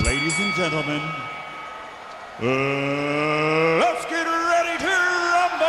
Ladies and gentlemen, let's get ready to rumble!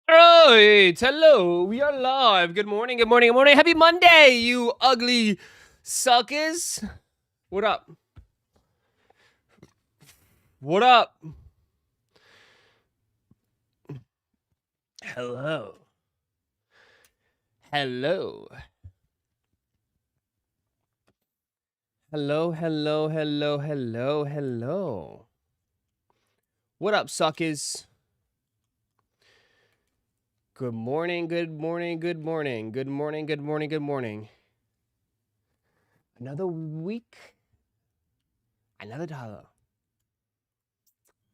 Alright, hello, we are live. Good morning, good morning, good morning. Happy Monday, you ugly suckers. What up? What up? Hello. Hello. Hello, hello, hello, hello, hello. What up, suckers? Good morning, good morning, good morning, good morning, good morning, good morning. Another week, another dollar.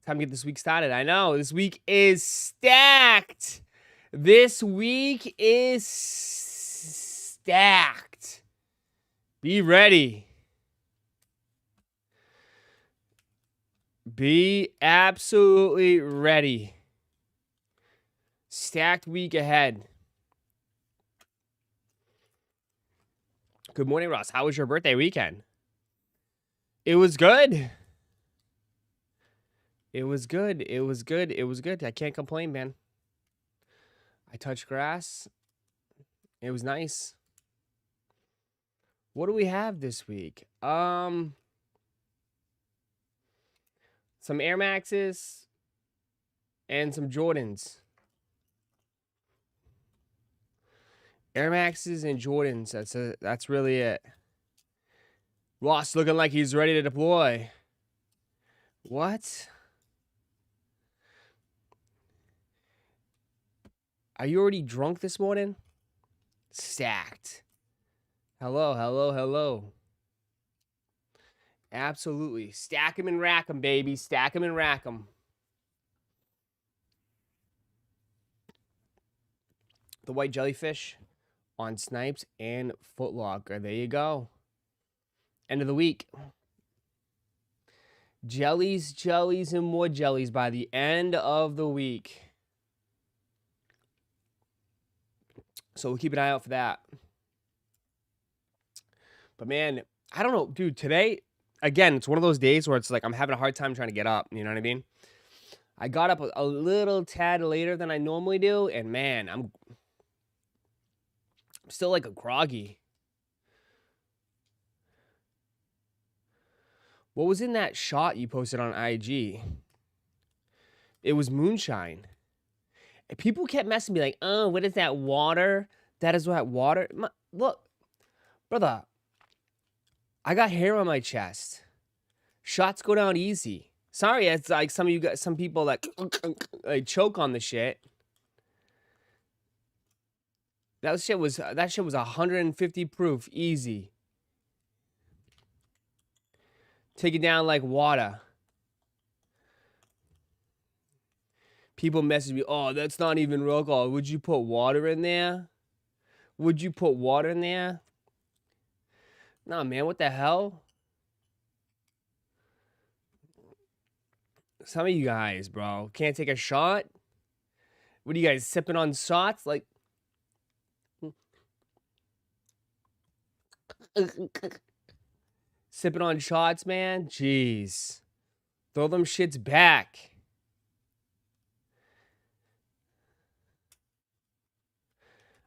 Time to get this week started. I know, this week is stacked. This week is stacked. Be ready. Be absolutely ready. Stacked week ahead. Good morning, Ross. How was your birthday weekend? It was good. It was good. It was good. It was good. I can't complain, man. I touched grass. It was nice. What do we have this week? Some Air Maxes and some Jordans. Air Maxes and Jordans. That's really it. Ross looking like he's ready to deploy. What? Are you already drunk this morning? Stacked. Hello, hello, hello. Absolutely. Stack 'em and rack 'em, baby. Stack 'em and rack 'em. The white jellyfish on Snipes and Foot Locker. There you go. End of the week. Jellies, jellies, and more jellies by the end of the week. So we'll keep an eye out for that. But man, I don't know, dude, today, again, it's one of those days where it's like I'm having a hard time trying to get up. You know what I mean? I got up a little tad later than I normally do, and man, I'm still like a groggy. What was in that shot you posted on IG? It was moonshine. And people kept messing me like, oh, what is that, water? That is what water? Look, brother, I got hair on my chest. Shots go down easy. Sorry, it's like some of you got some people that like choke on the shit. That shit was 150 proof, easy. Take it down like water. People message me, oh, that's not even real alcohol. Would you put water in there? Would you put water in there? Nah, man, what the hell? Some of you guys, bro, can't take a shot? What are you guys, sipping on shots? Like... Sipping on shots, man? Jeez. Throw them shits back.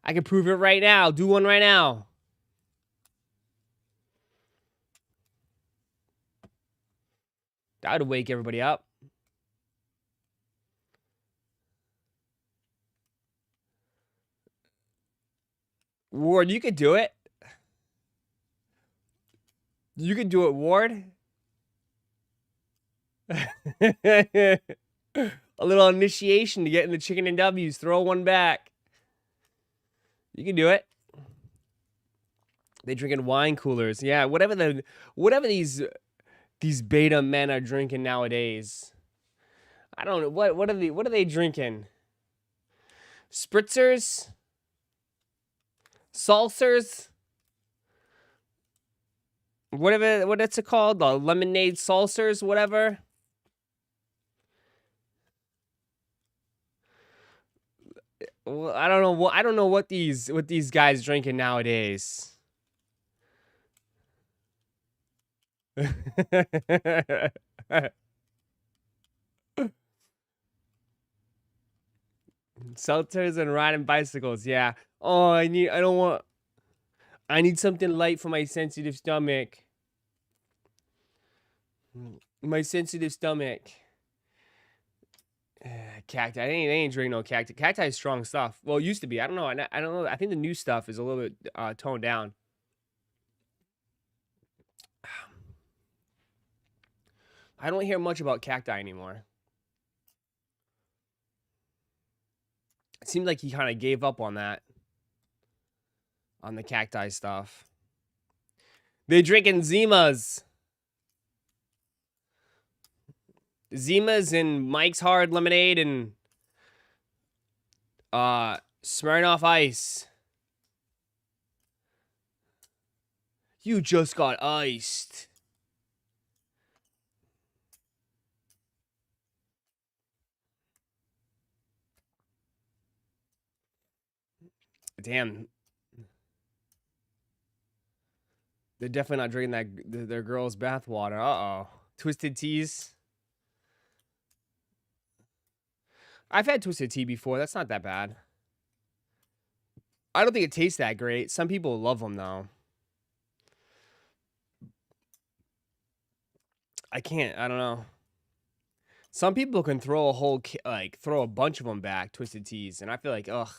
I can prove it right now. Do one right now. That would wake everybody up. Ward, you could do it. You could do it, Ward. A little initiation to get in the chicken and W's. Throw one back. You can do it. They drinking wine coolers. Yeah, whatever these beta men are drinking nowadays. I don't know. What are they drinking? Spritzers? Salsers? Whatever, what it's called? The lemonade salsers, whatever. Well, I don't know what these guys drinking nowadays. Seltzers and riding bicycles, yeah. Oh, I need something light for my sensitive stomach. My sensitive stomach. Cacti. They ain't drinking no cacti. Cacti is strong stuff. Well, it used to be. I don't know. I don't know. I think the new stuff is a little bit toned down. I don't hear much about cacti anymore. It seemed like he kind of gave up on that. On the cacti stuff. They're drinking Zimas. Zimas and Mike's Hard Lemonade and Smirnoff Ice. You just got iced. Damn. They're definitely not drinking their girl's bathwater. Uh-oh. Twisted teas. I've had twisted tea before. That's not that bad. I don't think it tastes that great. Some people love them, though. I can't. I don't know. Some people can throw throw a bunch of them back, twisted teas, and I feel like, ugh.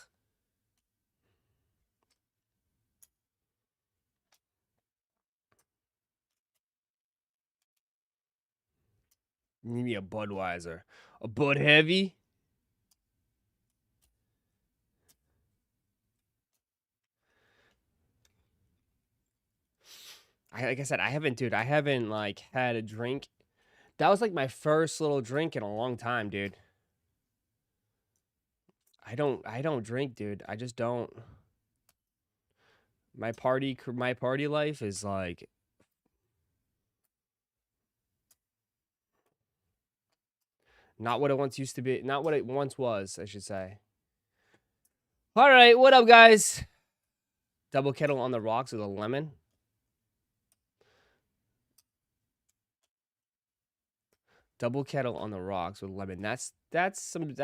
You need me a Budweiser. A Bud Heavy? Like I said, I haven't like had a drink. That was like my first little drink in a long time, dude. I don't drink, dude. I just don't. My party life is like not what it once used to be. Not what it once was, I should say. All right, what up, guys? Double kettle on the rocks with a lemon. Double kettle on the rocks with lemon. That's some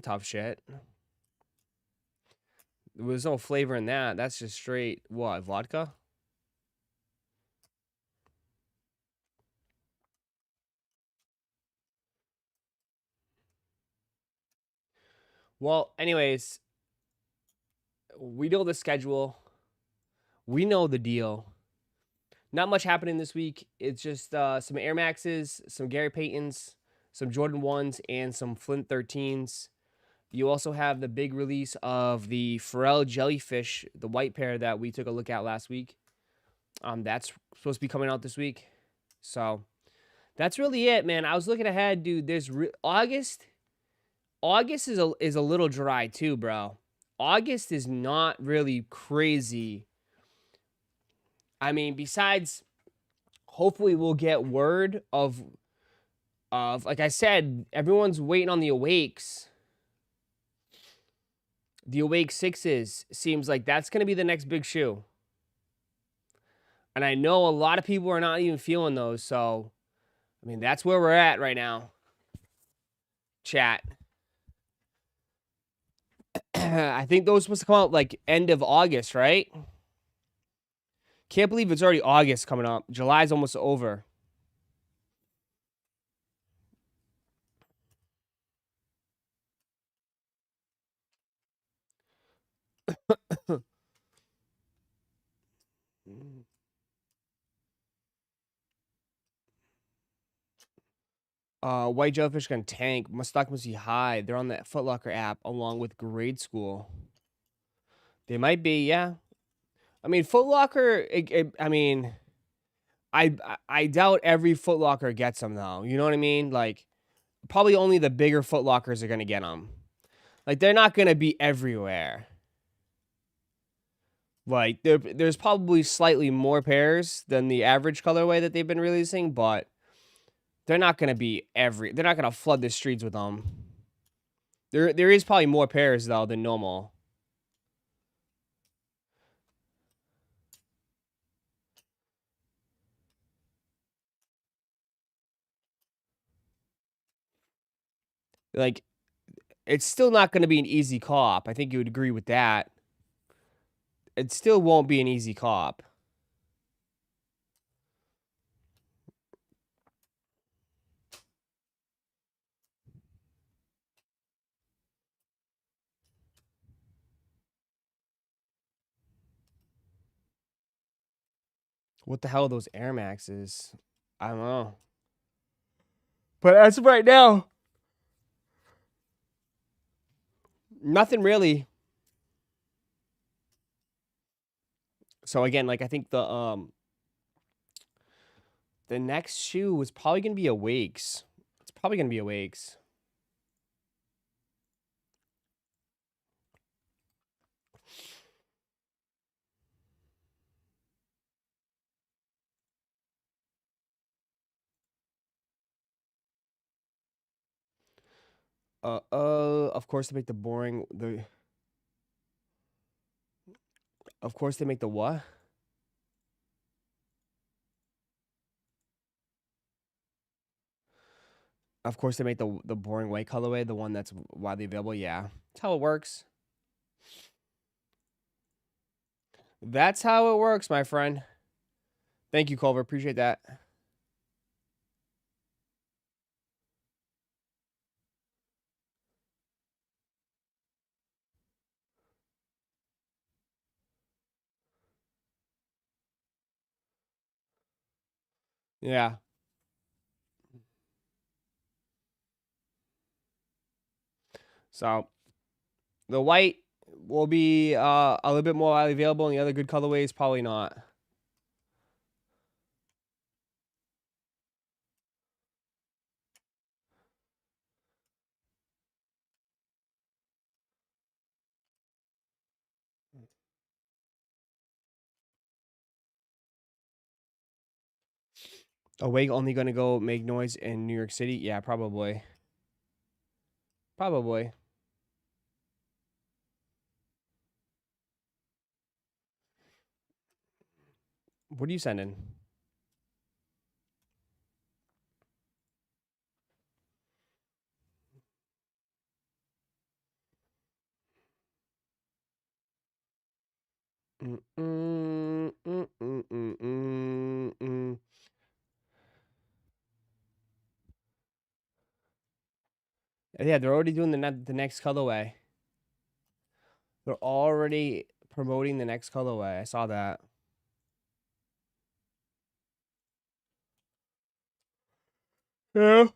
tough shit. There was no flavor in that. That's just straight what, vodka? Well, anyways, we know the schedule. We know the deal. Not much happening this week. It's just some Air Maxes, some Gary Paytons, some Jordan 1s, and some Flint 13s. You also have the big release of the Pharrell Jellyfish, the white pair that we took a look at last week. That's supposed to be coming out this week. So that's really it, man. I was looking ahead, dude. There's August. August is a little dry too, bro. August is not really crazy. I mean, besides, hopefully we'll get word of like I said, everyone's waiting on the Awakes. The Awake 6s seems like that's going to be the next big shoe. And I know a lot of people are not even feeling those, so I mean, that's where we're at right now. Chat. I think those supposed to come out like end of August, right? Can't believe it's already August coming up. July's almost over. White Jellyfish gonna tank. Stock must be high. They're on that Foot Locker app along with Grade School. They might be, yeah. I mean, Foot Locker. I mean, I doubt every Foot Locker gets them though. You know what I mean? Like, probably only the bigger Foot Lockers are gonna get them. Like, they're not gonna be everywhere. Like, there's probably slightly more pairs than the average colorway that they've been releasing, but they're not gonna be they're not gonna flood the streets with them. There is probably more pairs though than normal. Like, it's still not gonna be an easy cop. I think you would agree with that. It still won't be an easy cop. What the hell are those Air Maxes? I don't know. But as of right now, nothing really. So again, like I think the next shoe was probably gonna be Awakes. It's probably gonna be Awakes. Of course they make the boring Of course they make the what? Of course they make the boring white colorway, the one that's widely available. Yeah, that's how it works. That's how it works, my friend. Thank you, Culver. Appreciate that. Yeah. So the white will be a little bit more widely available, and the other good colorways probably not. Awake only gonna go make noise in New York City? Yeah, probably. Probably. What are you sending? Mm, mm, mm, mm, mm, mm, mm. Yeah, they're already doing the next colorway. They're already promoting the next colorway. I saw that. Yeah.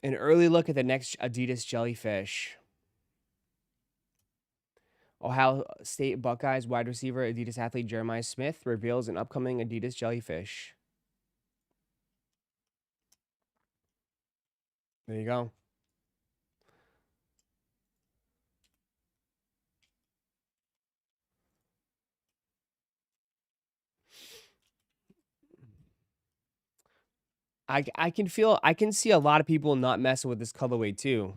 An early look at the next Adidas jellyfish. Ohio State Buckeyes wide receiver Adidas athlete Jeremiah Smith reveals an upcoming Adidas jellyfish. There you go. I can see a lot of people not messing with this colorway too.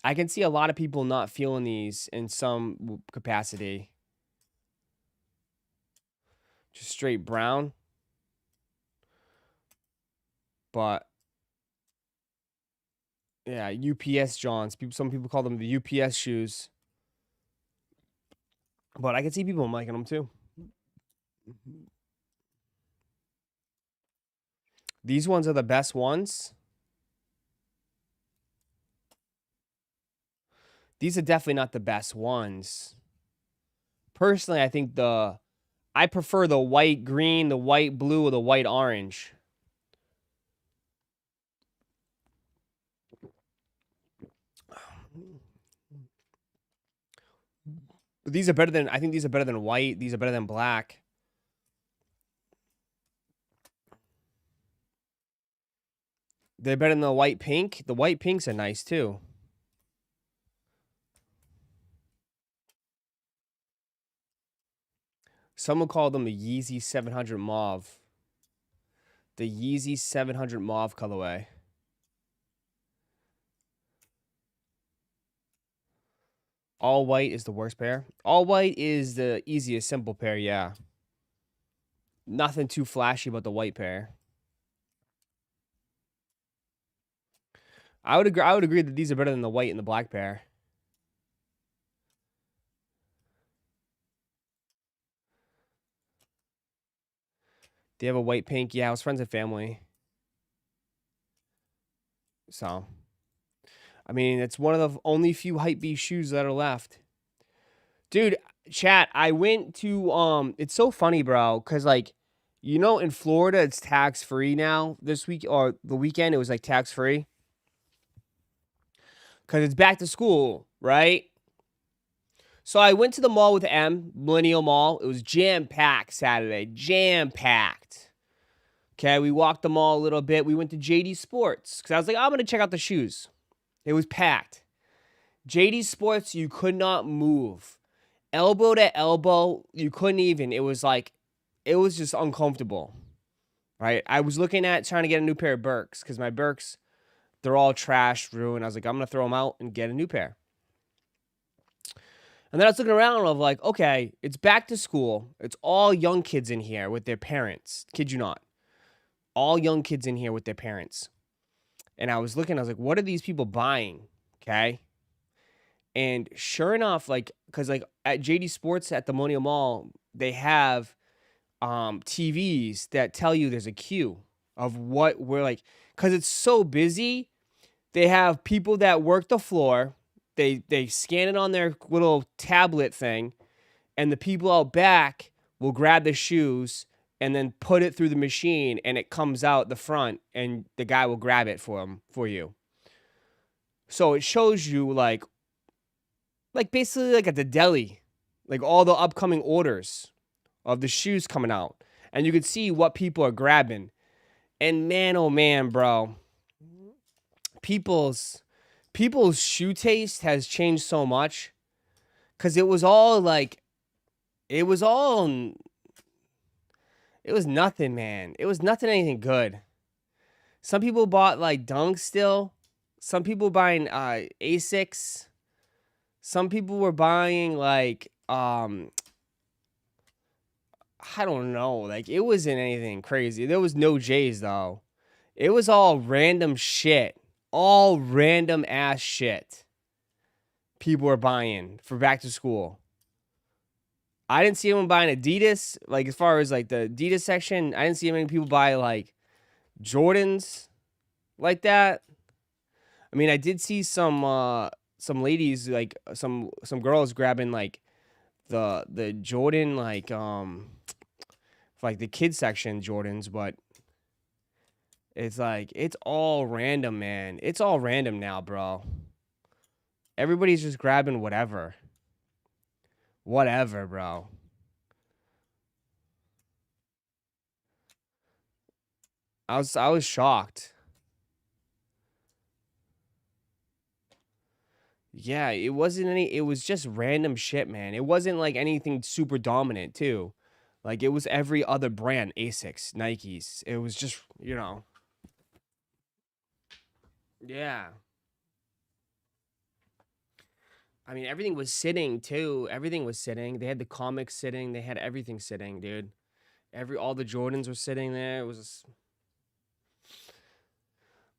I can see a lot of people not feeling these in some capacity. Just straight brown. But yeah, UPS Johns. Some people call them the UPS shoes. But I can see people liking them too. These ones are the best ones. These are definitely not the best ones. Personally, I prefer the white green, the white blue, or the white orange. But these are better than, I think these are better than white. These are better than black. They're better than the white pink. The white pinks are nice too. Someone called them the Yeezy 700 Mauve. The Yeezy 700 Mauve colorway. All white is the worst pair. All white is the easiest simple pair, yeah. Nothing too flashy about the white pair. I would agree that these are better than the white and the black pair. They have a white pink. Yeah, I was friends and family. So, I mean, it's one of the only few hypebeast shoes that are left. Dude, chat, I went to it's so funny, bro, cuz like in Florida it's tax free now this week, or the weekend it was like tax free cuz it's back to school, right? So I went to the mall with Millennial Mall. It was jam packed Saturday, jam packed. Okay, we walked the mall a little bit. We went to JD Sports cuz I was like, I'm going to check out the shoes. It was packed. JD Sports, you could not move. Elbow to elbow, you couldn't even. It was just uncomfortable, right? I was looking at trying to get a new pair of Birks because my Birks, they're all trashed, ruined. I was like, I'm going to throw them out and get a new pair. And then I was looking around and I was like, okay, it's back to school. It's all young kids in here with their parents. Kid you not. All young kids in here with their parents. And I was looking, I was like, what are these people buying? Okay. And sure enough, because at JD Sports at the Millennial Mall, they have TVs that tell you there's a queue of what we're like, because it's so busy. They have people that work the floor. They scan it on their little tablet thing, and the people out back will grab the shoes and then put it through the machine, and it comes out the front, and the guy will grab it for you. So it shows you like basically like at the deli, like all the upcoming orders of the shoes coming out, and you can see what people are grabbing. And man, oh man, bro, people's people's shoe taste has changed so much because it was all like, it was all, it was nothing, man. It was nothing anything good. Some people bought like Dunks still. Some people buying Asics. Some people were buying like I don't know, like it wasn't anything crazy. There was no J's though. It was all random shit. All random ass shit people were buying for back to school. I didn't see anyone buying Adidas, like as far as like the Adidas section, I didn't see many people buy like Jordans like that. I mean, I did see some ladies, like some girls grabbing like the Jordan like the kids section Jordans, but it's like it's all random, man. It's all random now, bro. Everybody's just grabbing whatever. Whatever, bro. I was shocked. Yeah, it wasn't any, it was just random shit, man. It wasn't like anything super dominant, too. Like it was every other brand, Asics, Nikes. It was just, you know. Yeah. I mean, everything was sitting too. Everything was sitting. They had the comics sitting. They had everything sitting, dude. All the Jordans were sitting there. It was just...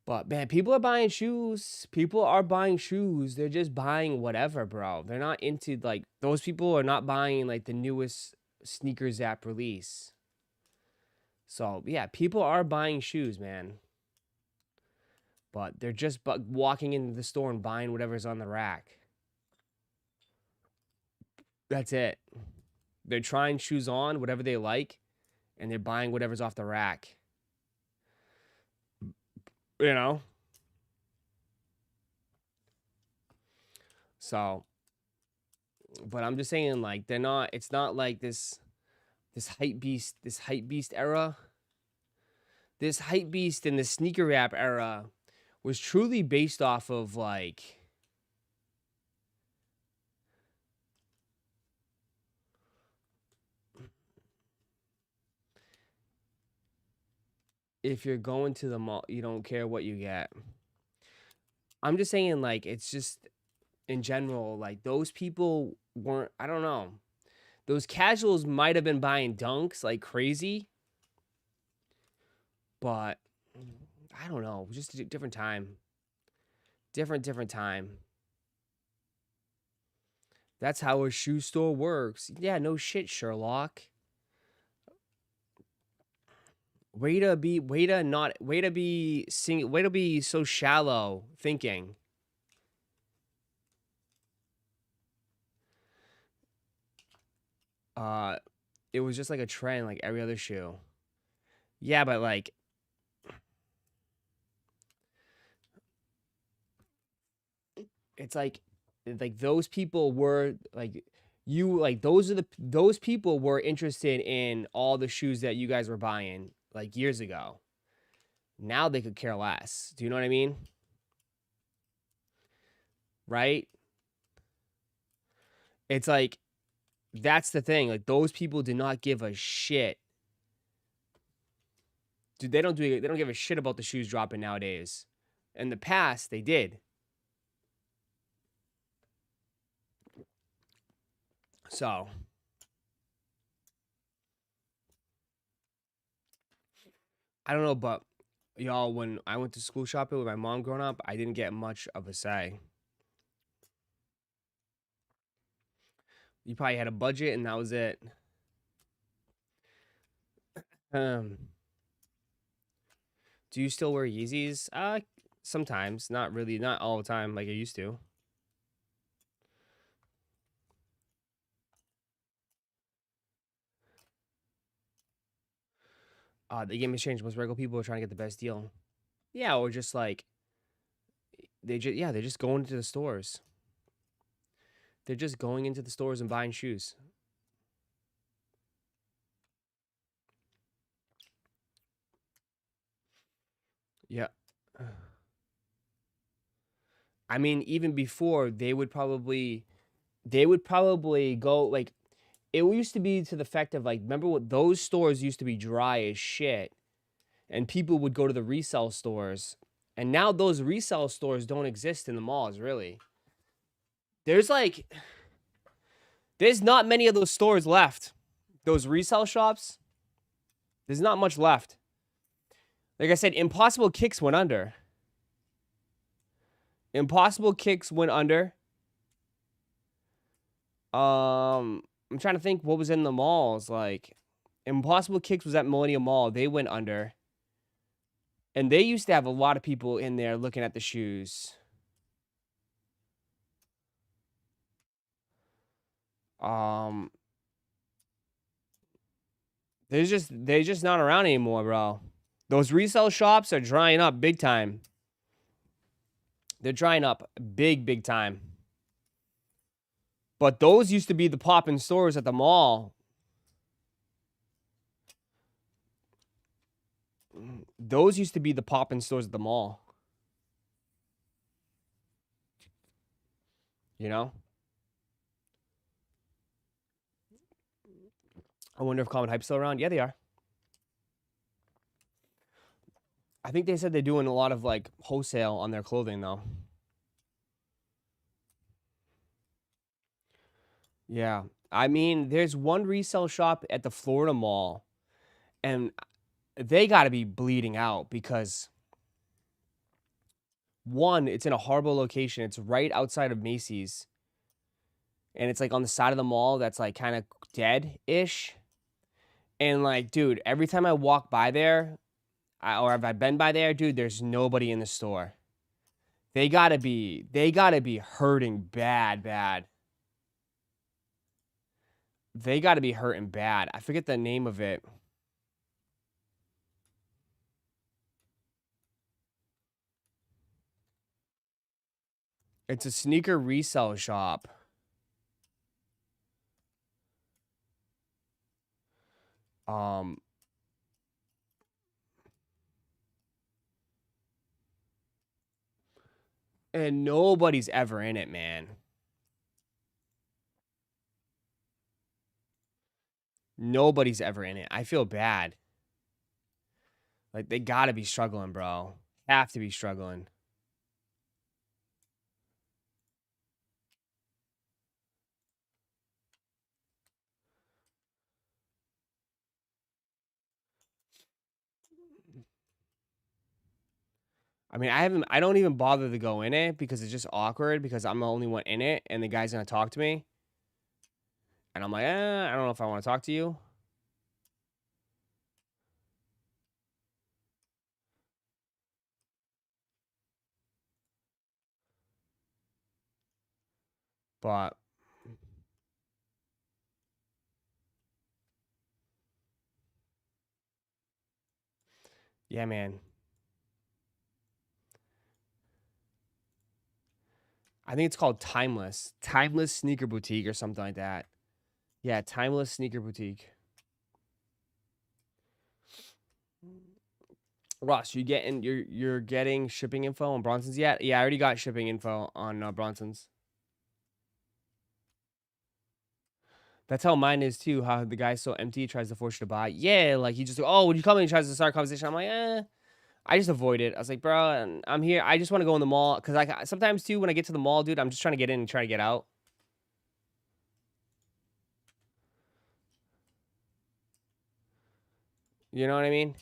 But man, people are buying shoes. People are buying shoes. They're just buying whatever, bro. They're not into like, those people are not buying like the newest sneakers app release. So yeah, people are buying shoes, man. But they're just walking into the store and buying whatever's on the rack. That's it. They're trying shoes on, whatever they like, and they're buying whatever's off the rack. You know? So, but I'm just saying, like, they're not, it's not like this hype beast era. This hype beast and the sneaker rap era was truly based off of like, if you're going to the mall, you don't care what you get. I'm just saying, like, it's just in general, like, those people weren't, I don't know. Those casuals might have been buying Dunks like crazy, but I don't know. Just a different time. Different time. That's how a shoe store works. Yeah, no shit, Sherlock. Way to be so shallow thinking. It was just like a trend like every other shoe. Yeah, but like it's like those people were like, you like, those people were interested in all the shoes that you guys were buying like years ago. Now they could care less. Do you know what I mean? Right? It's like, that's the thing. Like, those people did not give a shit. Dude, they don't give a shit about the shoes dropping nowadays. In the past, they did. So, I don't know, but y'all, when I went to school shopping with my mom growing up, I didn't get much of a say. You probably had a budget and that was it. Um, do you still wear Yeezys? Sometimes, not really, not all the time like I used to. The game has changed. Most regular people are trying to get the best deal. Yeah, or just like they're just going into the stores. They're just going into the stores and buying shoes. Yeah. I mean, even before they would probably go like it used to be to the effect of like remember what those stores used to be dry as shit and people would go to the resale stores and now those resale stores don't exist in the malls really. There's like there's not many of those stores left. Those resale shops, there's not much left. Like I said, Impossible Kicks went under. Impossible Kicks went under. I'm trying to think what was in the malls. Like, Impossible Kicks was at Millennium Mall. They went under. And they used to have a lot of people in there looking at the shoes. They're just not around anymore, bro. Those resale shops are drying up big time. They're drying up big time. But those used to be the poppin' stores at the mall. Those used to be the poppin' stores at the mall. You know? I wonder if Common Hype's still around. Yeah, they are. I think they said they're doing a lot of like wholesale on their clothing though. Yeah. I mean, there's one resale shop at the Florida Mall and they got to be bleeding out because one, it's in a horrible location. It's right outside of Macy's. And it's like on the side of the mall that's like kind of dead-ish. And like, dude, every time I walk by there, or if I've been by there, dude, there's nobody in the store. They gotta be hurting bad. They gotta be hurting bad. I forget the name of it. It's a sneaker resale shop. And nobody's ever in it, man. Nobody's ever in it. I feel bad. Like, they gotta be struggling, bro. Have to be struggling. I mean, I don't even bother to go in it because it's just awkward because I'm the only one in it and the guy's gonna talk to me. And I'm like, I don't know if I want to talk to you. But yeah, man. I think it's called Timeless. Timeless Sneaker Boutique or something like that. Yeah, Timeless Sneaker Boutique. Ross, you're getting shipping info on Bronson's yet? Yeah, I already got shipping info on Bronson's. That's how mine is too. How the guy's so empty, tries to force you to buy. Yeah, like he just when you come in, he tries to start a conversation. I'm like, I just avoid it. I was like, bro, I'm here. I just want to go in the mall because I sometimes too when I get to the mall, dude, I'm just trying to get in and try to get out. You know what I mean?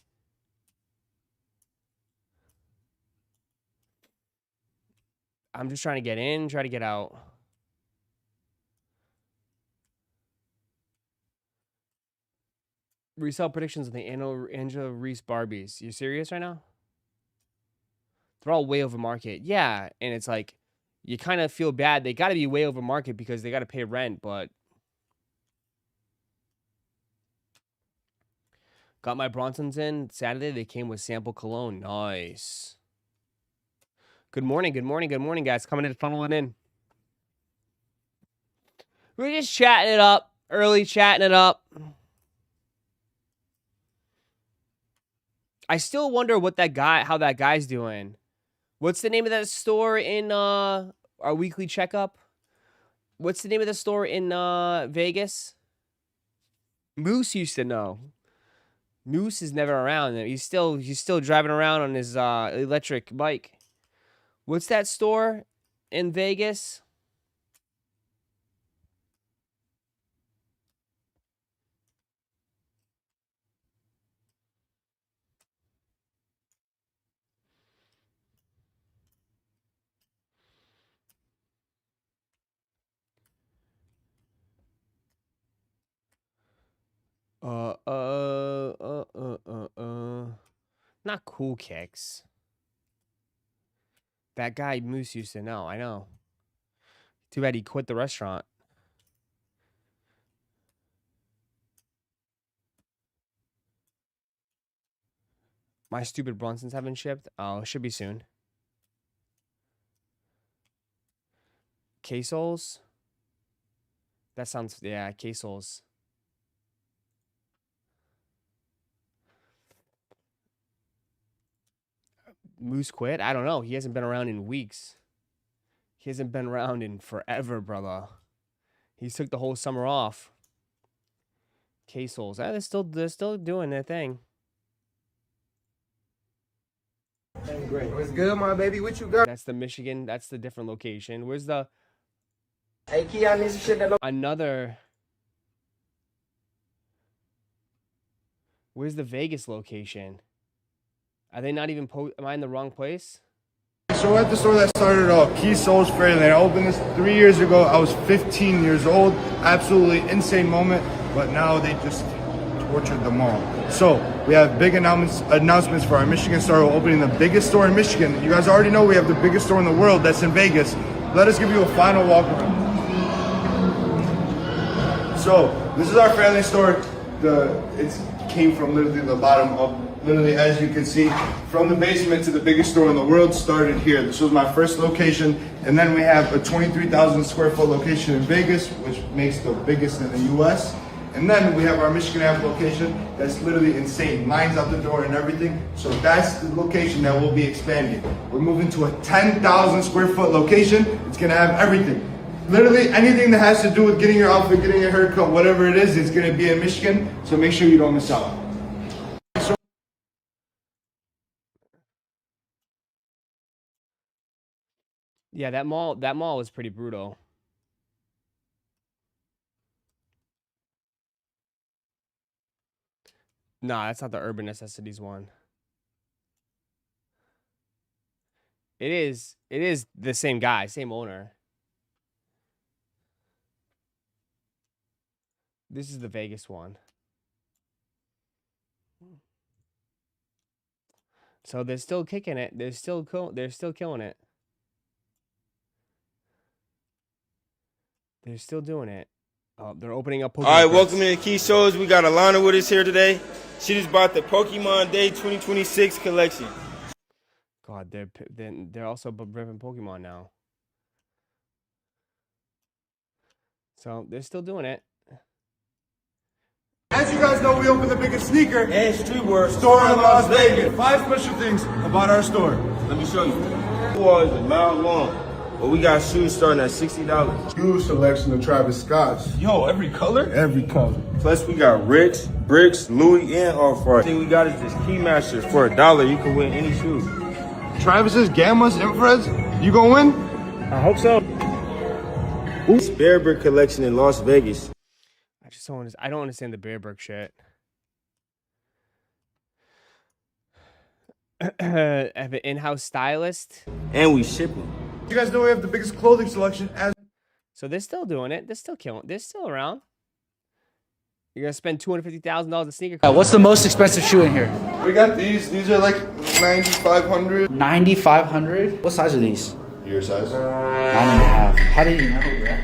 I'm just trying to get in, try to get out. Resell predictions of the Angela Reese Barbies. You serious right now? They're all way over market. Yeah, and it's like you kind of feel bad. They got to be way over market because they got to pay rent, but got my Bronsons in Saturday. They came with sample cologne. Nice. Good morning, guys. Coming in, funneling in. We're just chatting it up. Early chatting it up. I still wonder how that guy's doing. What's the name of that store in our weekly checkup? What's the name of the store in Vegas? Moose used to know. Moose is never around. He's still driving around on his electric bike. What's that store in Vegas? Not Cool Kicks. That guy Moose used to know. I know. Too bad he quit the restaurant. My stupid Brunsons haven't shipped. Oh, it should be soon. K-Souls? That sounds, yeah, K-Souls. Moose quit? I don't know. He hasn't been around in weeks. He hasn't been around in forever, brother. He took the whole summer off. K-Souls. They're still doing their thing. What's good, my baby? What you got? That's the Michigan. That's the different location. Where's the Hey, Key, I need some shit that another? Where's the Vegas location? Are they not even am I in the wrong place? So we're at the store that started it all, Key Souls Fairland. I opened this 3 years ago. I was 15 years old. Absolutely insane moment. But now they just tortured them all. So we have big announcements for our Michigan store. We're opening the biggest store in Michigan. You guys already know we have the biggest store in the world that's in Vegas. Let us give you a final walk around. So this is our Fairland store. It came from literally the bottom up. Literally, as you can see, from the basement to the biggest store in the world started here. This was my first location, and then we have a 23,000 square foot location in Vegas, which makes the biggest in the U.S. And then we have our Michigan Ave location that's literally insane, lines out the door and everything. So that's the location that we'll be expanding. We're moving to a 10,000 square foot location. It's gonna have everything. Literally anything that has to do with getting your outfit, getting your haircut, whatever it is, it's gonna be in Michigan. So make sure you don't miss out. Yeah, that mall was pretty brutal. Nah, that's not the Urban Necessities one. It is the same guy, same owner. This is the Vegas one. So they're still kicking it. They're still killing it. They're still doing it. Oh, they're opening up Pokemon. All right, welcome to Key Shows. We got Alana with us here today. She just bought the Pokemon Day 2026 collection. God, they're also ripping Pokemon now. So they're still doing it. As you guys know, we opened the biggest sneaker And streetwear store in Las Vegas. 5 special things about our store. Let me show you. Four is a mile long. But we got shoes starting at $60. Huge selection of Travis Scott's. Yo, every color? Every color. Plus we got Ricks, Bricks, Louis, and Off-White. The thing we got is this Keymasters. For $1, you can win any shoes. Travis's Gammas, Infrareds. You gonna win? I hope so. It's Bearbrick collection in Las Vegas. I don't understand the Bearbrick shit. I have an in-house stylist. And we ship them. You guys know we have the biggest clothing selection as So they're still doing it. They're still killing. They're still around. You're gonna spend $250,000 on sneaker. What's the most expensive shoe in here? we got these. These are like 9,500. 9,500? What size are these? Your size. 9.5. How do you know that?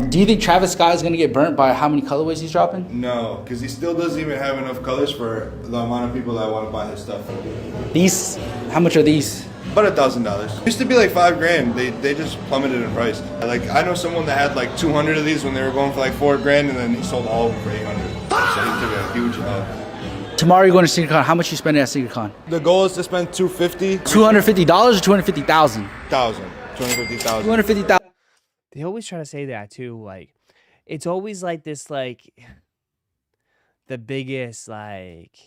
Do you think Travis Scott is gonna get burnt by how many colorways he's dropping? No, because he still doesn't even have enough colors for the amount of people that want to buy his stuff. These, how much are these? About $1,000. Used to be like $5,000. They just plummeted in price. Like I know someone that had like 200 of these when they were going for like $4,000, and then he sold all of them for 800. So he took a huge Tomorrow you're going to SneakerCon. How much you spending at SneakerCon? The goal is to spend $250,000. $250 or 250,000? 250,000. 250,000. They always try to say that too. Like, it's always like this, like, the biggest, like,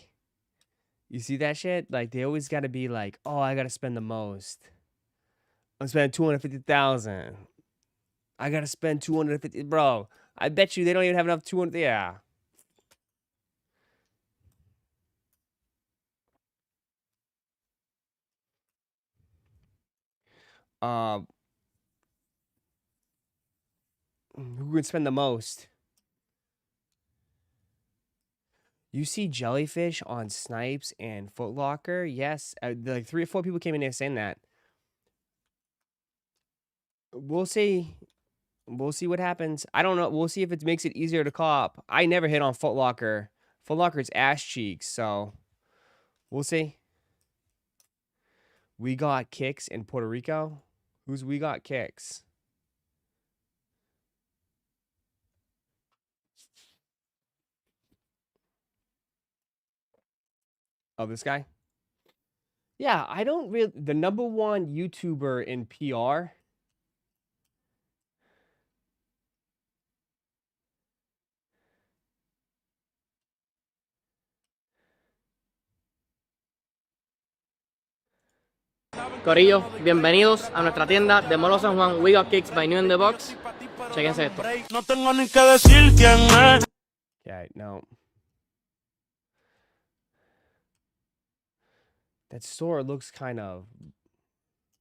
you see that shit? Like, they always got to be like, oh, I got to spend the most. I'm spending 250,000. I got to spend 250. Bro, I bet you they don't even have enough 200. Yeah. Who would spend the most? You see jellyfish on Snipes and Foot Locker? Yes. Like 3 or 4 people came in there saying that. We'll see. We'll see what happens. I don't know. We'll see if it makes it easier to cop. I never hit on Foot Locker. Foot Locker's ass cheeks, so we'll see. We got kicks in Puerto Rico. Who's we got kicks? Oh, this guy? Yeah, I don't really... The #1 YouTuber in PR... Corillo, bienvenidos a nuestra tienda de Molo San Juan. We got kicks by New in the Box. Chequense esto. No tengo ni que decir quién es. Yeah, no. That store looks kind of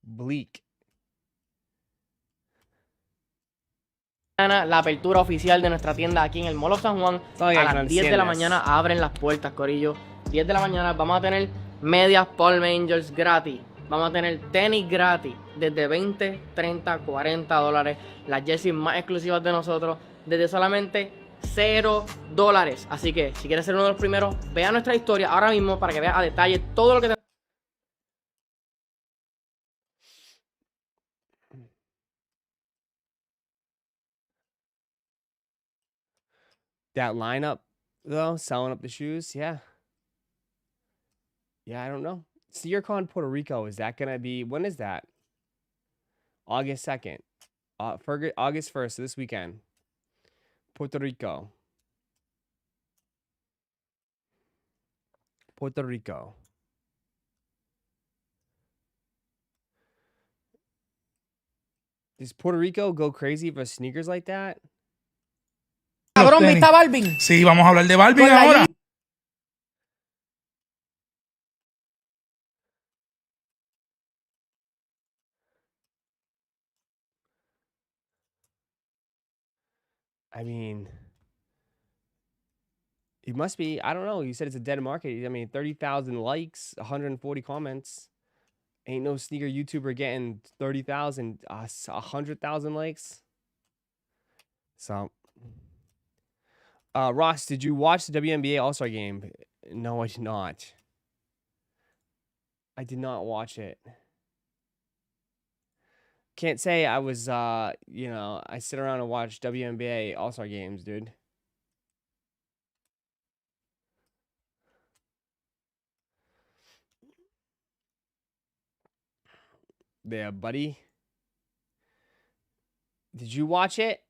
bleak. La apertura oficial de nuestra tienda aquí en el Molo San Juan. Oh, yeah, a las 10 de la mañana abren las puertas, Corillo. 10 de la mañana vamos a tener medias Palm Angels gratis. Vamos a tener tenis gratis desde 20, 30, 40 dólares. Las jerseys más exclusivas de nosotros desde solamente $0. Así que si quieres ser uno de los primeros, vea nuestra historia ahora mismo para que veas a detalle todo lo que te... That lineup, though, selling up the shoes, yeah. Yeah, I don't know. SneakerCon Puerto Rico, is that going to be... When is that? August 2nd. August 1st, so this weekend. Puerto Rico. Puerto Rico. Does Puerto Rico go crazy for sneakers like that? Cabrón, ¿viste a Balvin? Sí, vamos a hablar de Balvin Con la ahora. I mean, it must be, I don't know. You said it's a dead market. I mean, 30,000 likes, 140 comments. Ain't no sneaker YouTuber getting 30,000, 100,000 likes. So, Ross, did you watch the WNBA All-Star game? No, I did not. I did not watch it. Can't say I was, you know, I sit around and watch WNBA All-Star games, dude. There, buddy. Did you watch it?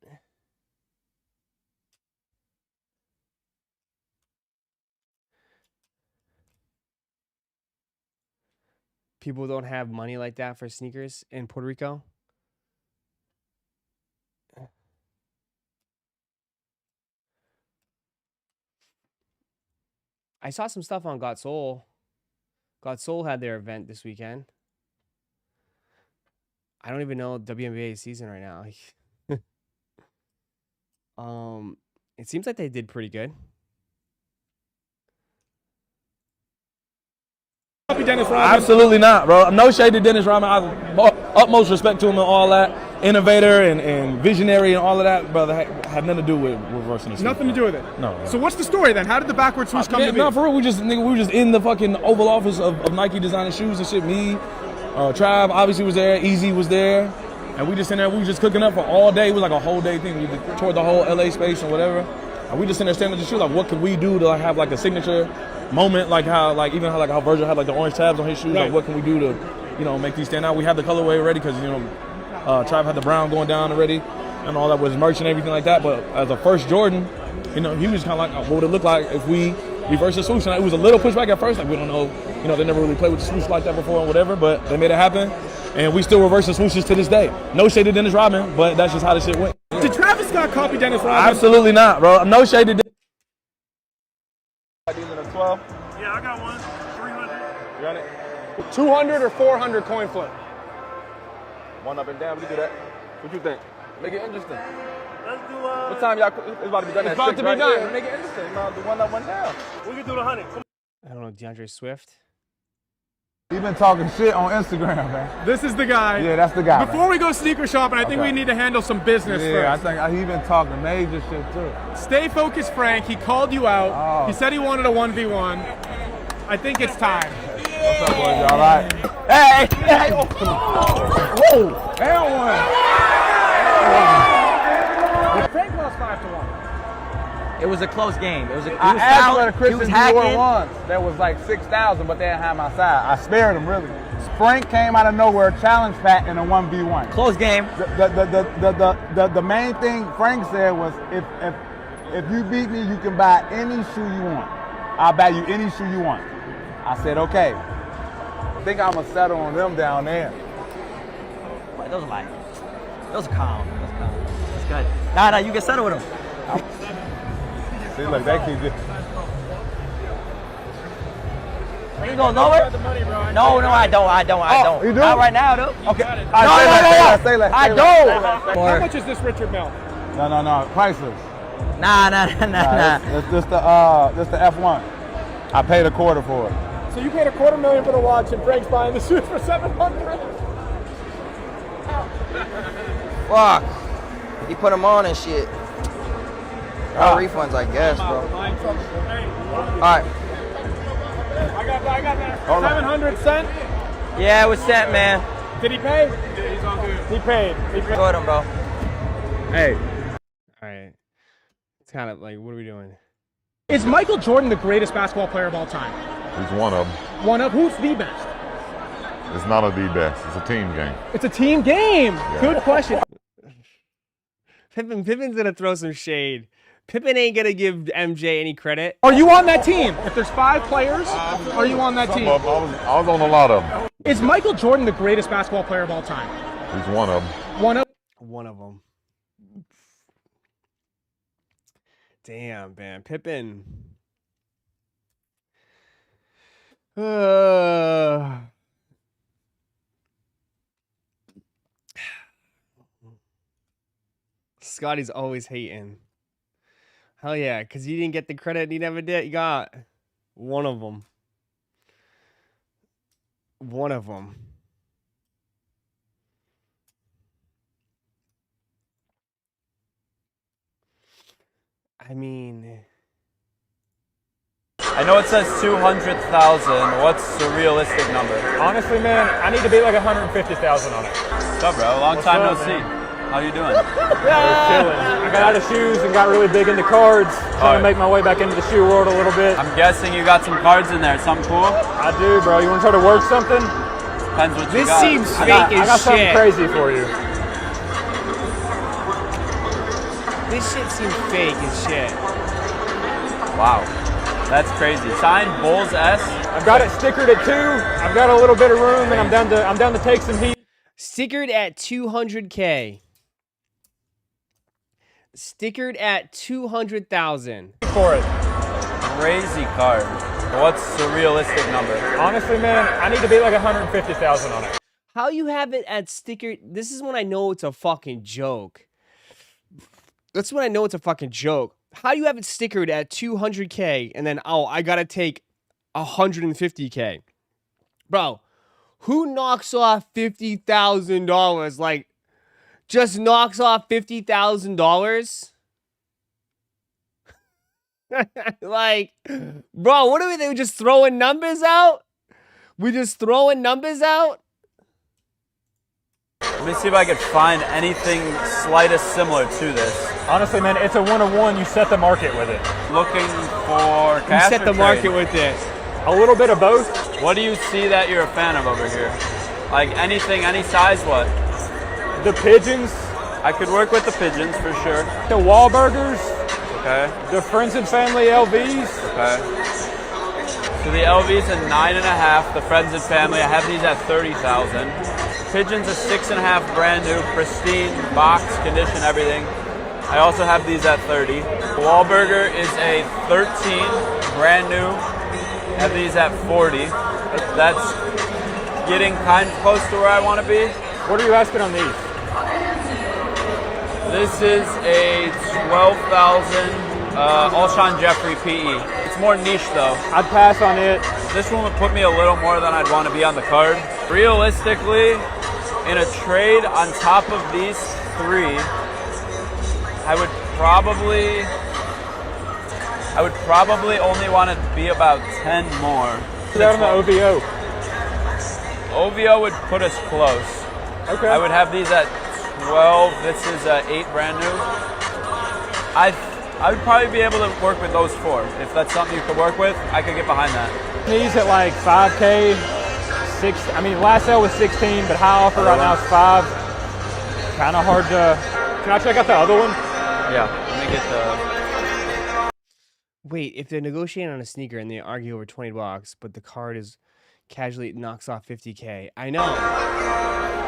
People don't have money like that for sneakers in Puerto Rico. I saw some stuff on Got Soul. Got Soul had their event this weekend. I don't even know WNBA season right now. It seems like they did pretty good. Absolutely not, bro. No shade to Dennis Rodman. Utmost respect to him and all that. Innovator and visionary and all of that, brother, had nothing to do with reversing the Nothing to do with it. No. So what's the story then? How did the backward switch come to be? No, for real, we were just in the fucking Oval Office of Nike designing shoes and shit. Me, Trav obviously was there. Easy was there. And we just in there, we was just cooking up for all day. It was like a whole day thing. We toured the whole LA space and whatever. And we just in there standing at the shoe, like, what could we do to like have like a signature moment, like how Virgil had like the orange tabs on his shoes. Right. Like, what can we do to, make these stand out? We have the colorway already because Trav had the brown going down already, and all that was merch and everything like that. But as a first Jordan, he was kind of like, what would it look like if we reverse the swoosh? And it was a little pushback at first, like we don't know, they never really played with the swoosh like that before or whatever. But they made it happen, and we still reverse the swooshes to this day. No shade to Dennis Rodman, but that's just how the shit went. Did Travis Scott copy Dennis Rodman? Absolutely not, bro. No shade to Dennis. These are the 12. Yeah, I got one. 300. You got it? 200 or 400 coin flip? One up and down. We can do that. What you think? Make it interesting. Let's do What time y'all? It's about to be done. It's about to be done. Yeah, make it interesting. Do one up, one down. We can do the 100. I don't know, DeAndre Swift. He been talking shit on Instagram, man. This is the guy. Yeah, that's the guy. Before we go sneaker shopping, I think we need to handle some business first. Yeah, I think he been talking major shit too. Stay focused, Frank. He called you out. Oh. He said he wanted a 1v1. I think it's time. What's up, boys? Y'all right? Hey! Whoa! Hell one! Frank lost 5-1. It was a close game. It was. I asked for the Christian Dior once. That was like 6,000, but they didn't have my size. I spared them really. Frank came out of nowhere, challenge pack in a 1v1. Close game. The main thing Frank said was, if you beat me, you can buy any shoe you want. I'll buy you any shoe you want. I said okay. I think I'm gonna settle on them down there. But those are calm. Those are calm. That's good. Nah, you can settle with them. See, look, that kid just. You going nowhere? No, I don't. You do? Not right now, though. Okay. No. I don't. How much is this Richard Mille? No. Priceless. Nah. This the F1. I paid $250,000 for it. So you paid $250,000 for the watch, and Frank's buying the suit for $700. Fuck. He put them on and shit. No refunds, I guess, bro. All right. I got that. 700 cent? Yeah, it was sent, man. Did he pay? Yeah, he's all good. He paid. Go at him, bro. Hey. All right. It's kind of like, what are we doing? Is Michael Jordan the greatest basketball player of all time? He's one of them. One of? Who's the best? It's not the best. It's a team game. It's a team game. Yeah. Good question. Pippin's gonna throw some shade. Pippin ain't gonna give MJ any credit. Are you on that team? If there's 5 players, are you on that team? I was on a lot of them. Is Michael Jordan the greatest basketball player of all time? He's one of them. One of them. Damn, man. Pippin. Scotty's always hating. Hell yeah, because you didn't get the credit he never did. You got one of them. One of them. I mean, I know it says 200,000. What's the realistic number? Honestly, man, I need to be like 150,000 on it. What's up, bro? Long time no see. How you doing? Chilling. I got out of shoes and got really big into cards. Trying to make my way back into the shoe world a little bit. I'm guessing you got some cards in there. Something cool? I do, bro. You want to try to work something? Depends what you this got. seems fake I got as something shit. crazy for you. This shit seems fake as shit. Wow. That's crazy. Signed Bulls S. I've got it stickered at 2. I've got a little bit of room, and I'm down to take some heat. Stickered at 200K. Stickered at 200,000. For it. Crazy card. What's the realistic number? Honestly, man, I need to be like 150,000 on it. How you have it at stickered? This is when I know it's a fucking joke. That's when I know it's a fucking joke. How do you have it stickered at 200K and then, oh, I gotta take 150K? Bro, who knocks off $50,000? Like, just knocks off $50,000? Like, bro, what are we? They were just throwing numbers out? We just throwing numbers out? Let me see if I could find anything slightest similar to this. Honestly, man, it's a 1-of-1. You set the market with it. Looking for, can cash set or the market trade? with it. A little bit of both. What do you see that you're a fan of over here? Like anything, any size, what? The pigeons, I could work with the pigeons for sure. the Wahlburgers, Okay. the Friends and Family LVs. Okay. So the LV's a 9.5. The Friends and Family, I have these at 30,000. Pigeon's a 6.5, brand new, pristine, box, condition, everything. I also have these at 30. Wahlburger is a 13, brand new. I have these at 40. That's getting kind of close to where I want to be. What are you asking on these? This is a 12,000 Alshon Jeffrey PE. It's more niche though. I'd pass on it. This one would put me a little more than I'd want to be on the card. Realistically, in a trade on top of these three, I would probably only want to be about 10 more. Put that on the OVO. OVO would put us close. Okay. I would have these at 12. This is 8, brand new. I would probably be able to work with those 4. If that's something you could work with, I could get behind that. These at like 5K, 6. I mean, last sale was 16, but high offer right now is 5. Kind of hard to. Can I check out the other one? Yeah, let me get the. Wait, if they're negotiating on a sneaker and they argue over $20, but the card is casually knocks off 50K. I know.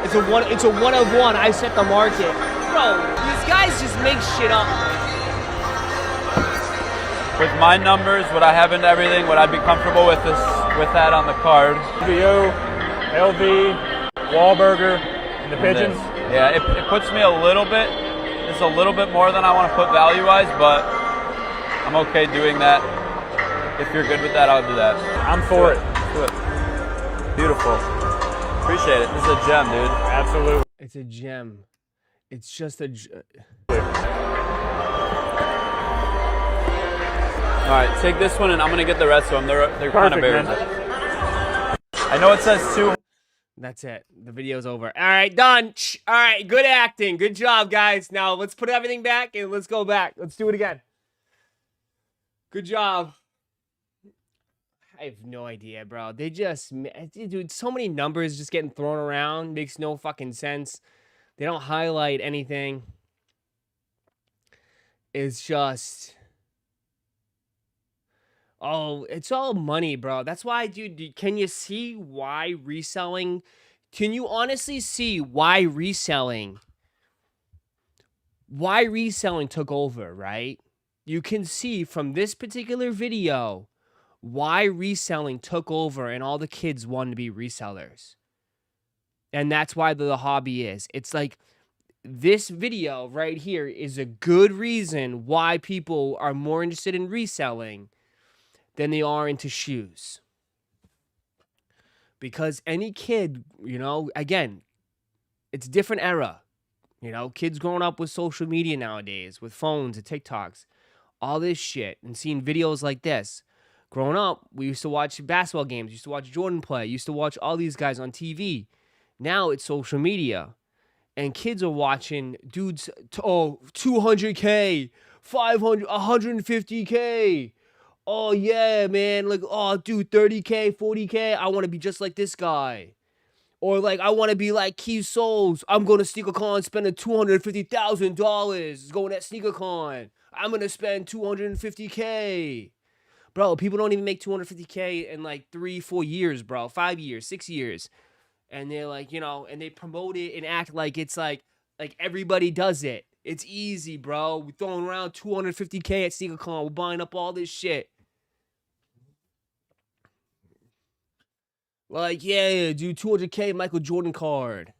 It's a one of one. I set the market. Bro, these guys just make shit up. With my numbers, what I have into everything, would I be comfortable with that on the card? VO, LV, Wahlburger, and the pigeons. Yeah, it puts me a little bit. It's a little bit more than I want to put value-wise, but I'm okay doing that. If you're good with that, I'll do that. I'm for it. Do it. Beautiful. Appreciate it. This is a gem, dude. Absolutely. It's a gem. It's just a. All right, take this one, and I'm gonna get the rest of them. They're kind of buried. I know it says 2. That's it. The video's over. All right, done. All right, good acting. Good job, guys. Now let's put everything back and let's go back. Let's do it again. Good job. I have no idea, bro. They just, dude, so many numbers just getting thrown around. Makes no fucking sense. They don't highlight anything. It's just, oh, it's all money, bro. That's why, dude, can you see why reselling? Can you honestly see why reselling took over, right? You can see from this particular video why reselling took over and all the kids wanted to be resellers. And that's why the hobby is. It's like this video right here is a good reason why people are more interested in reselling than they are into shoes. Because any kid, you know, again, it's a different era. You know, kids growing up with social media nowadays, with phones and TikToks, all this shit, and seeing videos like this. Growing up, we used to watch basketball games, used to watch Jordan play, used to watch all these guys on TV. Now it's social media. And kids are watching dudes, 200K, 500, 150K. Oh, yeah, man. Like, oh, dude, 30K, 40K. I want to be just like this guy. Or, like, I want to be like Keith Souls. I'm going to SneakerCon spending $250,000 going at SneakerCon. I'm going to spend 250K. Bro, people don't even make 250K in like 3-4 years, bro. 5 years, 6 years. And they're like, you know, and they promote it and act like it's like everybody does it. It's easy, bro. We're throwing around 250K at SneakerCon. We're buying up all this shit. Like, yeah, dude, 200K Michael Jordan card.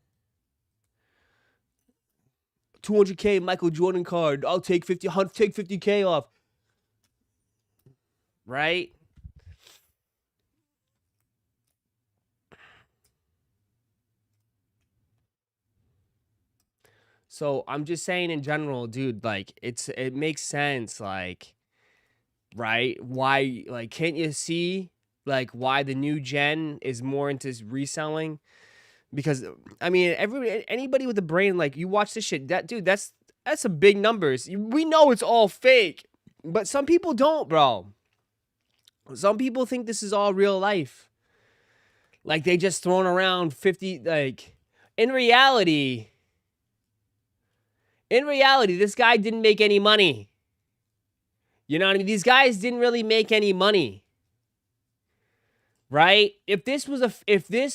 200K Michael Jordan card. I'll take 50K off. Right? So I'm just saying in general, dude, like it makes sense, like, right? Why, like, can't you see like why the new gen is more into reselling? Because I mean, anybody with a brain, like, you watch this shit, that dude, that's some big numbers. We know it's all fake, but some people don't, bro. Some people think this is all real life. Like they just thrown around 50, like in reality, this guy didn't make any money. You know what I mean? These guys didn't really make any money. Right? If this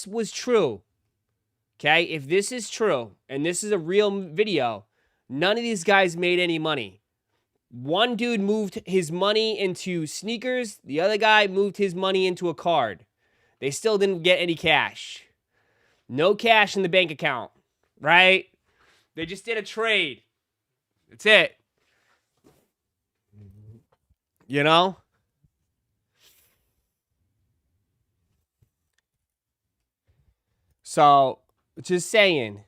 was true, okay? If this is true and this is a real video, none of these guys made any money. One dude moved his money into sneakers, the other guy moved his money into a card. They still didn't get any cash. No cash in the bank account, right? They just did a trade. That's it. You know? So, just saying.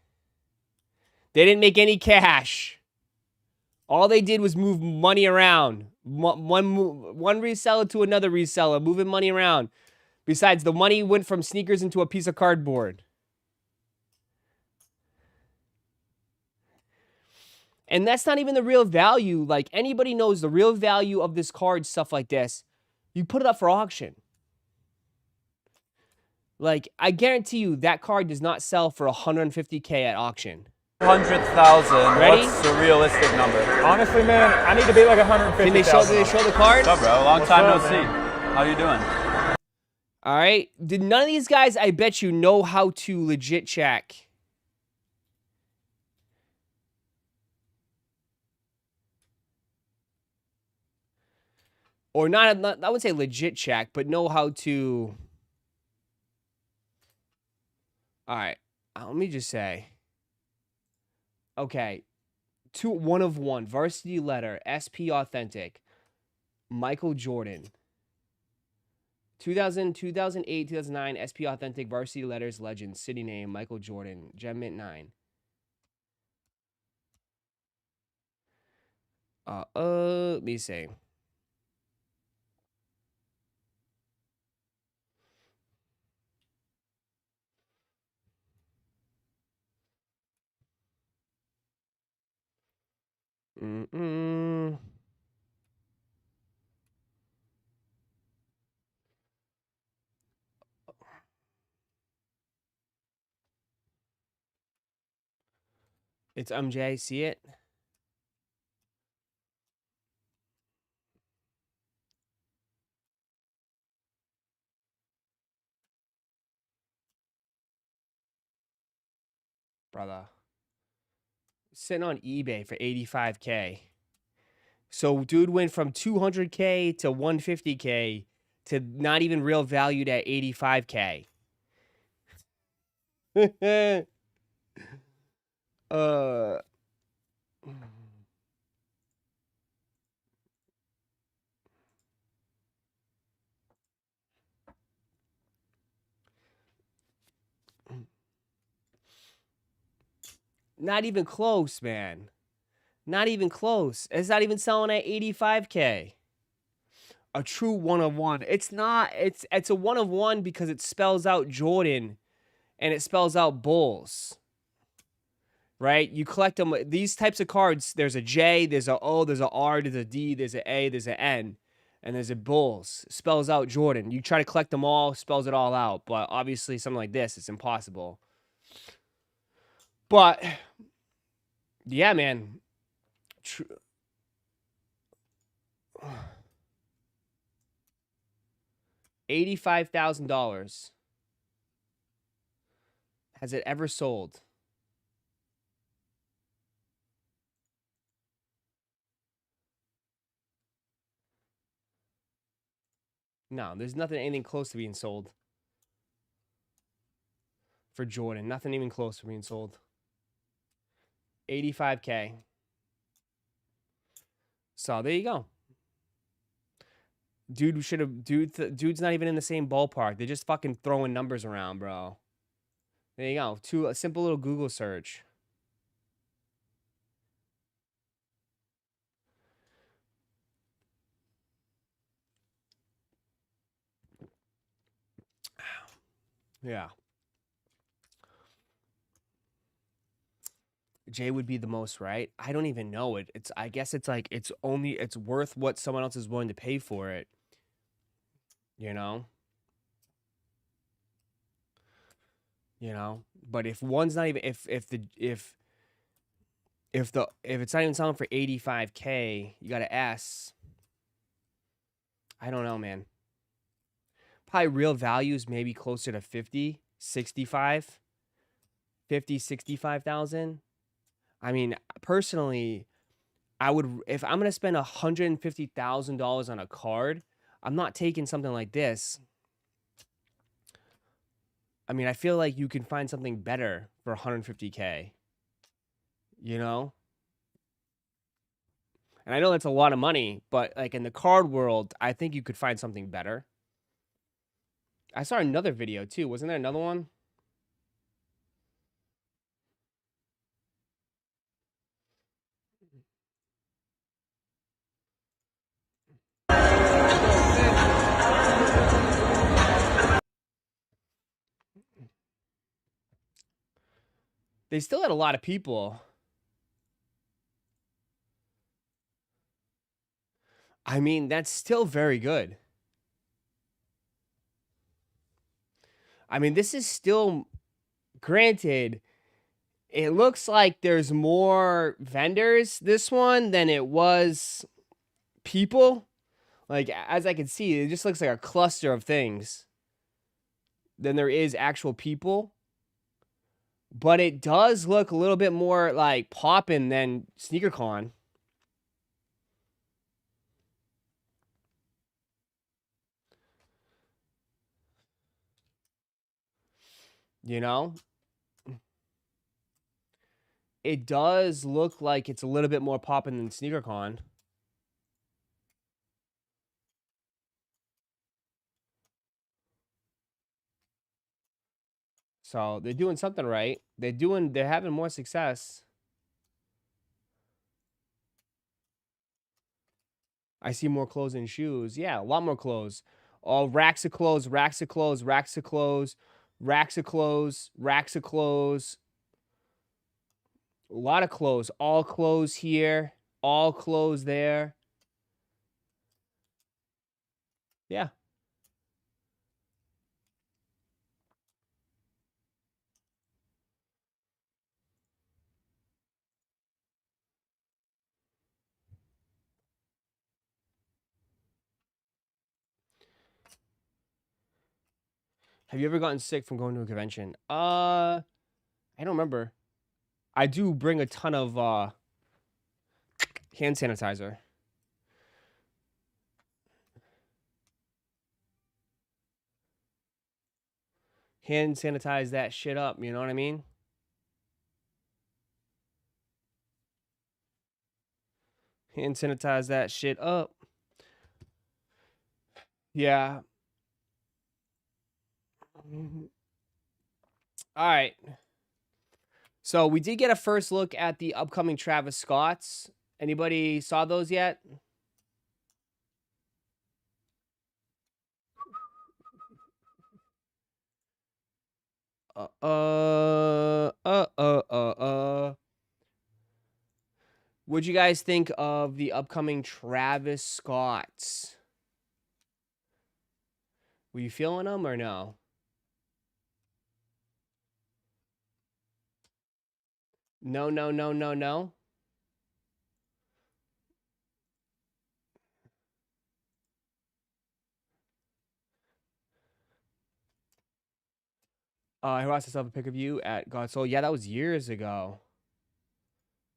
They didn't make any cash. All they did was move money around. One reseller to another reseller, moving money around. Besides, the money went from sneakers into a piece of cardboard. And that's not even the real value. Like, anybody knows the real value of this card, stuff like this. You put it up for auction. Like, I guarantee you that card does not sell for $150K at auction. 100,000. Ready? What's the realistic number? Honestly, man, I need to be like 150,000. Did they show the card? What's up, bro? Long time no see. How you doing? All right. Did none of these guys, I bet you, know how to legit check? Or not, I would say legit check, but know how to... All right. Let me just say. Okay. 1 of 1. Varsity letter. SP authentic. Michael Jordan. 2000, 2008, 2009. SP authentic. Varsity letters. Legend. City name. Michael Jordan. Gem Mint 9. Let me see. It's MJ. See it? Brother. Sitting on eBay for 85K. So dude went from 200K to 150K to not even real valued at 85K. Not even close, man. Not even close. It's not even selling at 85K. A true 1 of 1. It's not. It's a 1 of 1 because it spells out Jordan and it spells out Bulls. Right? You collect them. These types of cards, there's a J, there's a O, there's a R, there's a D, there's a A, there's an N, and there's a Bulls. Spells out Jordan. You try to collect them all, spells it all out. But obviously, something like this, it's impossible. But, yeah, man. $85,000. Has it ever sold? No, there's anything close to being sold. For Jordan. Nothing even close to being sold. 85K. So there you go. Dude's not even in the same ballpark. They're just fucking throwing numbers around, bro. There you go. A simple little Google search. Yeah. Jay would be the most, right? I don't even know it. I guess it's like it's worth what someone else is willing to pay for it. You know? But if one's not even if it's not even selling for 85K, you got to S. I don't know, man. Probably real values maybe closer to 50, 65, 50, 65,000. I mean, personally, I would, if I'm going to spend $150,000 on a card, I'm not taking something like this. I mean, I feel like you can find something better for 150K, you know? And I know that's a lot of money, but like in the card world, I think you could find something better. I saw another video too. Wasn't there another one? They still had a lot of people. I mean, that's still very good. I mean, this is still, granted, it looks like there's more vendors this one than it was people. Like, as I can see, it just looks like a cluster of things than there is actual people. But it does look a little bit more like poppin' than SneakerCon. You know? It does look like it's a little bit more poppin' than SneakerCon. So they're doing something right. They're having more success. I see more clothes than shoes. Yeah, a lot more clothes. All racks of clothes, racks of clothes, racks of clothes, racks of clothes, racks of clothes. A lot of clothes. All clothes here. All clothes there. Yeah. Have you ever gotten sick from going to a convention? I don't remember. I do bring a ton of hand sanitizer. Hand sanitize that shit up, you know what I mean? Hand sanitize that shit up. Yeah. All right. So we did get a first look at the upcoming Travis Scotts. Anybody saw those yet? What'd you guys think of the upcoming Travis Scotts? Were you feeling them or no? No, no, no, no, no. I watched myself a pic of you at God Soul. Yeah, that was years ago.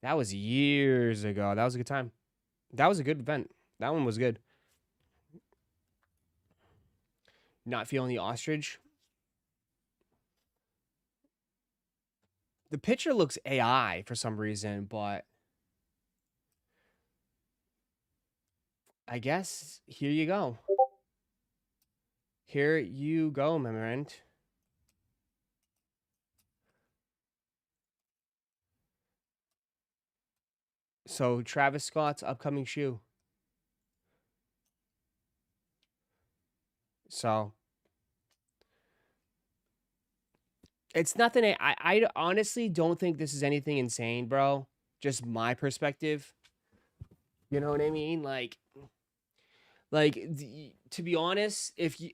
That was years ago. That was a good time. That was a good event. That one was good. Not feeling the ostrich. The picture looks AI for some reason, but I guess here you go. Here you go, my friend. So Travis Scott's upcoming shoe. So it's nothing. I honestly don't think this is anything insane, bro. Just my perspective. You know what I mean? Like Like, to be honest, if you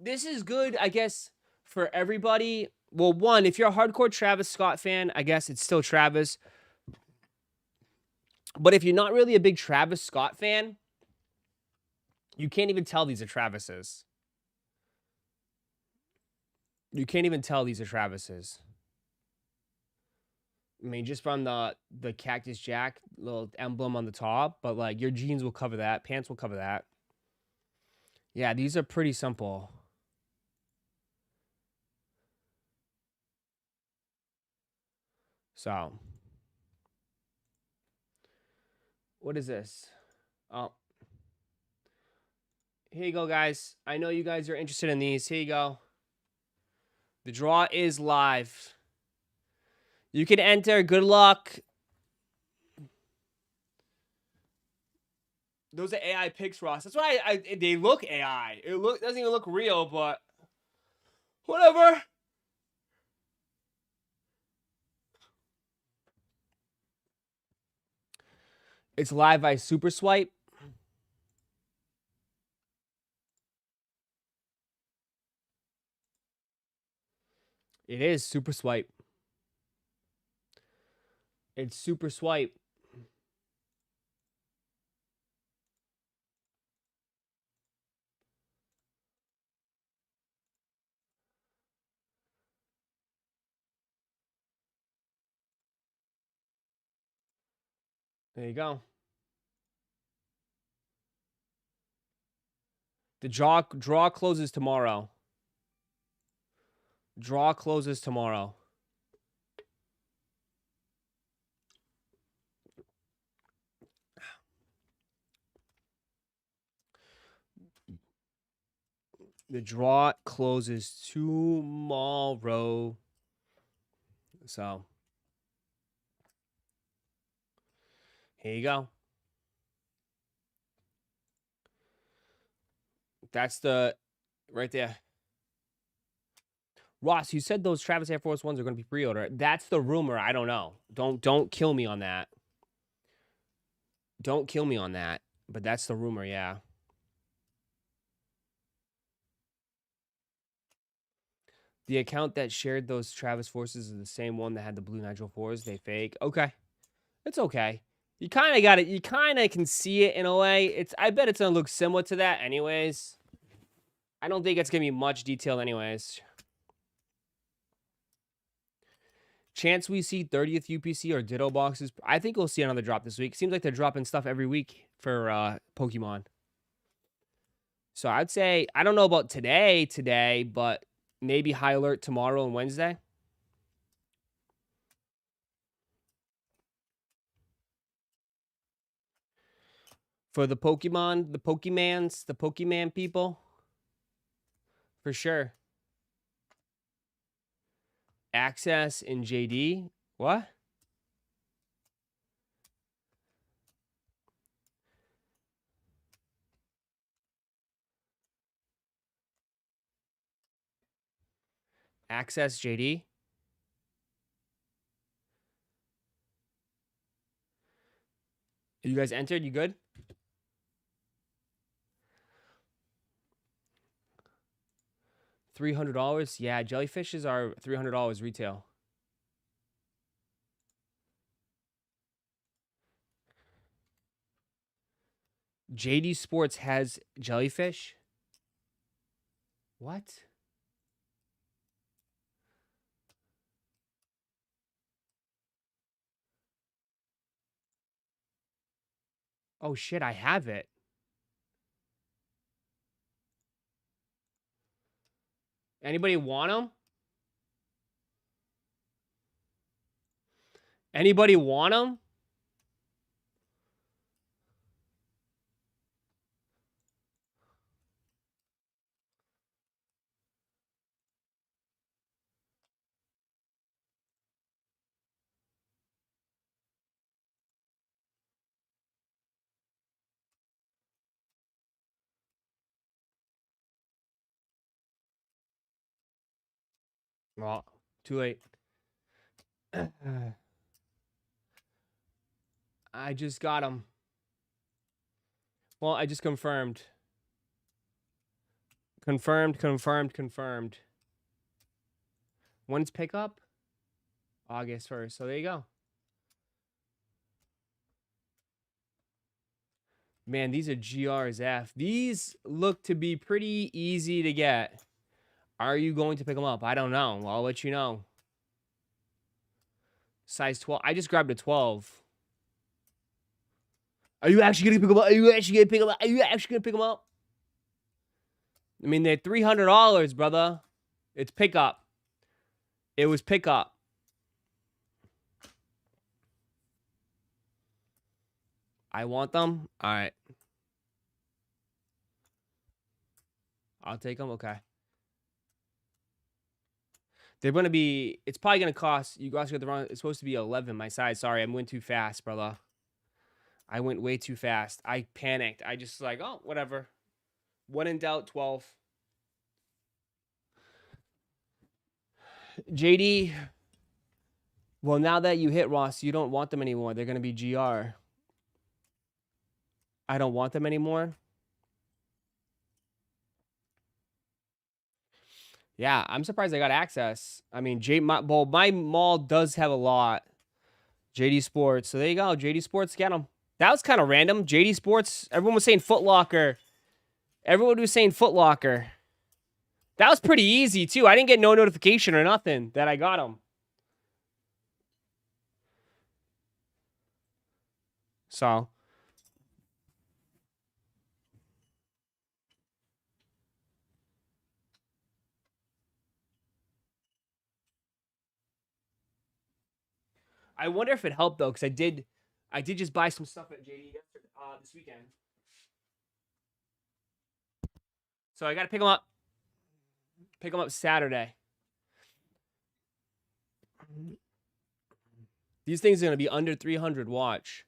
this is good, I guess, for everybody. Well, one, if you're a hardcore Travis Scott fan, I guess it's still Travis. But if you're not really a big Travis Scott fan, you can't even tell these are Travis's. You can't even tell these are Travis's. I mean, just from the Cactus Jack little emblem on the top, but like your jeans will cover that, pants will cover that. Yeah, these are pretty simple. So, what is this? Oh, here you go, guys. I know you guys are interested in these. Here you go. The draw is live. You can enter. Good luck. Those are AI pics, Ross. That's why they look AI. It doesn't even look real, but whatever. It's live by Super Swipe. It is Super Swipe. It's Super Swipe. There you go. The draw closes tomorrow. Draw closes tomorrow. The draw closes tomorrow. So, here you go. That's the right there. Ross, you said those Travis Air Force Ones are going to be pre-order. That's the rumor. I don't know. Don't kill me on that. Don't kill me on that. But that's the rumor, yeah. The account that shared those Travis Forces is the same one that had the blue Nitro 4s. They fake. Okay. It's okay. You kind of got it. You kind of can see it in a way. I bet it's going to look similar to that anyways. I don't think it's going to be much detail anyways. Chance we see 30th UPC or Ditto boxes. I think we'll see another drop this week. Seems like they're dropping stuff every week for Pokemon. So I'd say, I don't know about today, but maybe high alert tomorrow and Wednesday. For the Pokemon, the Pokemon people. For sure. Access in JD. What? Access JD. You guys entered? You good? $300? Yeah, jellyfishes are $300 retail. JD Sports has jellyfish? What? Oh shit, I have it. Anybody want them? Anybody want them? Well, too late. I just got them. Well, I just confirmed. Confirmed, confirmed, confirmed. When's pickup? August 1st. So there you go. Man, these are GRs. These look to be pretty easy to get. Are you going to pick them up? I don't know. I'll let you know. Size 12. I just grabbed a 12. Are you actually going to pick them up? Are you actually going to pick them up? Are you actually going to pick them up? I mean, they're $300, brother. It's pickup. It was pickup. I want them. All right. I'll take them. Okay. They're going to be, it's probably going to cost, you guys got the wrong, it's supposed to be 11 my size. Sorry, I went too fast, brother. I went way too fast. I panicked. I just like, oh, whatever. When in doubt, 12. JD, well, now that you hit Ross, you don't want them anymore. They're going to be GR. I don't want them anymore. Yeah, I'm surprised I got access. I mean, my mall does have a lot. JD Sports. So there you go. JD Sports, get them. That was kind of random. JD Sports, everyone was saying Foot Locker. Everyone was saying Foot Locker. That was pretty easy, too. I didn't get no notification or nothing that I got them. So. I wonder if it helped, though, because I did just buy some stuff at JD yesterday, this weekend. So I got to pick them up. Pick them up Saturday. These things are going to be under 300. Watch.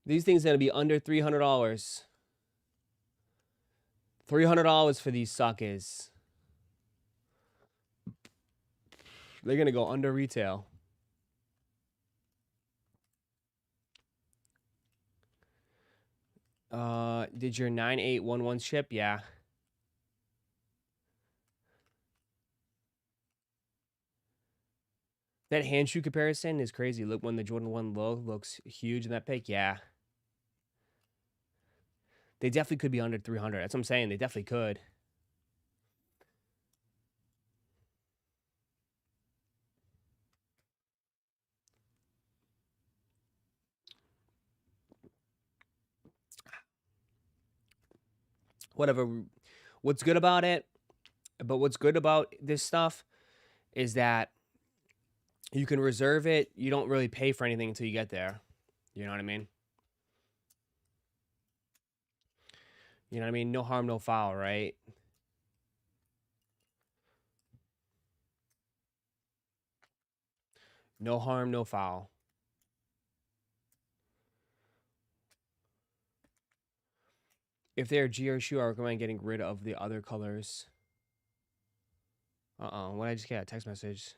These things are going to be under $300. $300 for these suckers. They're going to go under retail. Did your 9811 ship? Yeah. That hand shoe comparison is crazy. Look, when the Jordan 1 low looks huge in that pic. Yeah. They definitely could be under 300. That's what I'm saying. They definitely could. Whatever. What's good about it, but what's good about this stuff is that you can reserve it. You don't really pay for anything until you get there. You know what I mean? You know what I mean? No harm, no foul, right? No harm, no foul. If they're a GR shoe, I recommend getting rid of the other colors. What did I just get? A text message.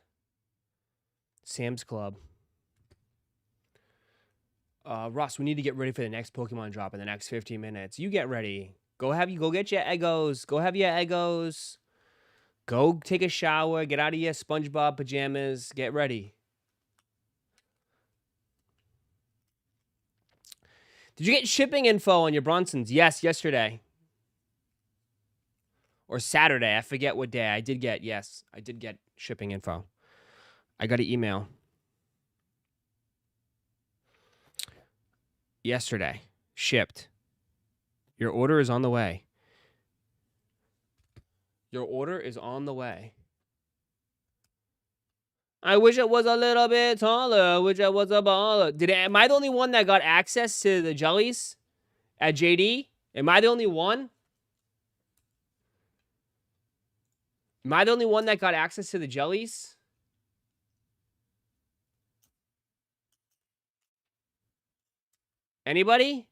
Sam's Club. Ross, we need to get ready for the next Pokemon drop in the next 15 minutes. You get ready. Go get your Eggos. Go have your Eggos. Go take a shower. Get out of your SpongeBob pajamas. Get ready. Did you get shipping info on your Bronsons? Yes, yesterday. Or Saturday. I forget what day. I did get shipping info. I got an email. Yesterday. Shipped. Your order is on the way. Your order is on the way. I wish it was a little bit taller. I wish I was a baller. Am I the only one that got access to the jellies at JD? Am I the only one? Am I the only one that got access to the jellies? Anybody?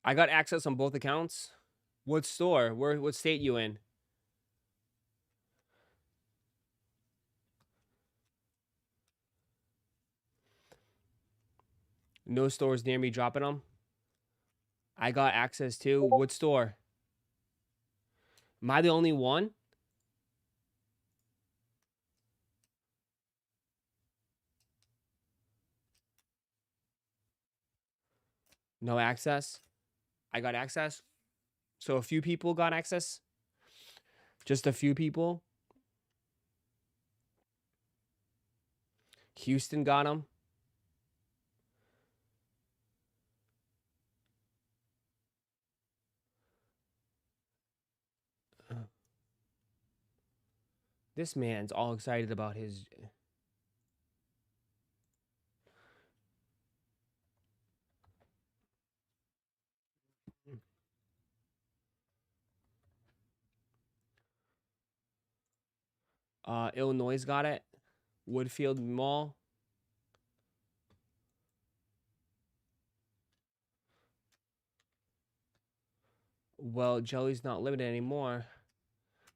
I got access on both accounts. What store? What state you in? No stores near me dropping them. I got access to. What store? Am I the only one? No access? I got access? So a few people got access? Just a few people? Houston got them? This man's all excited about his... Illinois got it. Woodfield Mall. Well, Jelly's not limited anymore.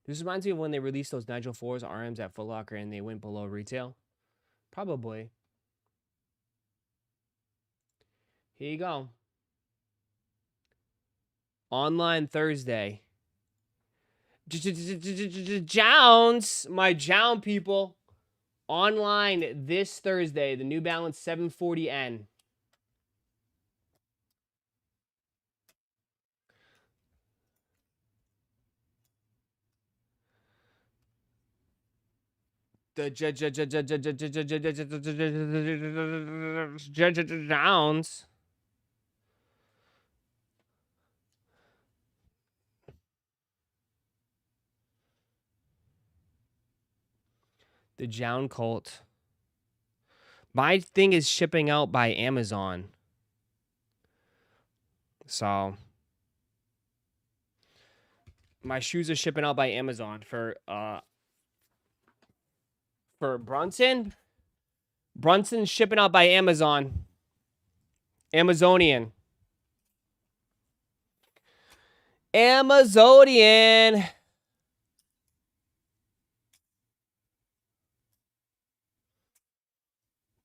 This reminds me of when they released those Nigel Force RMs at Foot Locker and they went below retail. Probably. Here you go. Online Thursday. Jounds, my Jound people. Online this Thursday, the New Balance 740N. The Jounds. The Jound Colt. My thing is shipping out by Amazon. So my shoes are shipping out by Amazon for Brunson. Brunson's shipping out by Amazon. Amazonian. Amazonian.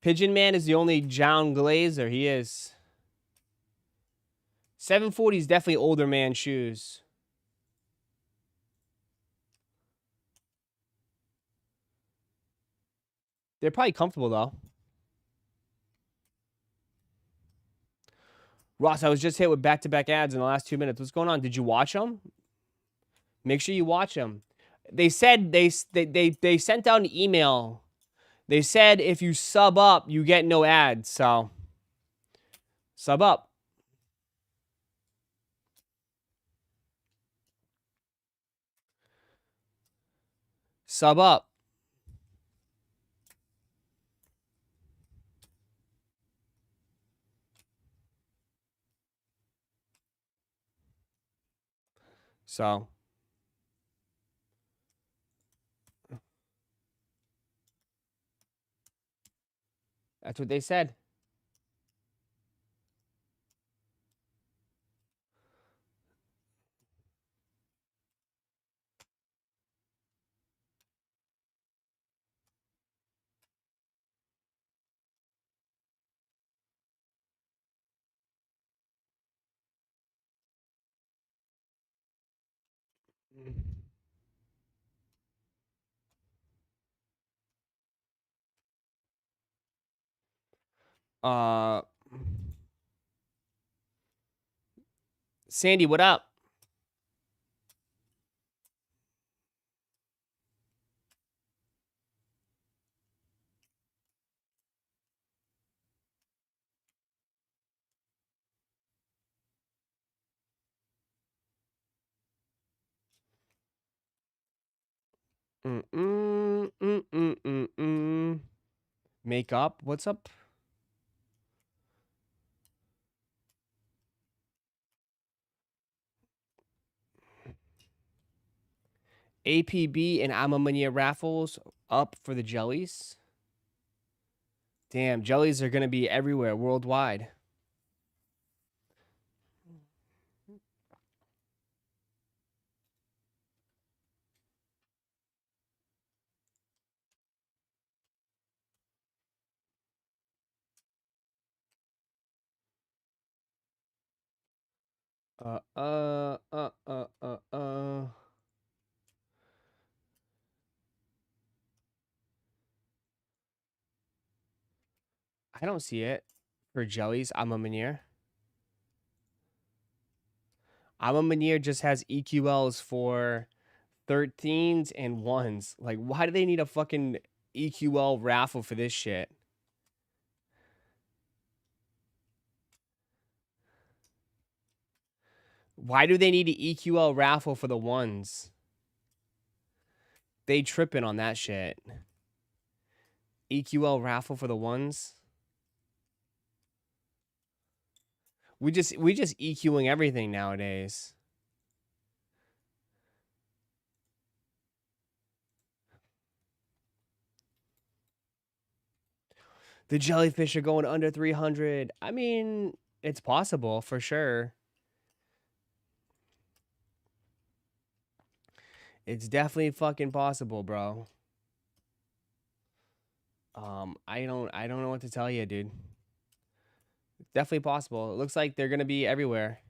Pigeon Man is the only John Glazer. He is. 740 is definitely older man shoes. They're probably comfortable, though. Ross, I was just hit with back-to-back ads in the last 2 minutes. What's going on? Did you watch them? Make sure you watch them. They said they sent out an email. They said if you sub up, you get no ads. So, sub up. Sub up. So, that's what they said. Sandy, what up? Makeup, what's up? APB and Amamania raffles up for the jellies. Damn, jellies are going to be everywhere worldwide. Uh, uh, uh, uh, uh, uh. I don't see it for jellies. I'm a Meneer. I'm a Meneer just has EQLs for 13s and 1s. Like, why do they need a fucking EQL raffle for this shit? Why do they need an EQL raffle for the 1s? They tripping on that shit. EQL raffle for the 1s? We just EQing everything nowadays. The jellyfish are going under 300. I mean, it's possible for sure. It's definitely fucking possible, bro. I don't know what to tell you, dude. It's definitely possible. It looks like they're gonna be everywhere.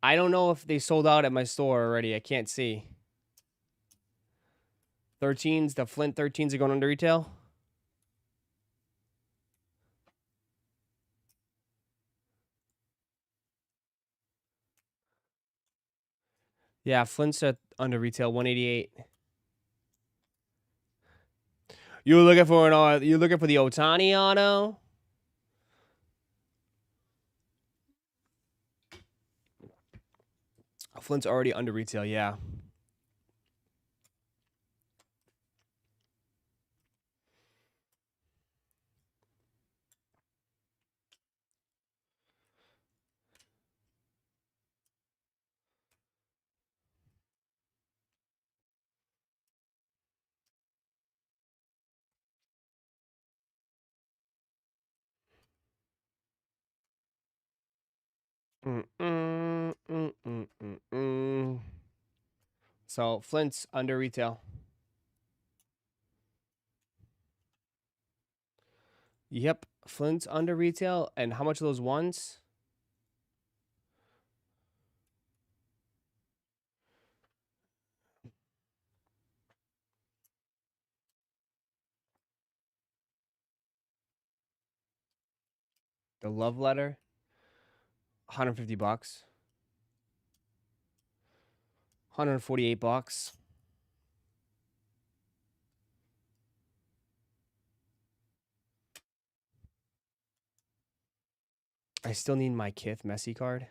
I don't know if they sold out at my store already. I can't see. 13s, the Flint 13s are going under retail. Yeah, Flint's at under retail 188. You looking for you looking for the Otani auto? Flint's already under retail, yeah. So Flint's under retail. Yep, Flint's under retail. And how much are those 1s? The love letter, 150 bucks. 148 bucks. I still need my Kith Messi card.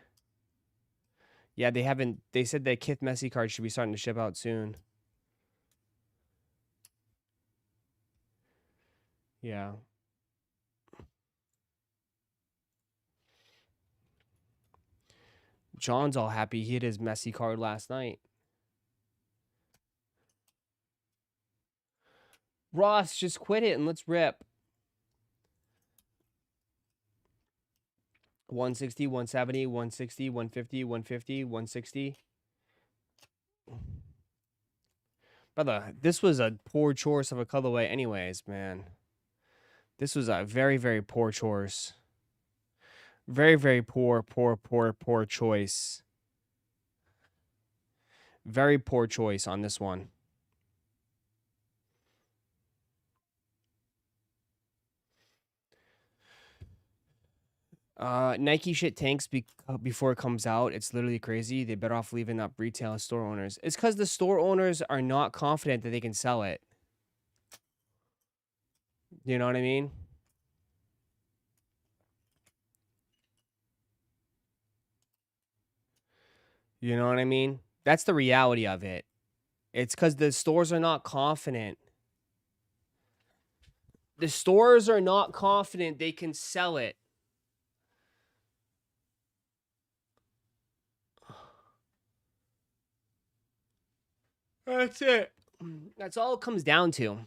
Yeah, they haven't. They said that Kith Messi card should be starting to ship out soon. Yeah. John's all happy. He hit his Messi card last night. Ross, just quit it and let's rip. 160, 170, 160, 150, 150, 160. Brother, this was a poor choice of a colorway anyways, man. This was a very, very poor choice. Very, very poor choice. Very poor choice on this one. Nike shit tanks before it comes out. It's literally crazy. They're better off leaving up retail and store owners. It's because the store owners are not confident that they can sell it. You know what I mean? You know what I mean? That's the reality of it. It's because the stores are not confident. The stores are not confident they can sell it. That's it. That's all it comes down to.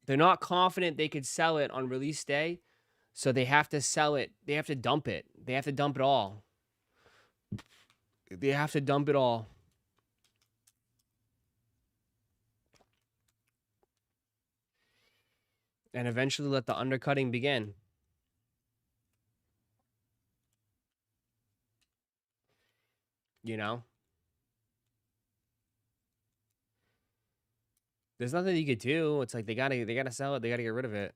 They're not confident they could sell it on release day, so they have to sell it. They have to dump it. They have to dump it all. They have to dump it all. And eventually let the undercutting begin. You know? There's nothing you could do. It's like they gotta sell it. They gotta get rid of it.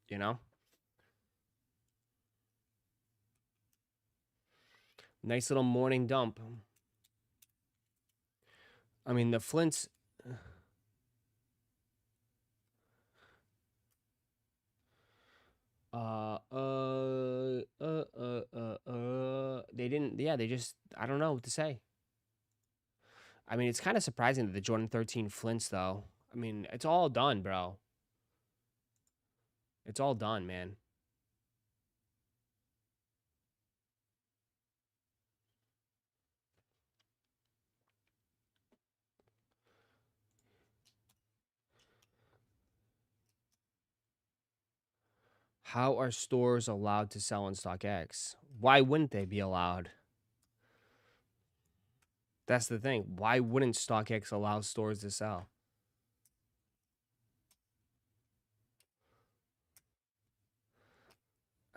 You know? Nice little morning dump. I mean, the Flints. They didn't. Yeah, they just. I don't know what to say. I mean, it's kind of surprising that the Jordan 13 Flints, though. I mean, it's all done, bro. It's all done, man. How are stores allowed to sell on StockX? Why wouldn't they be allowed? That's the thing. Why wouldn't StockX allow stores to sell?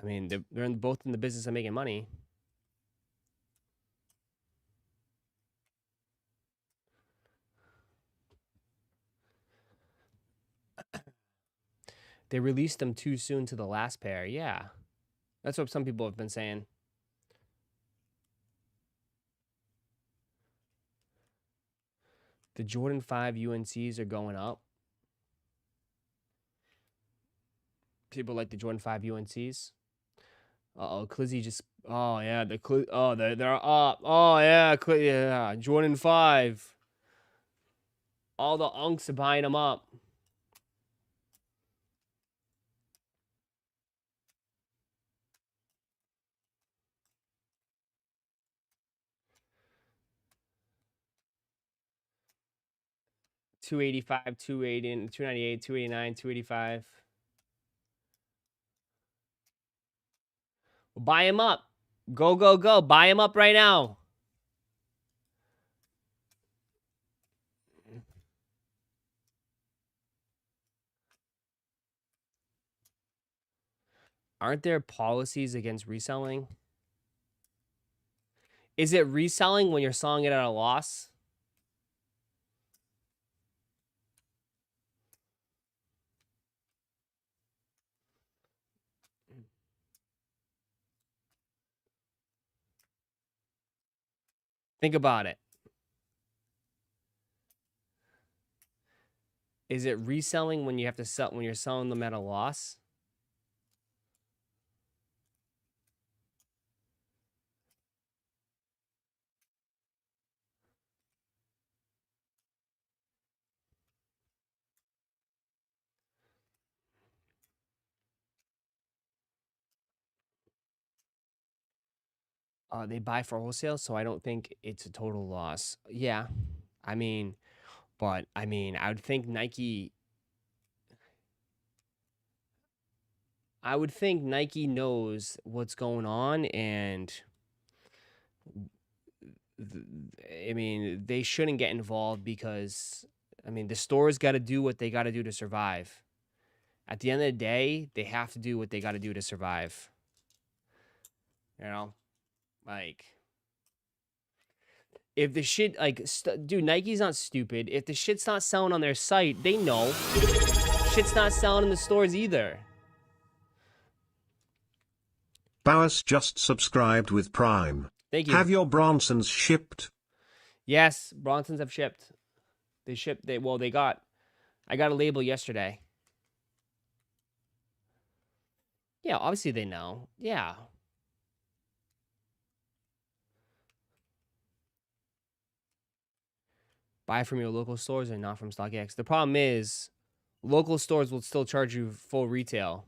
I mean, they're both in the business of making money. They released them too soon to the last pair. Yeah. That's what some people have been saying. The Jordan 5 UNCs are going up. People like the Jordan 5 UNCs. Uh-oh, Clizzy just... Oh, yeah. They're up. Oh, yeah. Yeah. Jordan 5. All the unks are buying them up. $285, $280, $298, $289, $285. Well, buy him up. Go, go, go. Buy him up right now. Aren't there policies against reselling? Is it reselling when you're selling it at a loss? Think about it. Is it reselling when you have to sell when you're selling them at a loss? They buy for wholesale, so I don't think it's a total loss. Yeah, I mean, but I mean, I would think Nike. I would think Nike knows what's going on, and I mean, they shouldn't get involved because I mean, the stores got to do what they got to do to survive. At the end of the day, they have to do what they got to do to survive. You know, like. If the shit, like, dude, Nike's not stupid. If the shit's not selling on their site, they know. Shit's not selling in the stores either. Bowers just subscribed with Prime. Thank you. Have your Bronsons shipped? Yes, Bronsons have shipped. They shipped, I got a label yesterday. Yeah, obviously they know. Yeah. Buy from your local stores and not from StockX. The problem is, local stores will still charge you full retail.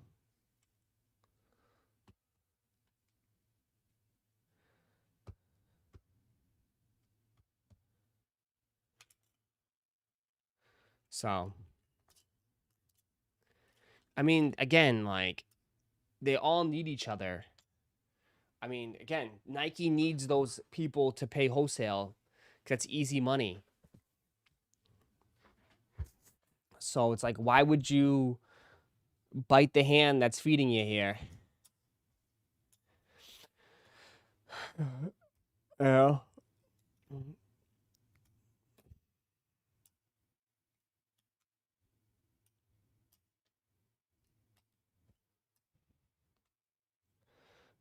So, I mean, again, like, they all need each other. I mean, again, Nike needs those people to pay wholesale. That's easy money. So it's like, why would you bite the hand that's feeding you here? Yeah.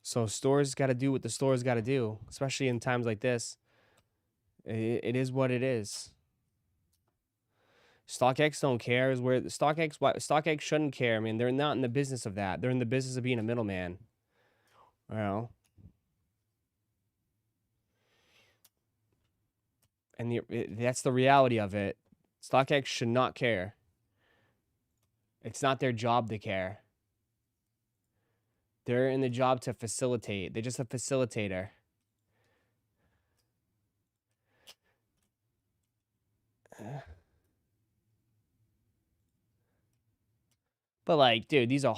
So stores got to do what the stores got to do, especially in times like this. It is what it is. StockX don't care. Is where StockX shouldn't care. I mean, they're not in the business of that. They're in the business of being a middleman. Well, and that's the reality of it. StockX should not care. It's not their job to care. They're in the job to facilitate. They're just a facilitator. But like, dude, these are,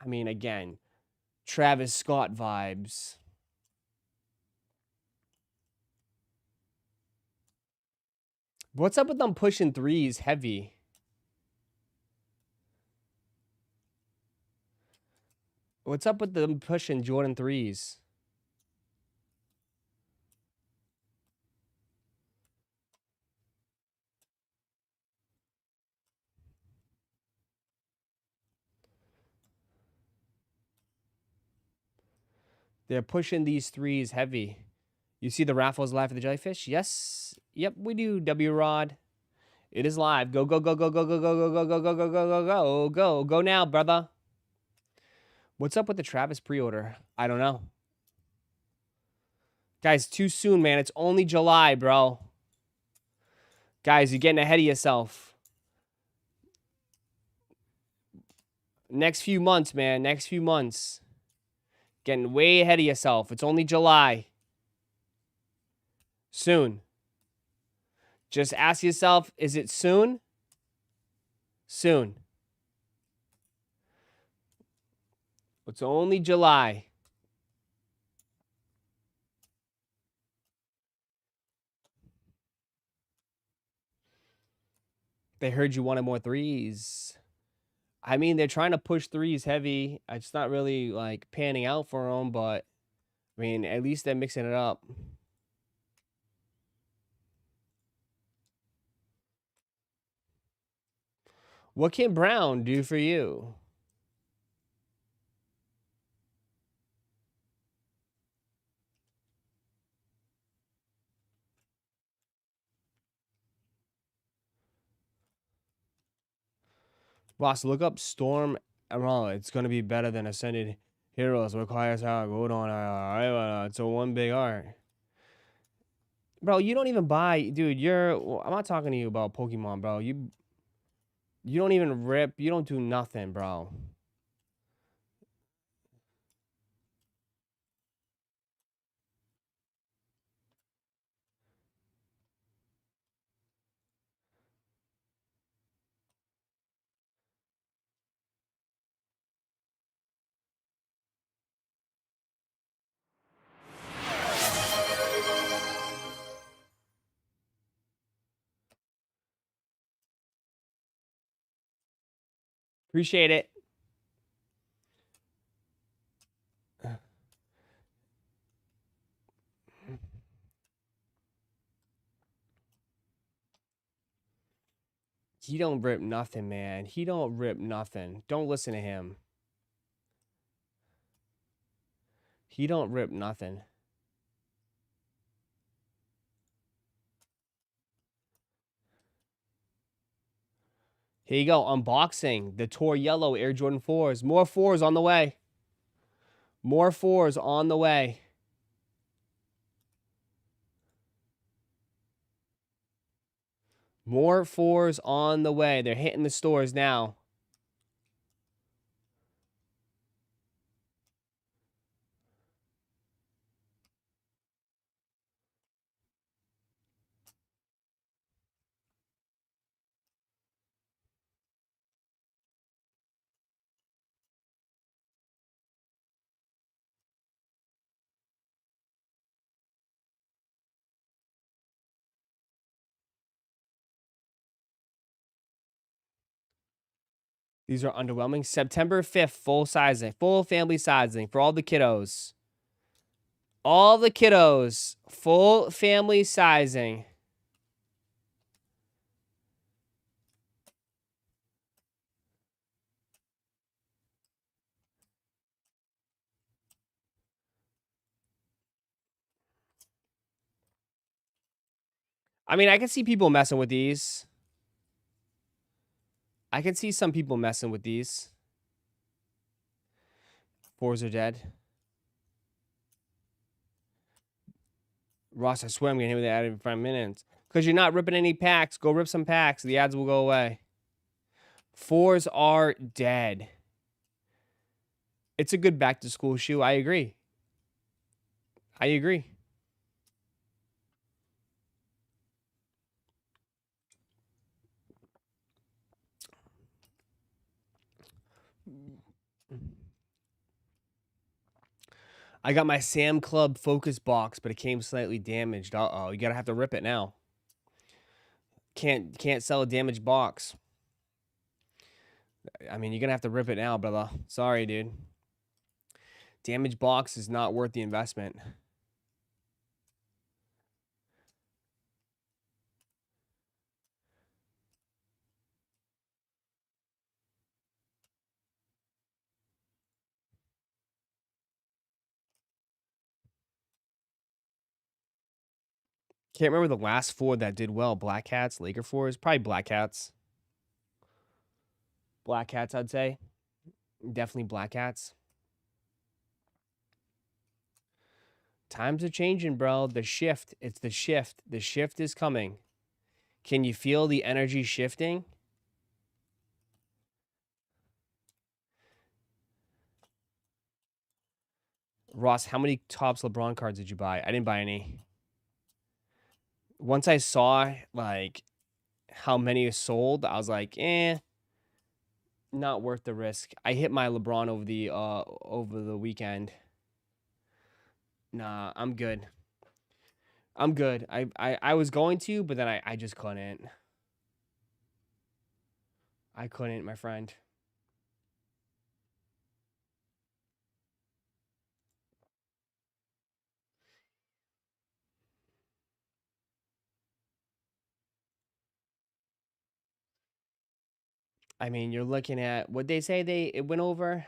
I mean, again, Travis Scott vibes. What's up with them pushing threes heavy? What's up with them pushing Jordan threes? They're pushing these threes heavy. You see the raffles live for the jellyfish? Yes. Yep, we do, W Rod. It is live. Go, go, go, go, go, go, go, go, go, go, go, go, go, go, go. Go now, brother. What's up with the Travis pre-order? I don't know. Guys, too soon, man. It's only July, bro. Guys, you're getting ahead of yourself. Next few months, man. Next few months. Getting way ahead of yourself. It's only July. Soon. Just ask yourself, is it soon? Soon. It's only July. They heard you wanted more threes. I mean, they're trying to push threes heavy. It's not really like panning out for them, but I mean, at least they're mixing it up. What can Brown do for you? Boss, look up Storm Emerald. It's going to be better than Ascended Heroes. Requires how good on it's a one big art. Bro, you don't even buy, dude, I'm not talking to you about Pokemon, bro. You don't even rip. You don't do nothing, bro. Appreciate it. He don't rip nothing, man. He don't rip nothing. Don't listen to him. He don't rip nothing. Here you go. Unboxing the Tour Yellow Air Jordan 4s. More 4s on the way. More 4s on the way. More 4s on the way. They're hitting the stores now. These are underwhelming. September 5th, full sizing, full family sizing for all the kiddos. All the kiddos, full family sizing. I mean, I can see people messing with these. I can see some people messing with these. 4s are dead. Ross, I swear I'm going to hit with the ad in 5 minutes. Because you're not ripping any packs. Go rip some packs. The ads will go away. 4s are dead. It's a good back-to-school shoe. I agree. I agree. I got my Sam Club Focus box, but it came slightly damaged. Uh-oh, you gotta have to rip it now. Can't sell a damaged box. I mean, you're gonna have to rip it now, brother. Sorry, dude. Damaged box is not worth the investment. Can't remember the last 4 that did well. Black Hats, Laker 4s, probably Black Hats. Black Hats, I'd say. Definitely Black Hats. Times are changing, bro. The shift. It's the shift. The shift is coming. Can you feel the energy shifting? Ross, how many Topps LeBron cards did you buy? I didn't buy any. Once I saw, like, how many is sold, I was like, not worth the risk. I hit my LeBron over the weekend. Nah, I'm good. I'm good. I was going to, but then I just couldn't. I couldn't, my friend. I mean, you're looking at what they say it went over.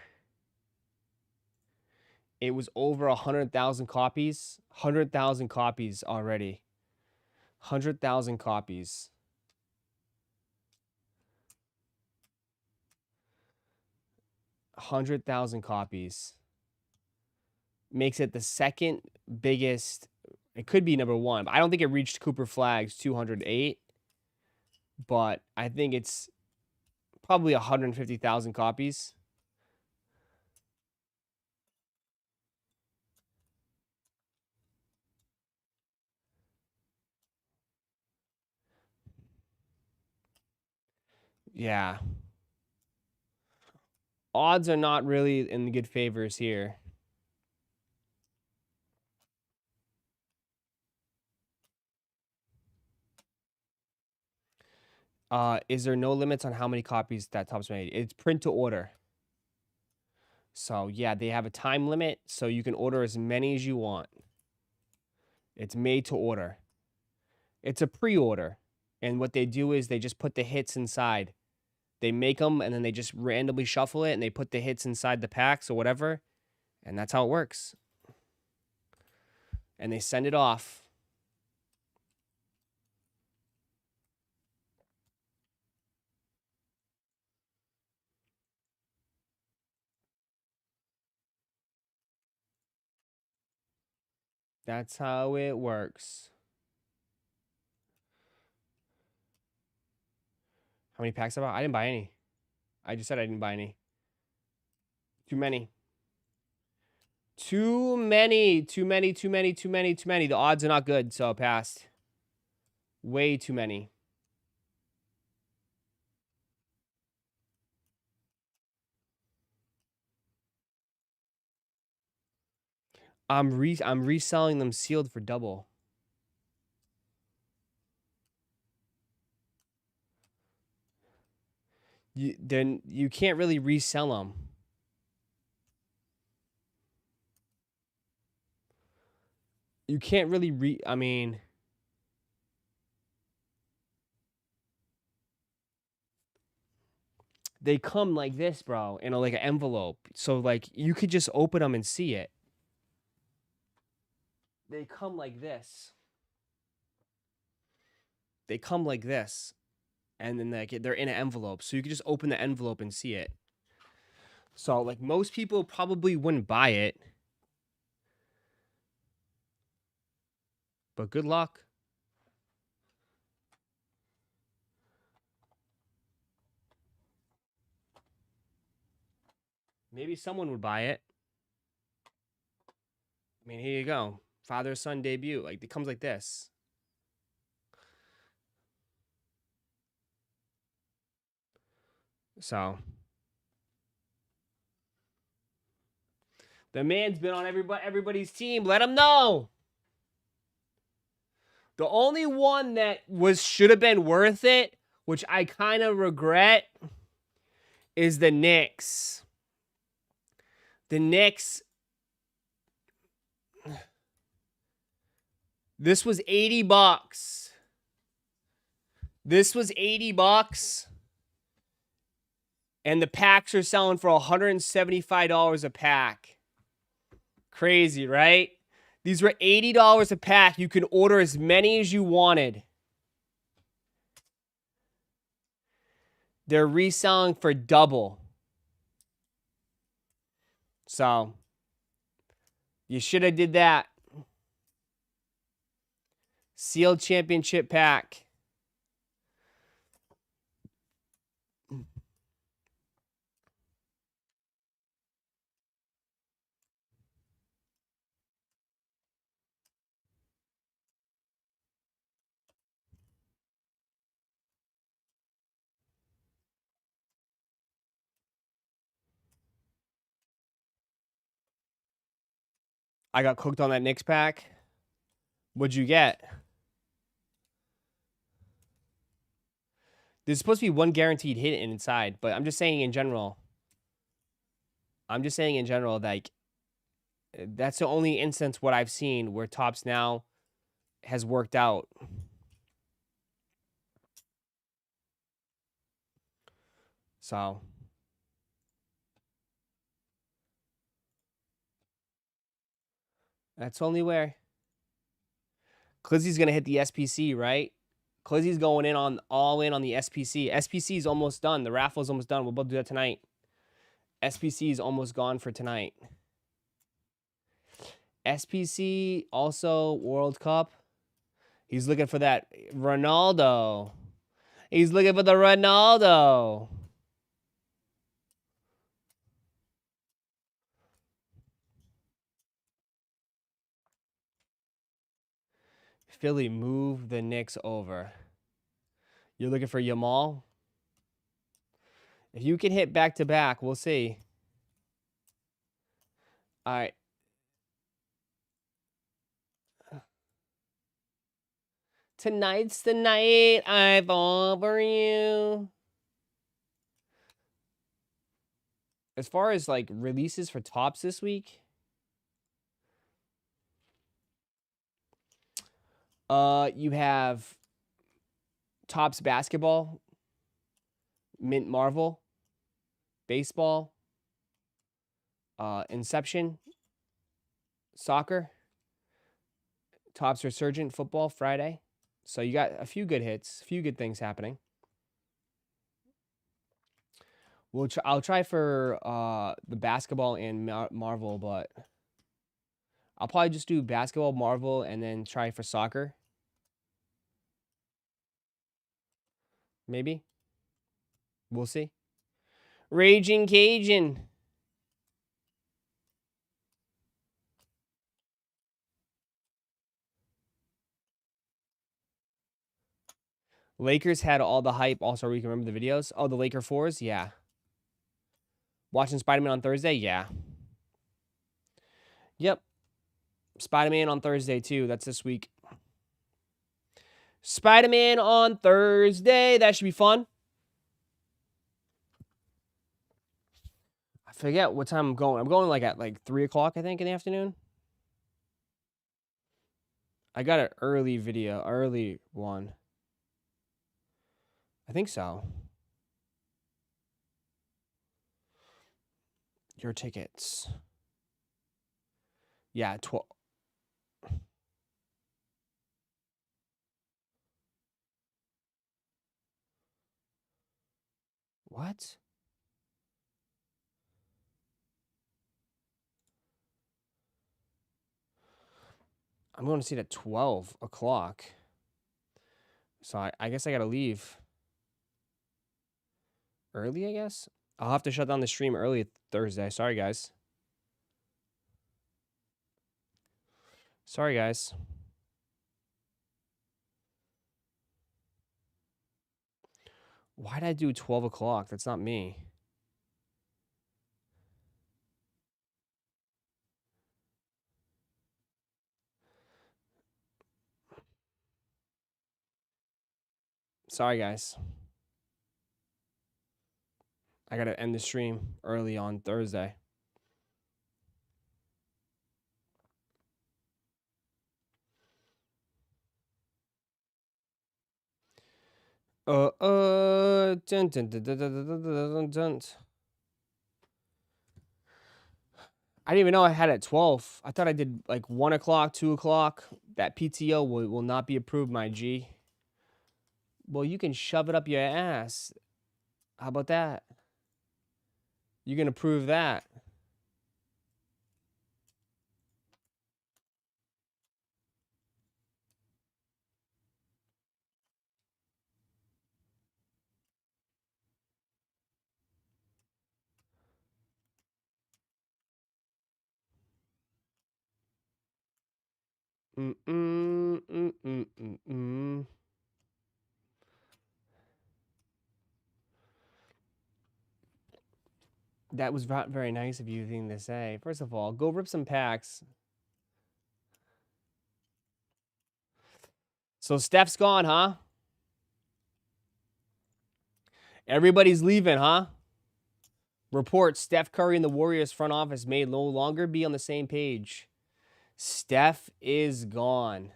It was over 100,000 copies. 100,000 copies already. 100,000 copies. 100,000 copies. Makes it the second biggest. It could be number 1. But I don't think it reached Cooper Flagg's 208. But I think it's probably 150,000 copies. Yeah. Odds are not really in the good favors here. Is there no limits on how many copies that Topps made? It's print to order. So, yeah, they have a time limit, so you can order as many as you want. It's made to order. It's a pre-order. And what they do is they just put the hits inside. They make them, and then they just randomly shuffle it, and they put the hits inside the packs or whatever. And that's how it works. And they send it off. That's how it works. How many packs I bought? I didn't buy any. I just said I didn't buy any. Too many. Too many. The odds are not good, so passed. Way too many. I'm reselling them sealed for double. then you can't really resell them. You can't really I mean, they come like this, bro, in like an envelope. So like you could just open them and see it. They come like this. They come like this. And then they're in an envelope. So you can just open the envelope and see it. So like most people probably wouldn't buy it. But good luck. Maybe someone would buy it. I mean, here you go. Father-son debut. Like, it comes like this. So. The man's been on everybody's team. Let him know. The only one that should have been worth it, which I kind of regret, is the Knicks. The Knicks. This was $80. This was $80. And the packs are selling for $175 a pack. Crazy, right? These were $80 a pack. You can order as many as you wanted. They're reselling for double. So, you should have did that. Sealed championship pack. I got cooked on that Knicks pack. What'd you get? There's supposed to be one guaranteed hit inside, but I'm just saying in general. I'm just saying in general, like, that's the only instance what I've seen where Topps now has worked out. So. That's only where. Clizzy's going to hit the SPC, right? Clizzy's going all in on the SPC. SPC is almost done. The raffle is almost done. We'll both do that tonight. SPC is almost gone for tonight. SPC, also World Cup. He's looking for that Ronaldo. He's looking for the Ronaldo. Philly, move the Knicks over. You're looking for Yamal? If you can hit back-to-back, we'll see. All right. Tonight's the night I fall for you. As far as, like, releases for Topps this week, you have Topps basketball, Mint Marvel, baseball, Inception, soccer, Topps Resurgent football Friday. So you got a few good hits, a few good things happening. I'll try for the basketball and Marvel, but I'll probably just do basketball, Marvel, and then try for soccer. Maybe. We'll see. Raging Cajun. Lakers had all the hype. Also, we can remember the videos. Oh, the Laker 4s? Yeah. Watching Spider-Man on Thursday? Yeah. Yep. Spider-Man on Thursday, too. That's this week. Spider-Man on Thursday. That should be fun. forget what time I'm going. I'm going like at like 3 o'clock, I think, in the afternoon. I got an early video, early one. I think so. Your tickets. Yeah, 12. What? I'm going to see it at 12 o'clock. So I guess I got to leave early, I guess. I'll have to shut down the stream early Thursday. Sorry, guys. Sorry, guys. Why'd I do 12 o'clock? That's not me. Sorry, guys. I got to end the stream early on Thursday. Dun, dun, dun, dun, dun, dun, dun, dun. I didn't even know I had it at 12. I thought I did like 1 o'clock, 2 o'clock. That PTO will not be approved, my G. Well, you can shove it up your ass. How about that? You can approve that. That was not very nice of you thing to say. First of all, go rip some packs. So Steph's gone, huh? Everybody's leaving, huh? Reports Steph Curry and the Warriors front office may no longer be on the same page. Steph is gone.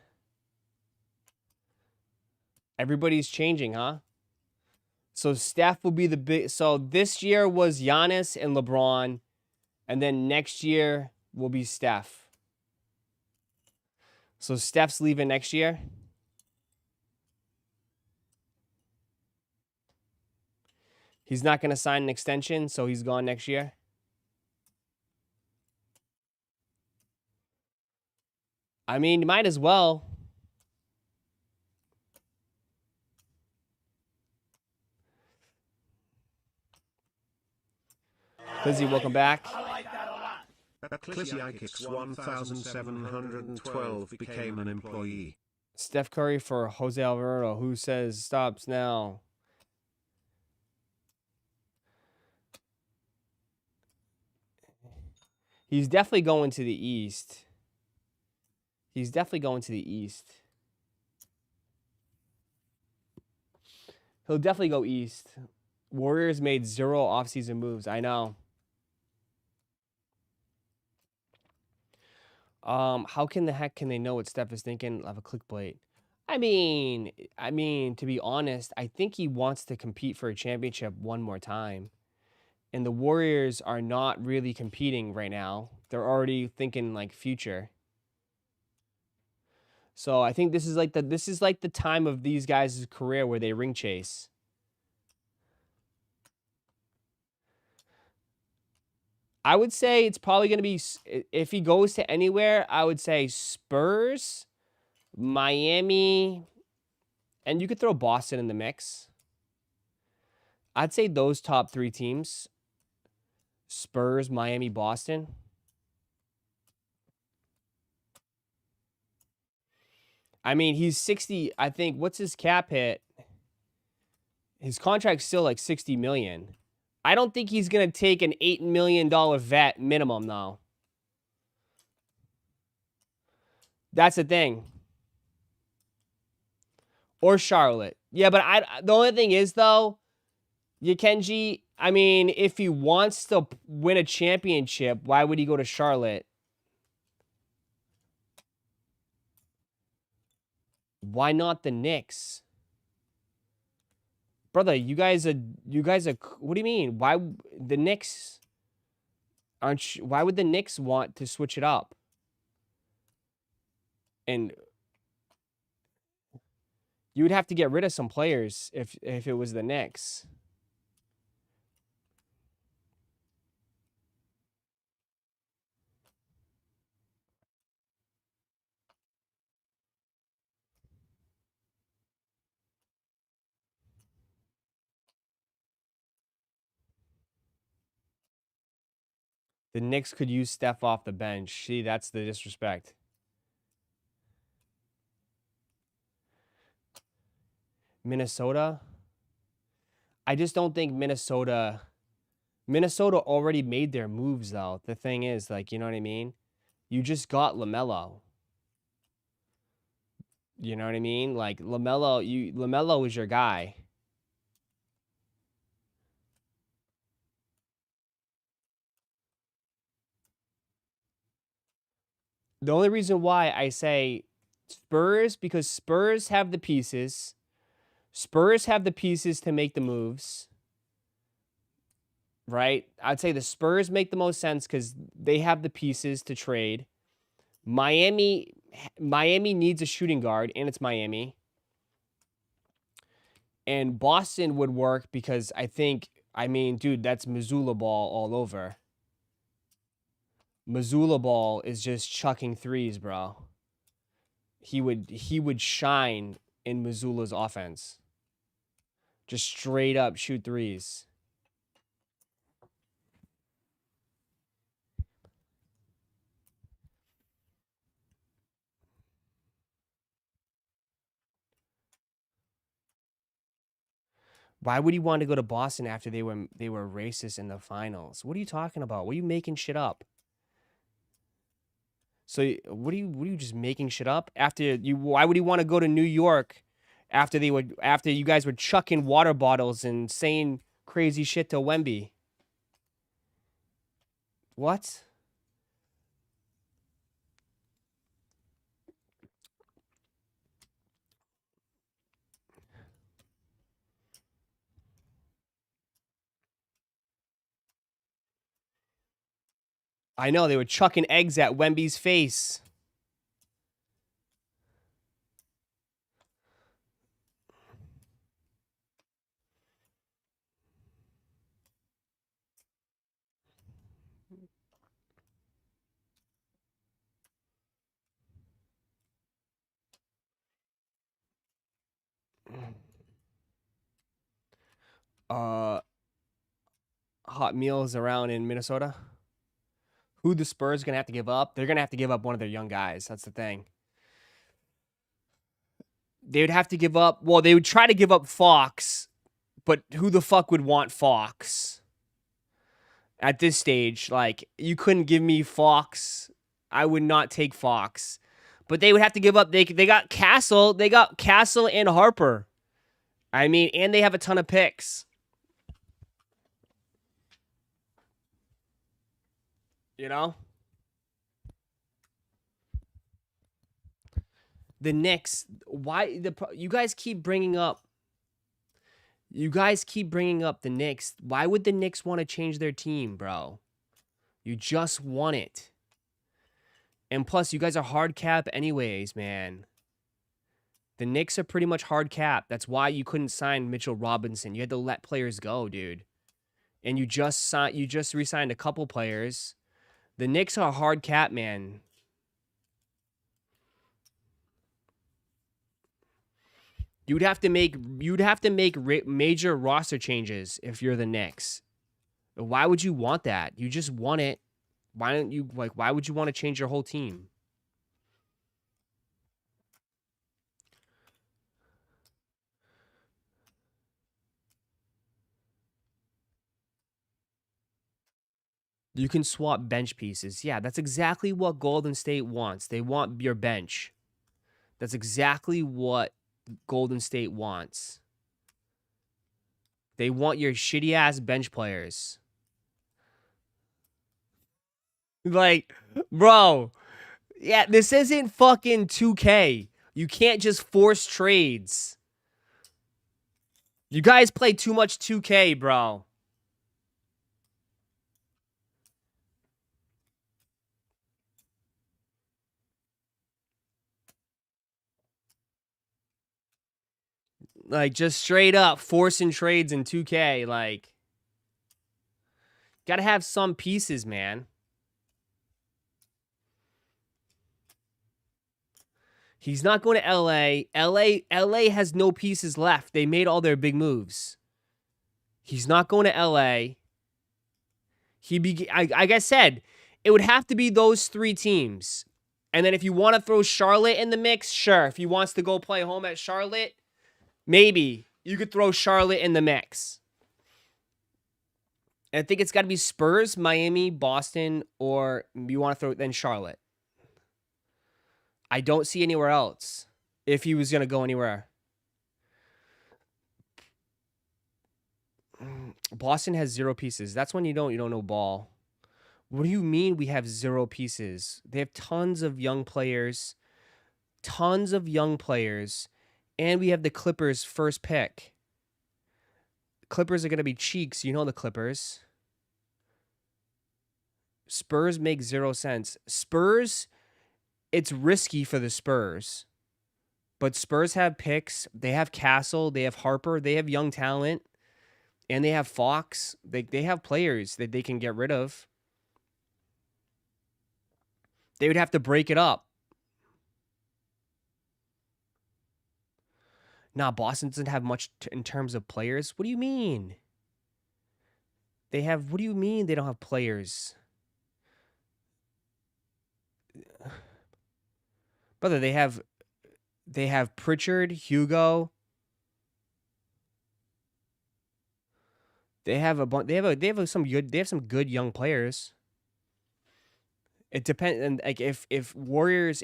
Everybody's changing, huh? So Steph will be the big. So this year was Giannis and LeBron, and then next year will be Steph. So Steph's leaving next year. He's not going to sign an extension, so he's gone next year. I mean, you might as well. Lizzie, welcome back. Clizzy 1712 became an employee. Steph Curry for Jose Alvarado, who says stops now. He's definitely going to the East. He's definitely going to the East. He'll definitely go East. Warriors made 0 offseason moves. I know. How can the heck can they know what Steph is thinking of a clickbait? I mean, to be honest, I think he wants to compete for a championship one more time. And the Warriors are not really competing right now. They're already thinking like future. So I think this is like the time of these guys' career where they ring chase. I would say it's probably going to be, if he goes to anywhere, I would say Spurs, Miami, and you could throw Boston in the mix. I'd say those top 3 teams. Spurs, Miami, Boston. I mean, he's 60. I think, what's his cap hit? His contract's still like $60 million. I don't think he's going to take an $8 million vet minimum, though. That's the thing. Or Charlotte. Yeah, but the only thing is, though, Yakenji, I mean, if he wants to win a championship, why would he go to Charlotte? Why not the Knicks? Brother, you guys are, what do you mean? Why the Knicks why would the Knicks want to switch it up? And you would have to get rid of some players if it was the Knicks. The Knicks could use Steph off the bench. See, that's the disrespect. Minnesota? I just don't think Minnesota already made their moves, though. The thing is, like, you know what I mean? You just got LaMelo. You know what I mean? Like, LaMelo is your guy. The only reason why I say Spurs, because Spurs have the pieces. Spurs have the pieces to make the moves. Right? I'd say the Spurs make the most sense because they have the pieces to trade. Miami needs a shooting guard, and it's Miami. And Boston would work because I mean, dude, that's Missoula ball all over. Missoula ball is just chucking threes, bro. He would shine in Missoula's offense. Just straight up shoot threes. Why would he want to go to Boston after they were racist in the finals? What are you talking about? What are you making shit up? So what are you just making shit up? Why would he want to go to New York after you guys were chucking water bottles and saying crazy shit to Wemby? What? I know, they were chucking eggs at Wemby's face. Hot meals around in Minnesota. Who the Spurs gonna have to give up? They're gonna have to give up one of their young guys. That's the thing. They would have to give up. Well, they would try to give up Fox, but who the fuck would want Fox at this stage? Like, you couldn't give me Fox. I would not take Fox. But they would have to give up. They got Castle. They got Castle and Harper. I mean, and they have a ton of picks. You know? The Knicks, you guys keep bringing up the Knicks. Why would the Knicks want to change their team, bro? You just want it. And plus, you guys are hard cap anyways, man. The Knicks are pretty much hard cap. That's why you couldn't sign Mitchell Robinson. You had to let players go, dude. And you just re-signed a couple players. The Knicks are hard cap, man. You'd have to make major roster changes if you're the Knicks. Why would you want that? You just want it. Why would you want to change your whole team? You can swap bench pieces. Yeah, that's exactly what Golden State wants. They want your bench. That's exactly what Golden State wants. They want your shitty ass bench players. Like, bro, yeah, this isn't fucking 2K. You can't just force trades. You guys play too much 2K, bro. Like, just straight up forcing trades in 2K. Like, gotta have some pieces, man. He's not going to LA. LA has no pieces left. They made all their big moves. He's not going to LA. Like I said, it would have to be those 3 teams. And then if you want to throw Charlotte in the mix, sure. If he wants to go play home at Charlotte, maybe you could throw Charlotte in the mix. And I think it's got to be Spurs, Miami, Boston, or you want to throw then Charlotte. I don't see anywhere else if he was going to go anywhere. Boston has 0 pieces. That's when you don't know ball. What do you mean we have 0 pieces? They have tons of young players. Tons of young players. And we have the Clippers first pick. Clippers are going to be cheeks. You know the Clippers. Spurs make 0 sense. Spurs, it's risky for the Spurs. But Spurs have picks. They have Castle. They have Harper. They have young talent. And they have Fox. They have players that they can get rid of. They would have to break it up. Nah, Boston doesn't have much in terms of players. What do you mean? They have, what do you mean they don't have players? Brother, they have Pritchard, Hugo. They have some good young players. It depends, and like if Warriors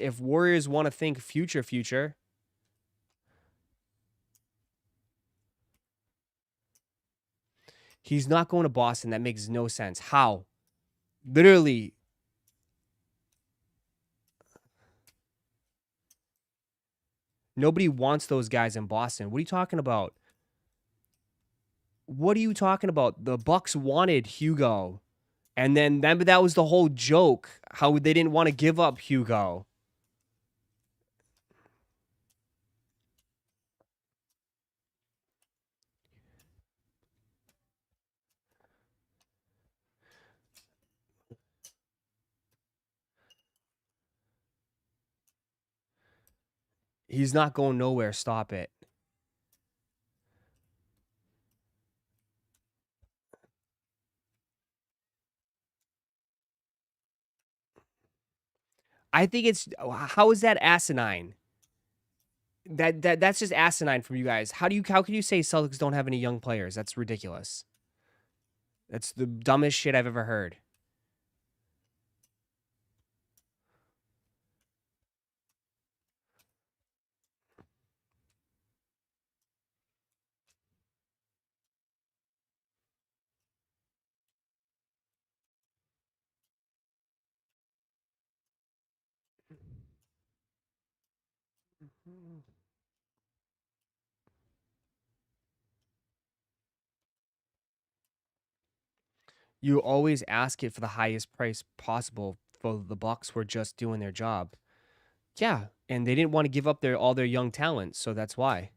want to think future. He's not going to Boston. That makes no sense. How? Literally. Nobody wants those guys in Boston. What are you talking about? What are you talking about? The Bucks wanted Hugo. And then that was the whole joke. How they didn't want to give up Hugo. He's not going nowhere. Stop it. I think it's, how is that asinine? That's just asinine from you guys. How can you say Celtics don't have any young players? That's ridiculous. That's the dumbest shit I've ever heard. You always ask it for the highest price possible. For the Bucks were just doing their job. Yeah, and they didn't want to give up all their young talent, so that's why.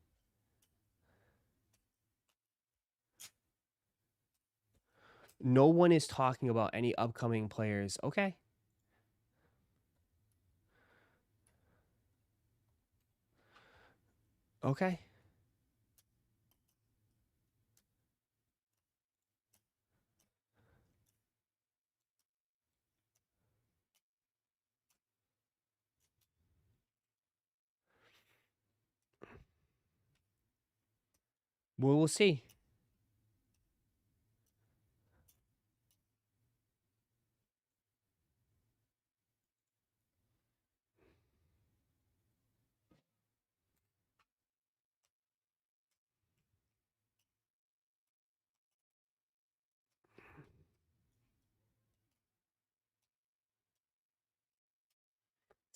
No one is talking about any upcoming players. Okay. Okay. Well, we'll see.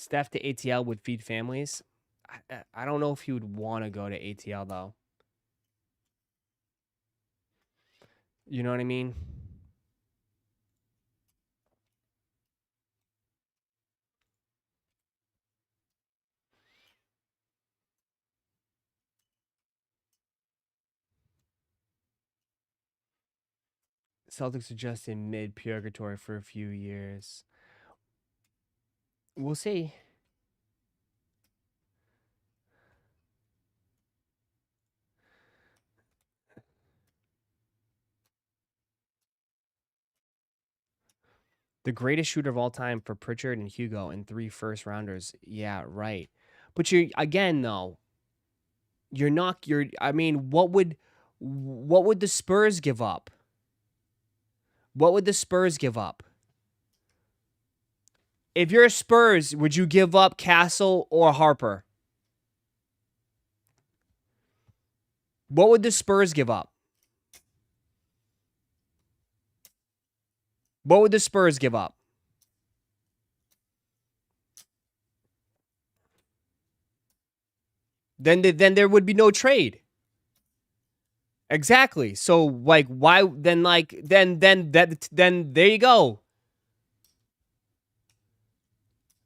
Steph to ATL would feed families. I don't know if he would want to go to ATL though. You know what I mean? Celtics are just in mid purgatory for a few years. We'll see. The greatest shooter of all time for Pritchard and Hugo and 3 first rounders. Yeah, right. But you're again though, you're not I mean, what would the Spurs give up? What would the Spurs give up? If you're Spurs, would you give up Castle or Harper? What would the Spurs give up? What would the Spurs give up? Then there would be no trade. Exactly. So like why then then there you go.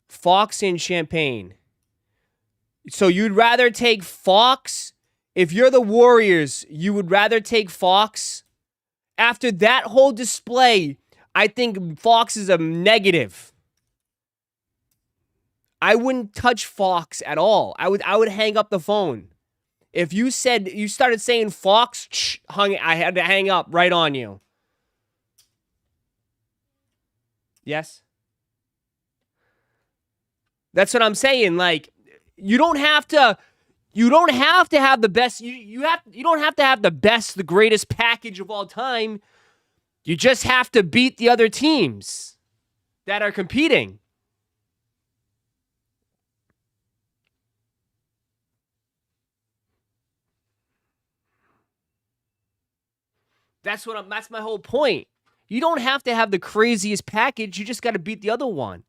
Fox and Champagne. So you'd rather take Fox? If you're the Warriors, you would rather take Fox? After that whole display, I think Fox is a negative. I wouldn't touch Fox at all. I would hang up the phone. If you started saying Fox, I had to hang up right on you. Yes? That's what I'm saying. Like, you don't have to have the best. You don't have to have the greatest package of all time. You just have to beat the other teams that are competing. That's my whole point. You don't have to have the craziest package. You just got to beat the other one.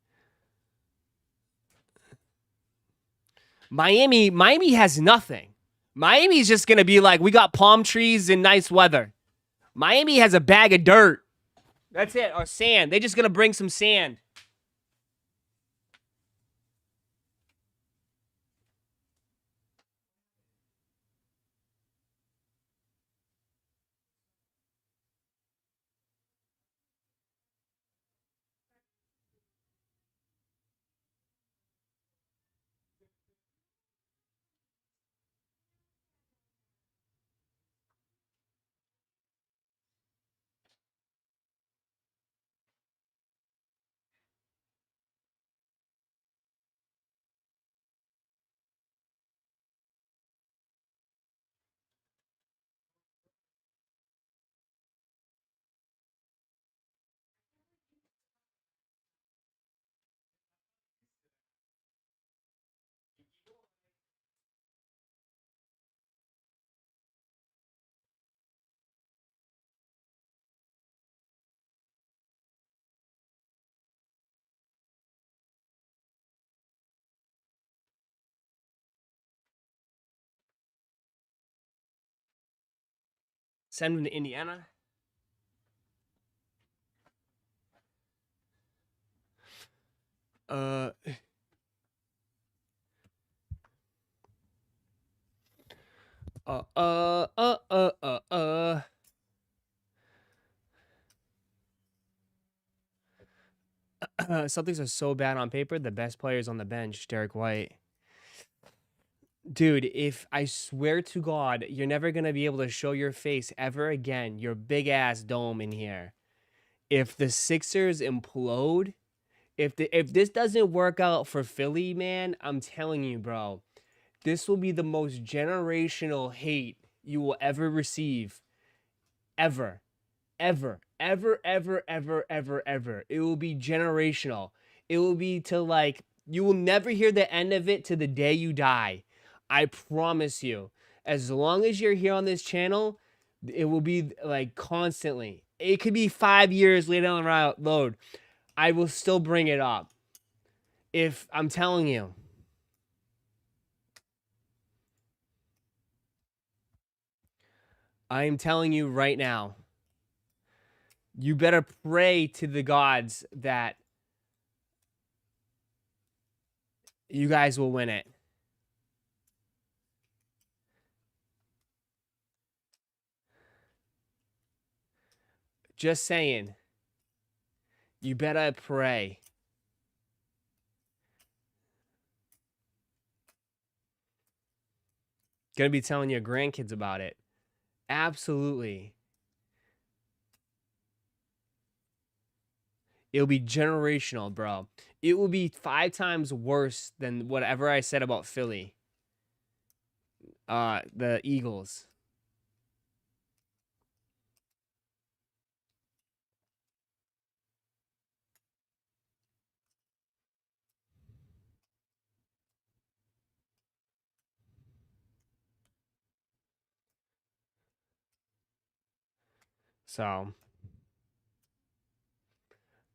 Miami has nothing. Miami's just going to be like, we got palm trees and nice weather. Miami has a bag of dirt. That's it. Or sand. They're just going to bring some sand. Send them to Indiana. Celtics are so bad on paper. The best players on the bench, Derek White. Dude, if I swear to God, you're never going to be able to show your face ever again, your big ass dome in here. If the Sixers implode, if this doesn't work out for Philly, man, I'm telling you, bro, this will be the most generational hate you will ever receive. Ever. Ever. Ever, ever, ever, ever, ever. It will be generational. It will be to like, you will never hear the end of it to the day you die. I promise you. As long as you're here on this channel, it will be like constantly. It could be 5 years later down the road. I will still bring it up. If I'm telling you, I am telling you right now, you better pray to the gods that you guys will win it. Just saying. You better pray. Gonna be telling your grandkids about it. Absolutely. It'll be generational, bro. It will be 5 times worse than whatever I said about Philly. The Eagles. So,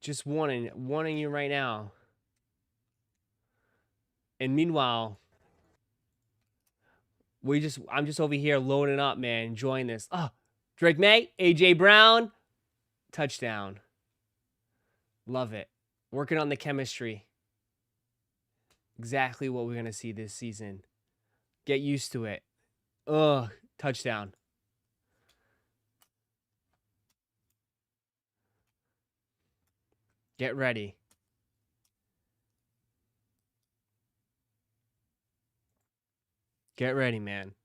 just warning you right now. And meanwhile, I'm just over here loading up, man, enjoying this. Oh, Drake May, AJ Brown, touchdown. Love it. Working on the chemistry. Exactly what we're gonna see this season. Get used to it. Ugh, touchdown. Get ready. Get ready, man.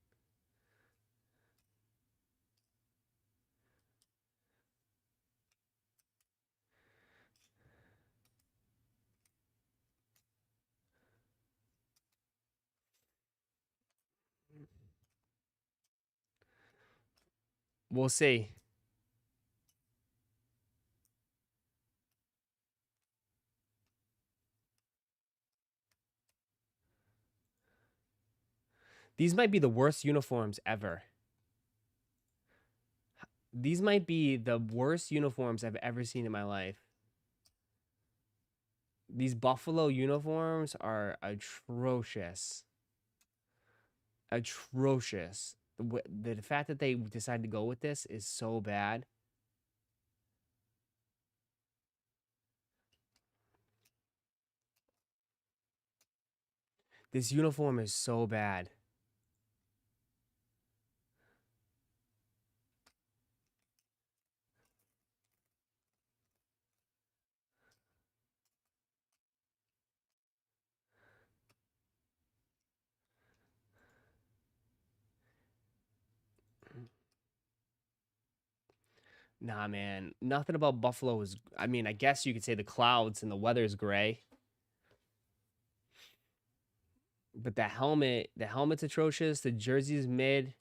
We'll see. These might be the worst uniforms ever. These might be the worst uniforms I've ever seen in my life. These Buffalo uniforms are atrocious. Atrocious. The fact that they decided to go with this is so bad. This uniform is so bad. Nah, man. Nothing about Buffalo is... I mean, I guess you could say the clouds and the weather's gray. But the helmet's atrocious. The jersey's mid.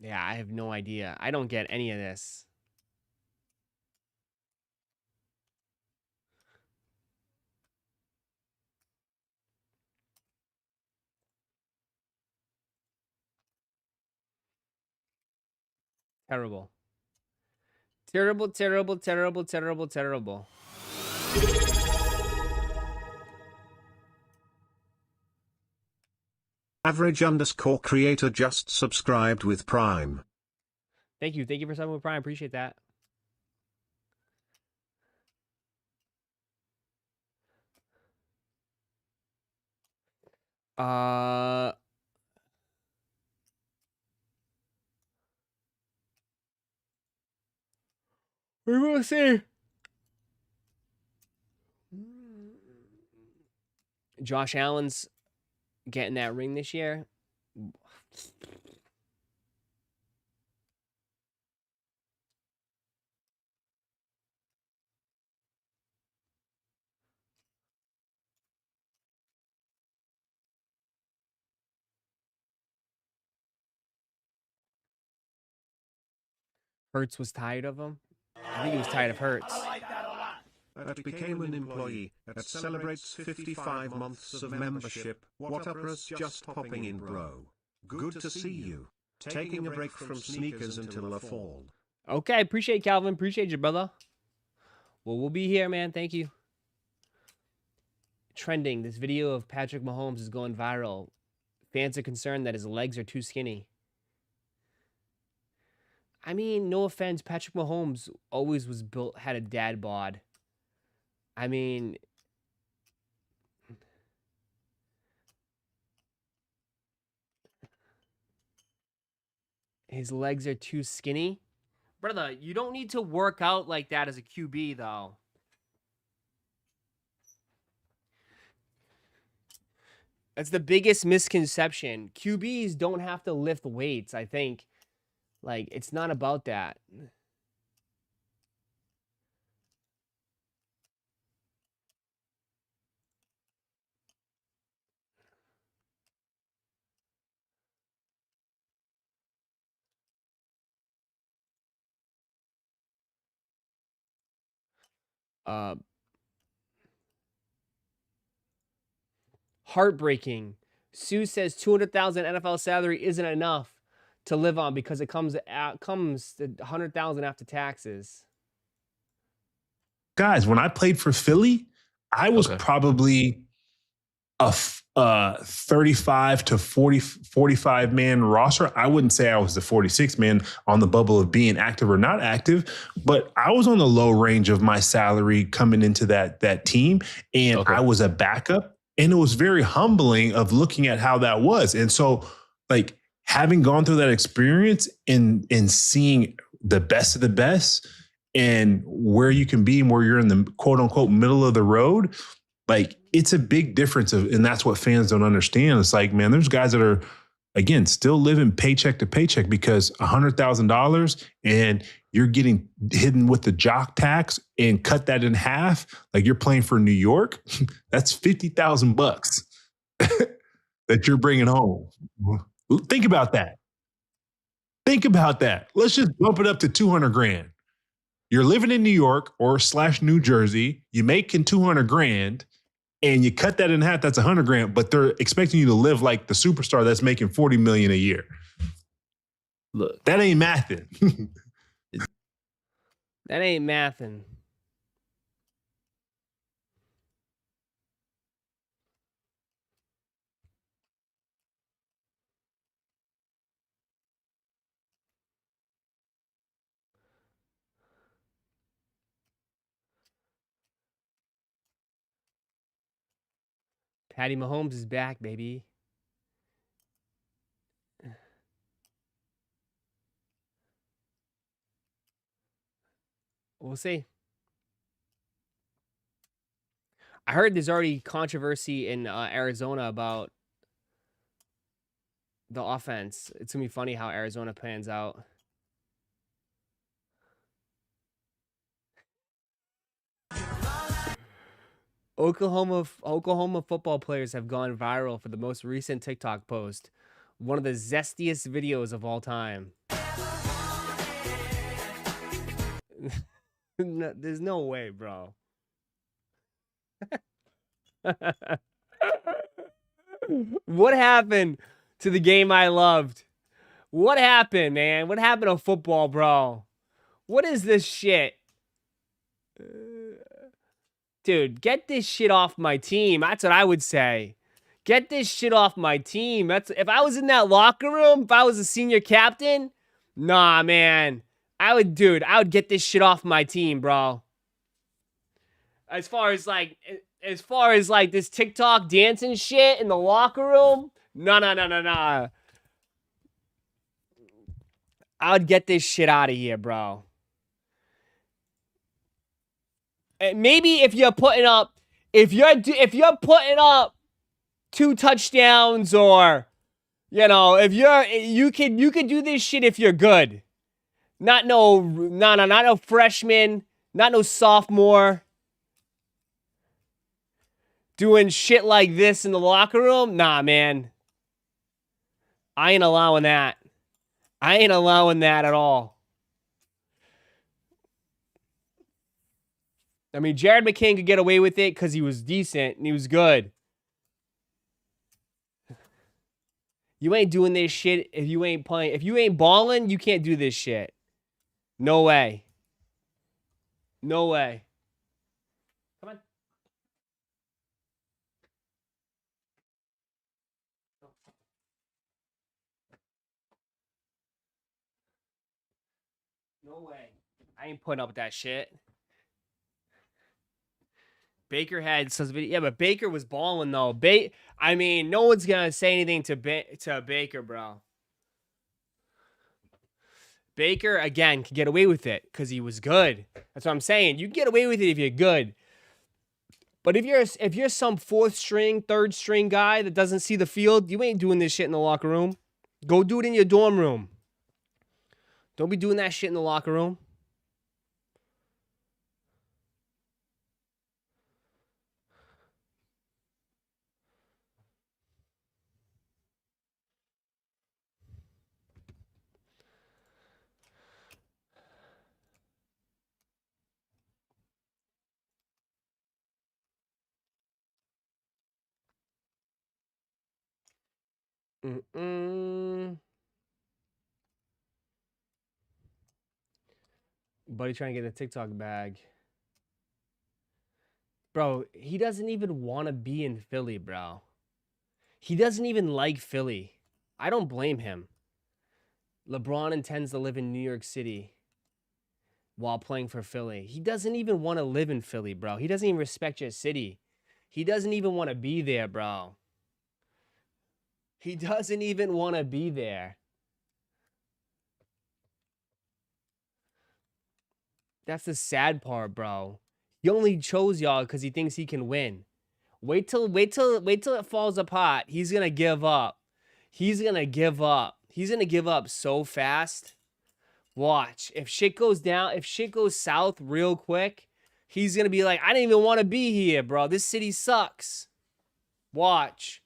Yeah, I have no idea. I don't get any of this. Terrible. Terrible, terrible, terrible, terrible, terrible. Average_creator just subscribed with Prime. Thank you. Thank you for subbing with Prime. Appreciate that. We will see. Josh Allen's getting that ring this year. Hurts was tired of him. I think he was tired of Hurts. That became an employee that celebrates 55 months of membership. What up, Russ? Just popping in, bro. Good to see you. Taking a break from sneakers until the fall. Okay, appreciate it, Calvin. Appreciate you, brother. Well, we'll be here, man. Thank you. Trending. This video of Patrick Mahomes is going viral. Fans are concerned that his legs are too skinny. I mean, no offense, Patrick Mahomes always was built, had a dad bod. I mean, his legs are too skinny. Brother, you don't need to work out like that as a QB, though. That's the biggest misconception. QBs don't have to lift weights, I think. Like, it's not about that. Heartbreaking. Sue says 200,000 NFL salary isn't enough to live on because it comes to 100,000 after taxes. Guys, when I played for Philly, I was probably a 35 to 45 man roster. I wouldn't say I was the 46 man on the bubble of being active or not active, but I was on the low range of my salary coming into that team, and I was a backup, and it was very humbling of looking at how that was. And so, like, having gone through that experience and seeing the best of the best and where you can be and where you're in the quote unquote middle of the road, like, it's a big difference and that's what fans don't understand. It's like, man, there's guys that are, again, still living paycheck to paycheck because $100,000 and you're getting hidden with the jock tax and cut that in half. Like, you're playing for New York. That's $50,000 that you're bringing home. Think about that. Think about that. Let's just bump it up to 200 grand. You're living in New York or / New Jersey. You making 200 grand and you cut that in half. That's 100 grand, but they're expecting you to live like the superstar that's making 40 million a year. Look, that ain't mathing. That ain't mathing. Patty Mahomes is back, baby. We'll see. I heard there's already controversy in Arizona about the offense. It's going to be funny how Arizona pans out. Oklahoma football players have gone viral for the most recent TikTok post. One of the zestiest videos of all time. No, there's no way, bro. What happened to the game I loved? What happened, man? What happened to football, bro? What is this shit? Dude, get this shit off my team. That's what I would say. Get this shit off my team. That's if I was in that locker room, if I was a senior captain, nah, man. I would get this shit off my team, bro. As far as like this TikTok dancing shit in the locker room, no. I would get this shit out of here, bro. Maybe if you're putting up 2 touchdowns, or if you could do this shit if you're good. Not no freshman, not no sophomore. Doing shit like this in the locker room? Nah, man. I ain't allowing that. I ain't allowing that at all. I mean, Jared McCain could get away with it because he was decent and he was good. You ain't doing this shit if you ain't playing. If you ain't balling, you can't do this shit. No way. No way. I ain't putting up with that shit. Baker had some video. Yeah, but Baker was balling though. I mean, no one's gonna say anything to Baker, bro. Baker again can get away with it because he was good. That's what I'm saying. You can get away with it if you're good. But if you're some fourth string, third string guy that doesn't see the field, you ain't doing this shit in the locker room. Go do it in your dorm room. Don't be doing that shit in the locker room. Buddy trying to get a TikTok bag. Bro, he doesn't even want to be in Philly, bro. He doesn't even like Philly. I don't blame him. LeBron intends to live in New York City while playing for Philly. He doesn't even want to live in Philly, bro. He doesn't even respect your city. He doesn't even want to be there, bro. He doesn't even want to be there. That's the sad part, bro. He only chose y'all because he thinks he can win. Wait till it falls apart. He's gonna give up. He's gonna give up. He's gonna give up so fast. Watch. If shit goes down, if shit goes south real quick, he's gonna be like, I didn't even want to be here, bro. This city sucks. Watch.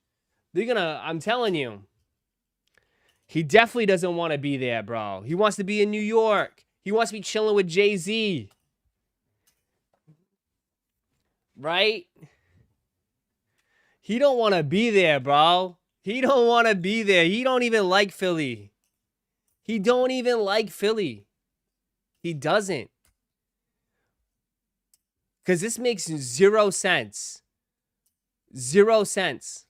They're gonna, I'm telling you. He definitely doesn't want to be there, bro. He wants to be in New York. He wants to be chilling with Jay-Z. Right? He don't want to be there, bro. He don't want to be there. He don't even like Philly. He don't even like Philly. He doesn't. Because this makes 0 sense. 0 sense.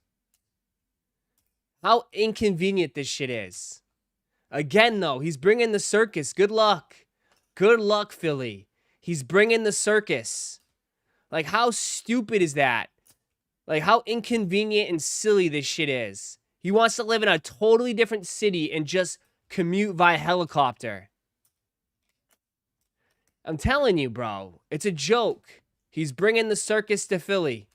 How inconvenient this shit is. Again, though, he's bringing the circus. Good luck. Good luck, Philly. He's bringing the circus. Like, how stupid is that? Like, how inconvenient and silly this shit is. He wants to live in a totally different city and just commute via helicopter. I'm telling you, bro. It's a joke. He's bringing the circus to Philly.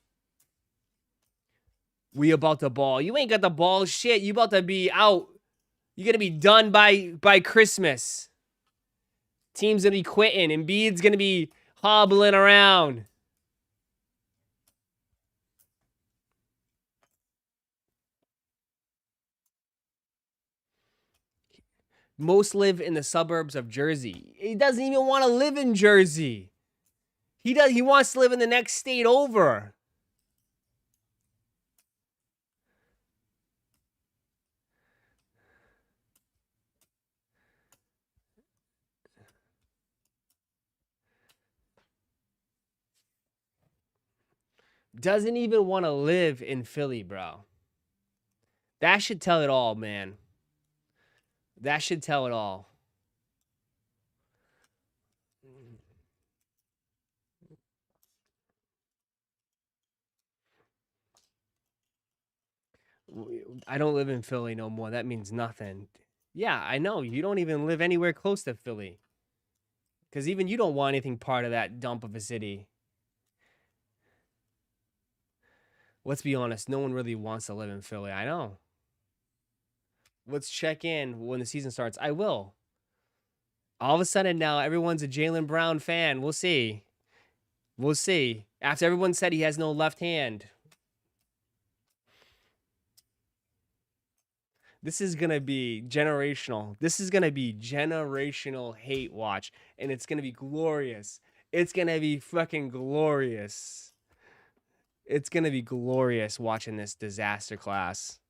We about the ball. You ain't got the ball shit. You about to be out. You're going to be done by Christmas. Team's going to be quitting. Embiid's going to be hobbling around. Most live in the suburbs of Jersey. He doesn't even want to live in Jersey. He wants to live in the next state over. Doesn't even want to live in Philly, bro. That should tell it all, man. That should tell it all. I don't live in Philly no more. That means nothing. Yeah, I know. You don't even live anywhere close to Philly. Because even you don't want anything part of that dump of a city. Let's be honest. No one really wants to live in Philly. I know. Let's check in when the season starts. I will. All of a sudden now, everyone's a Jaylen Brown fan. We'll see. We'll see. After everyone said he has no left hand. This is going to be generational. This is going to be generational hate watch. And it's going to be glorious. It's going to be fucking glorious. It's going to be glorious watching this disaster class.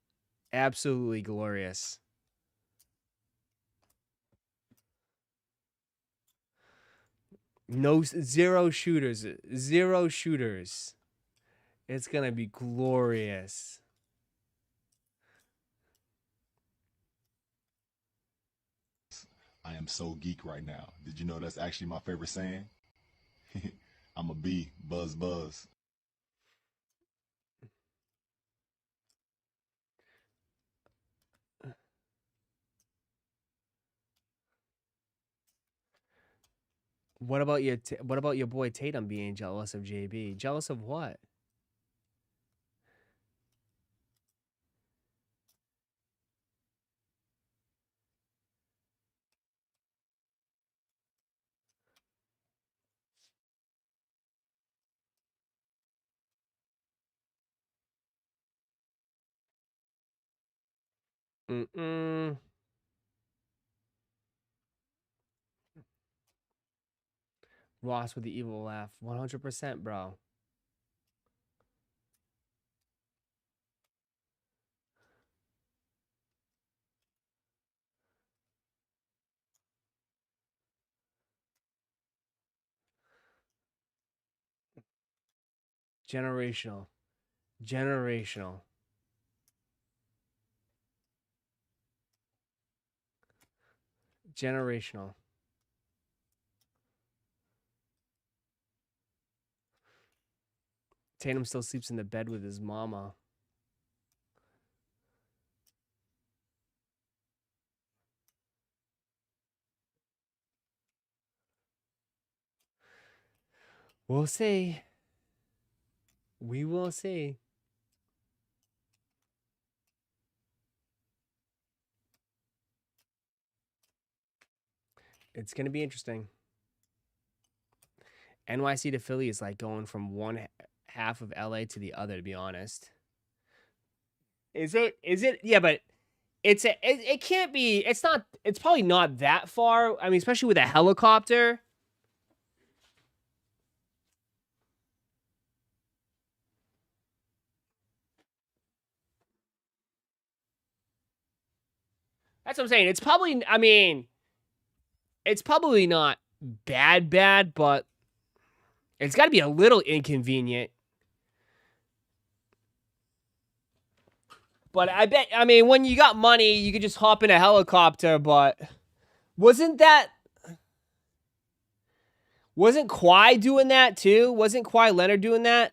Absolutely glorious. No, zero shooters. Zero shooters. It's going to be glorious. I am so geek right now. Did you know that's actually my favorite saying? I'm a bee, buzz, buzz. What about your boy Tatum being jealous of JB? Jealous of what? Mm-mm. Ross with the evil laugh. 100%, bro. Generational. Generational. Generational. Tatum still sleeps in the bed with his mama. We'll see. We will see. It's going to be interesting. NYC to Philly is like going from one half of LA to the other, to be honest. Is it? Yeah, but it can't be. It's probably not that far. I mean, especially with a helicopter. That's what I'm saying. It's probably, I mean, it's probably not bad, but it's got to be a little inconvenient. But I bet, I mean, when you got money, you could just hop in a helicopter, but wasn't Kawhi doing that too? Wasn't Kawhi Leonard doing that?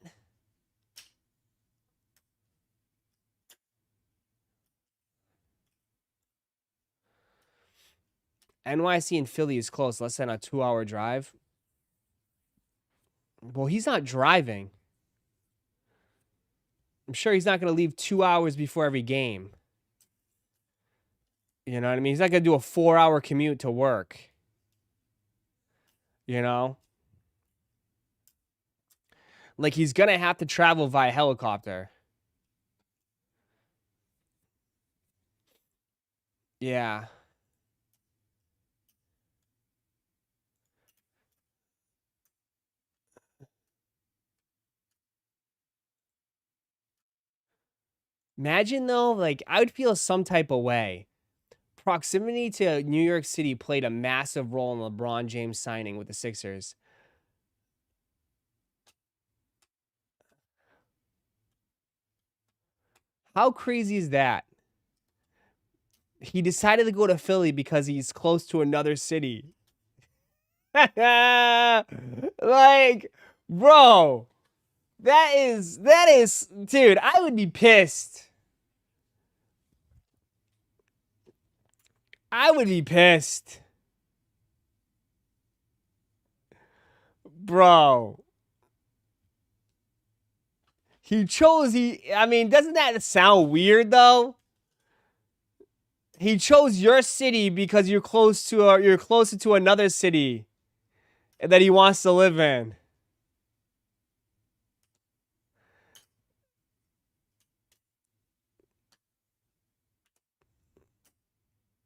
NYC and Philly is close, less than a 2-hour drive. Well, he's not driving. I'm sure he's not going to leave 2 hours before every game. You know what I mean? He's not going to do a 4-hour commute to work. You know? Like, he's going to have to travel via helicopter. Yeah. Imagine, though, like, I would feel some type of way. Proximity to New York City played a massive role in LeBron James signing with the Sixers. How crazy is that? He decided to go to Philly because he's close to another city. Like, bro, that is, dude, I would be pissed. I would be pissed. Bro. I mean, doesn't that sound weird though? He chose your city because you're closer to another city that he wants to live in.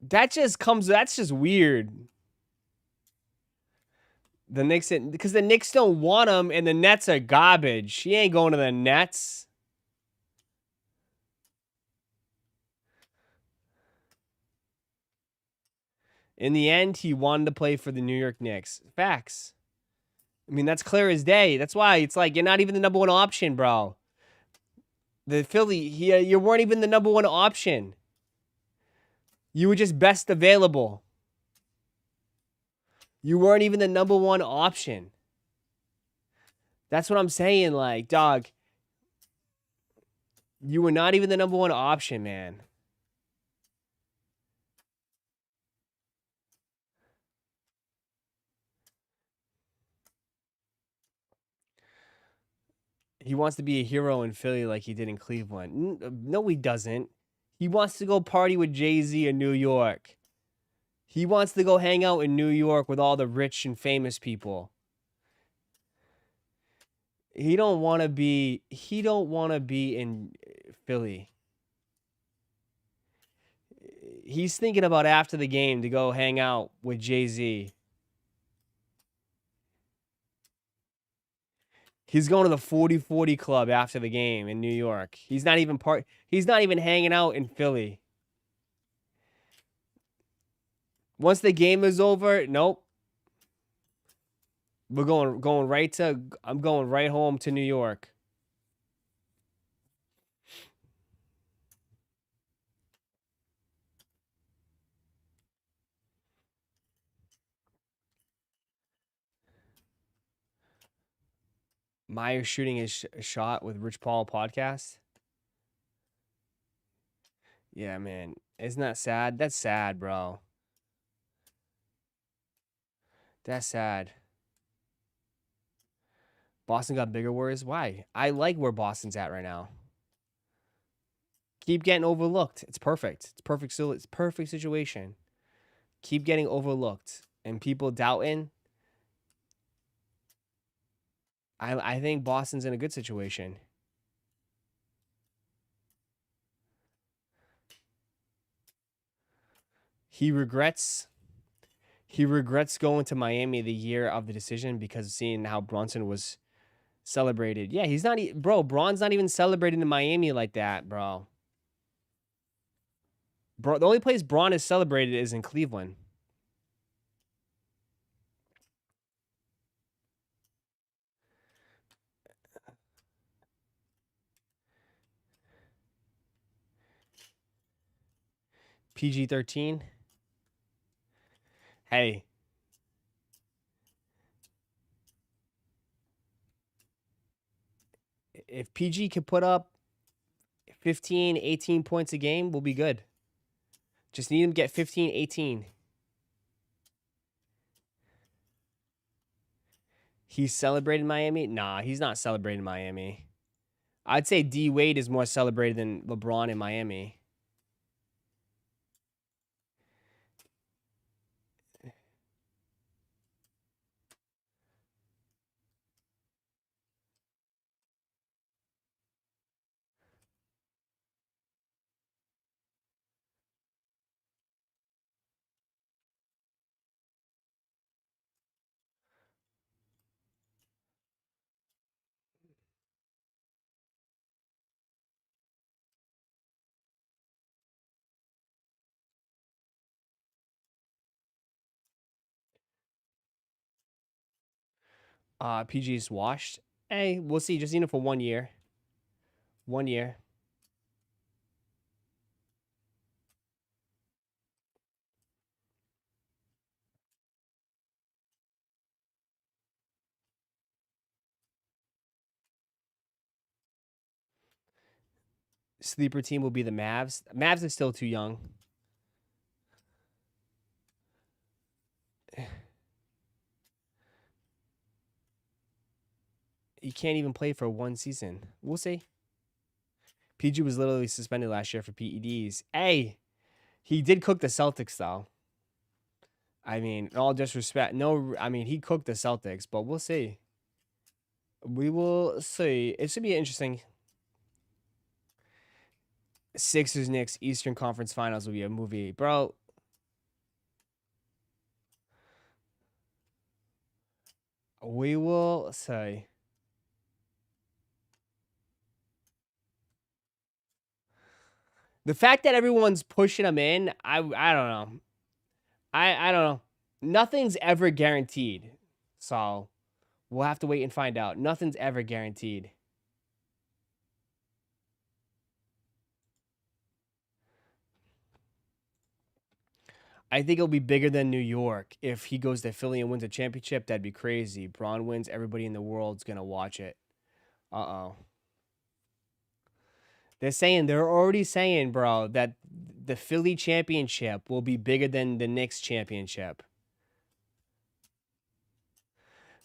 That's just weird. The Knicks, because the Knicks don't want him, and the Nets are garbage. He ain't going to the Nets. In the end, he wanted to play for the New York Knicks. Facts. I mean, that's clear as day. That's why it's like you're not even the number one option, bro. The Philly, you weren't even the number one option. You were just best available. You weren't even the number one option. That's what I'm saying. Like, dog, you were not even the number one option, man. He wants to be a hero in Philly like he did in Cleveland. No, he doesn't. He wants to go party with Jay-Z in New York. He wants to go hang out in New York with all the rich and famous people. He don't want to be in Philly. He's thinking about after the game to go hang out with Jay-Z. He's going to the 40-40 club after the game in New York. He's not even hanging out in Philly. Once the game is over, nope. I'm going right home to New York. Myers shooting his shot with Rich Paul podcast. Yeah, man. Isn't that sad? That's sad, bro. That's sad. Boston got bigger worries. Why? I like where Boston's at right now. Keep getting overlooked. It's perfect. It's perfect. So it's perfect situation. Keep getting overlooked and people doubting. I think Boston's in a good situation. He regrets going to Miami the year of the decision because of seeing how Bronson was celebrated. Yeah, he's not, bro. Bron's not even celebrating in Miami like that, bro. Bro, the only place Bron is celebrated is in Cleveland. PG-13. Hey. If PG could put up 15, 18 points a game, we'll be good. Just need him to get 15, 18. He's celebrating Miami? Nah, he's not celebrating Miami. I'd say D Wade is more celebrated than LeBron in Miami. PG's washed. Hey, we'll see. Just need him for 1 year. 1 year. Sleeper team will be the Mavs. Mavs are still too young. He can't even play for 1 season. We'll see. PG was literally suspended last year for PEDs. Hey, he did cook the Celtics, though. I mean, in all disrespect, no, I mean, he cooked the Celtics, but we'll see. We will see. It should be interesting. Sixers Knicks Eastern Conference Finals will be a movie, bro. We will see. The fact that everyone's pushing him in, I don't know. I don't know. Nothing's ever guaranteed. So we'll have to wait and find out. Nothing's ever guaranteed. I think it'll be bigger than New York. If he goes to Philly and wins a championship, that'd be crazy. Braun wins, everybody in the world's gonna watch it. Uh-oh. They're already saying, bro, that the Philly championship will be bigger than the Knicks championship.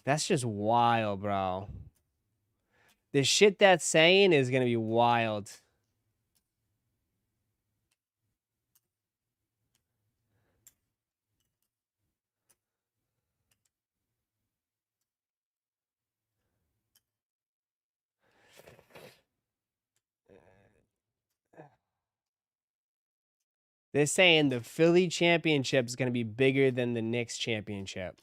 That's just wild, bro. The shit that's saying is gonna be wild. They're saying the Philly championship is gonna be bigger than the Knicks championship.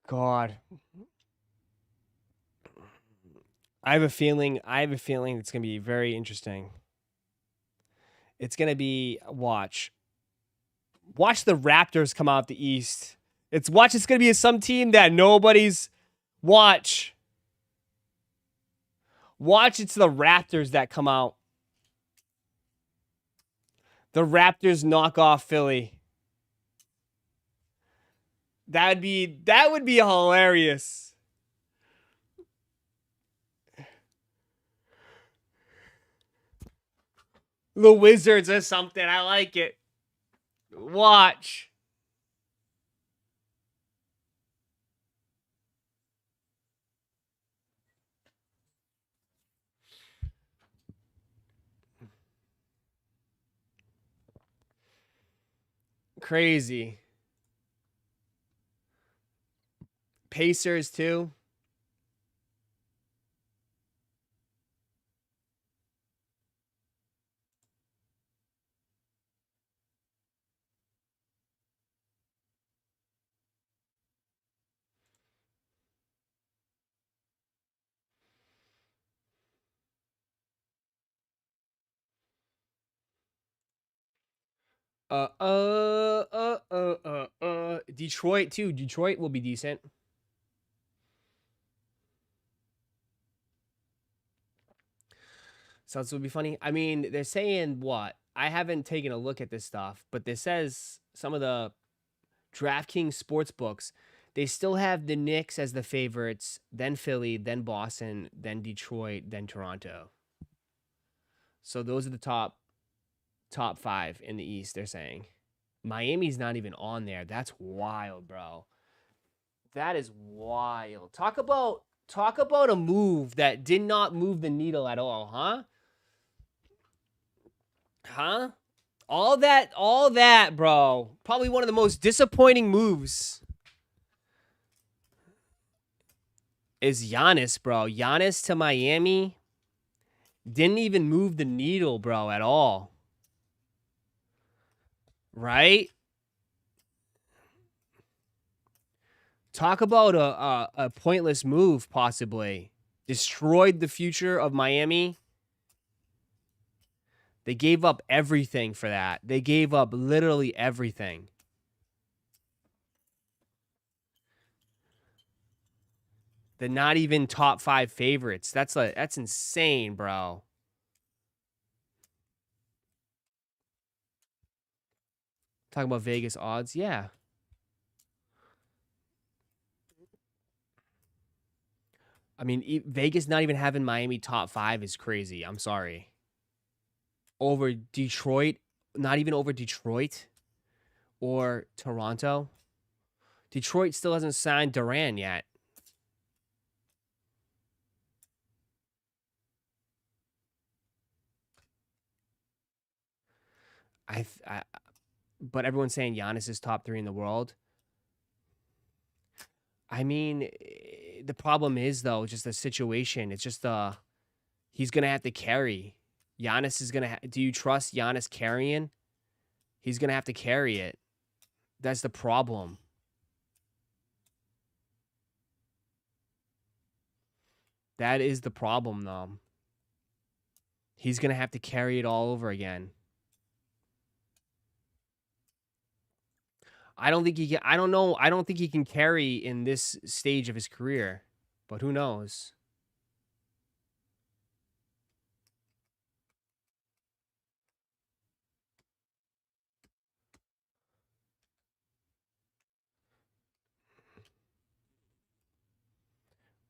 God. I have a feeling it's gonna be very interesting. It's gonna be watch the Raptors come out the East. It's gonna be some team that nobody's watch. It's the Raptors that come out. The Raptors knock off Philly. That would be hilarious. The Wizards or something. I like it. Watch. Crazy. Pacers too. Detroit too. Detroit will be decent. So this would be funny. I mean, they're saying what? I haven't taken a look at this stuff, but this says some of the DraftKings sports books, they still have the Knicks as the favorites, then Philly, then Boston, then Detroit, then Toronto. So those are the top 5 in the East, they're saying. Miami's not even on there. That's wild, bro. That is wild. Talk about a move that did not move the needle at all, huh? Huh? All that, bro. Probably one of the most disappointing moves is Giannis, bro. Giannis to Miami didn't even move the needle, bro, at all. Right? Talk about a pointless move, possibly. Destroyed the future of Miami. They gave up everything for that. They gave up literally everything. They're not even top 5 favorites. That's insane, bro. Talking about Vegas odds, yeah. I mean, Vegas not even having Miami top 5 is crazy. I'm sorry. Over Detroit, not even over Detroit or Toronto. Detroit still hasn't signed Durant yet. But everyone's saying Giannis is top 3 in the world. I mean, the problem is though, just the situation. It's just he's gonna have to carry. Giannis is gonna. Do you trust Giannis carrying? He's gonna have to carry it. That's the problem. That is the problem, though. He's gonna have to carry it all over again. I don't think he can. I don't know. I don't think he can carry in this stage of his career, but who knows?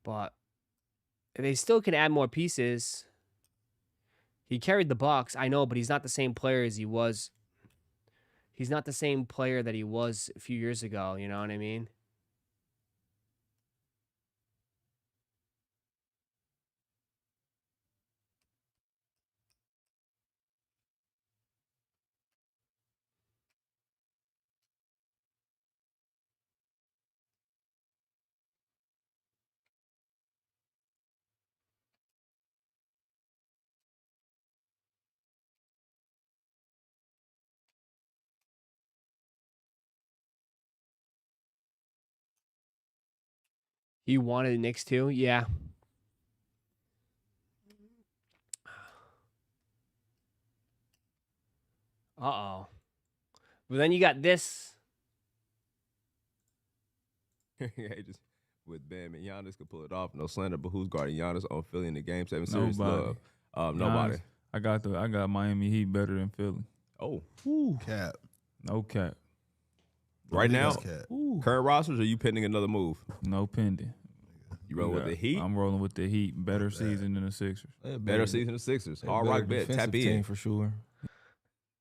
But they still can add more pieces. He carried the Bucks, I know, but he's not the same player as he was. He's not the same player that he was a few years ago. You know what I mean? He wanted Knicks too. Yeah. Uh-oh. But then you got this. Yeah, just with Bam and Giannis could pull it off. No slander, but who's guarding Giannis on Philly in the Game 7 series? Nobody. Nobody. I got Miami Heat better than Philly. Oh, cap. No cap. Right now, Cap. current rosters, or you pending another move? No pending. You rolling with the Heat? I'm rolling with the Heat. Better season than the Sixers. Better season than the Sixers. Hard rock bet. Tap in. for sure.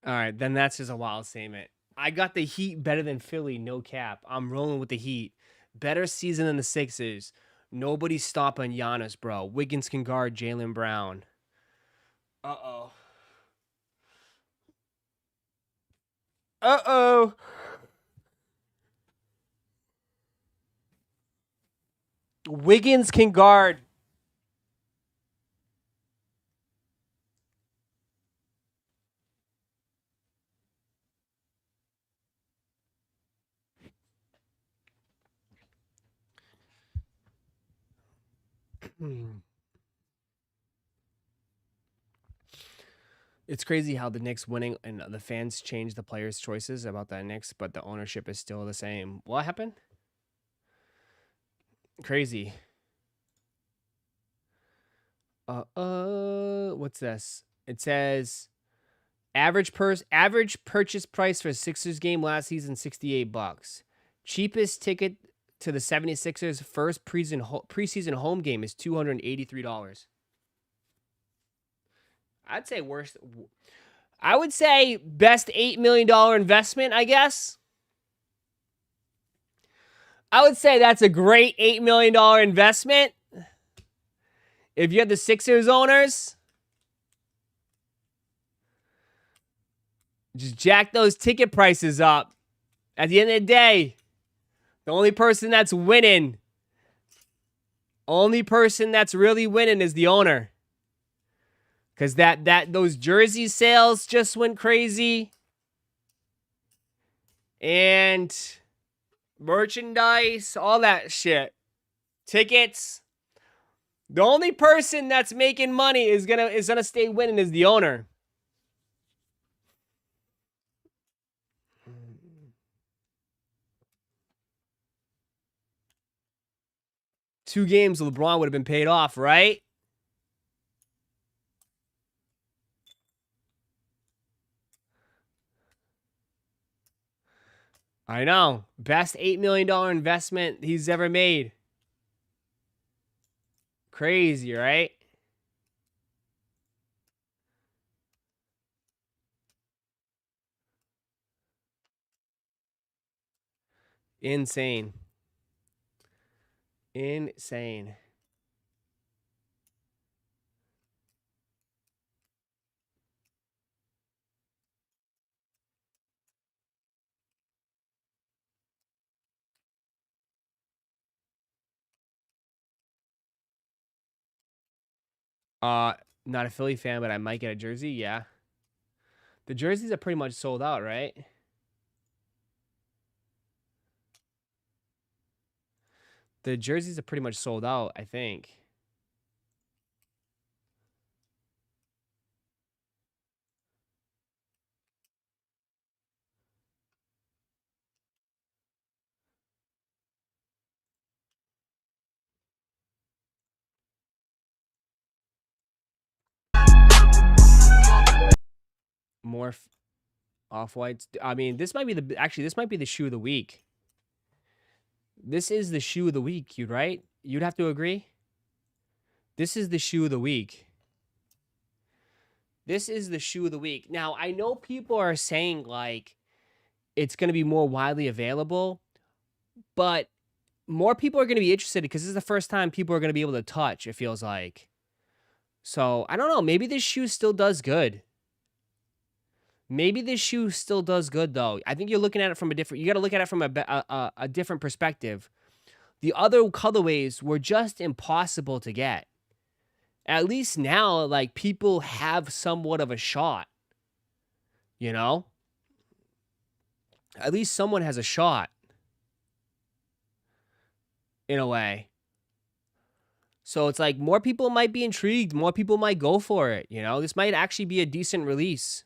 All right, then that's just a wild statement. I got the Heat better than Philly, no cap. I'm rolling with the Heat. Better season than the Sixers. Nobody's stopping Giannis, bro. Wiggins can guard Jaylen Brown. Uh-oh. Uh-oh. Wiggins can guard. It's crazy how the Knicks winning and the fans change the players' choices about the Knicks, but the ownership is still the same. What happened? Crazy. What's this? It says average purchase price for a Sixers game last season $68. Cheapest ticket to the 76ers first preseason home game is $283. I'd say worst. I would say best $8 million investment, I guess. I would say that's a great $8 million investment. If you're the Sixers owners, just jack those ticket prices up. At the end of the day, the only person that's winning, only person that's really winning is the owner. Because those jersey sales just went crazy. And merchandise, all that shit. Tickets. The only person that's making money is gonna stay winning is the owner. Two games, LeBron would have been paid off, right? I know. Best $8 million investment he's ever made. Crazy, right? Insane. Insane. Not a Philly fan, but I might get a jersey. Yeah. The jerseys are pretty much sold out, right? The jerseys are pretty much sold out, I think. Morph off-whites. I mean, this might be this might be the shoe of the week. This is the shoe of the week, right? You'd have to agree? This is the shoe of the week. This is the shoe of the week. Now, I know people are saying, like, it's going to be more widely available, but more people are going to be interested because this is the first time people are going to be able to touch, it feels like. So, I don't know. Maybe this shoe still does good. Maybe this shoe still does good, though. I think you're looking at it from a different... You got to look at it from a different perspective. The other colorways were just impossible to get. At least now, like, people have somewhat of a shot. You know? At least someone has a shot. In a way. So it's like more people might be intrigued. More people might go for it. You know? This might actually be a decent release.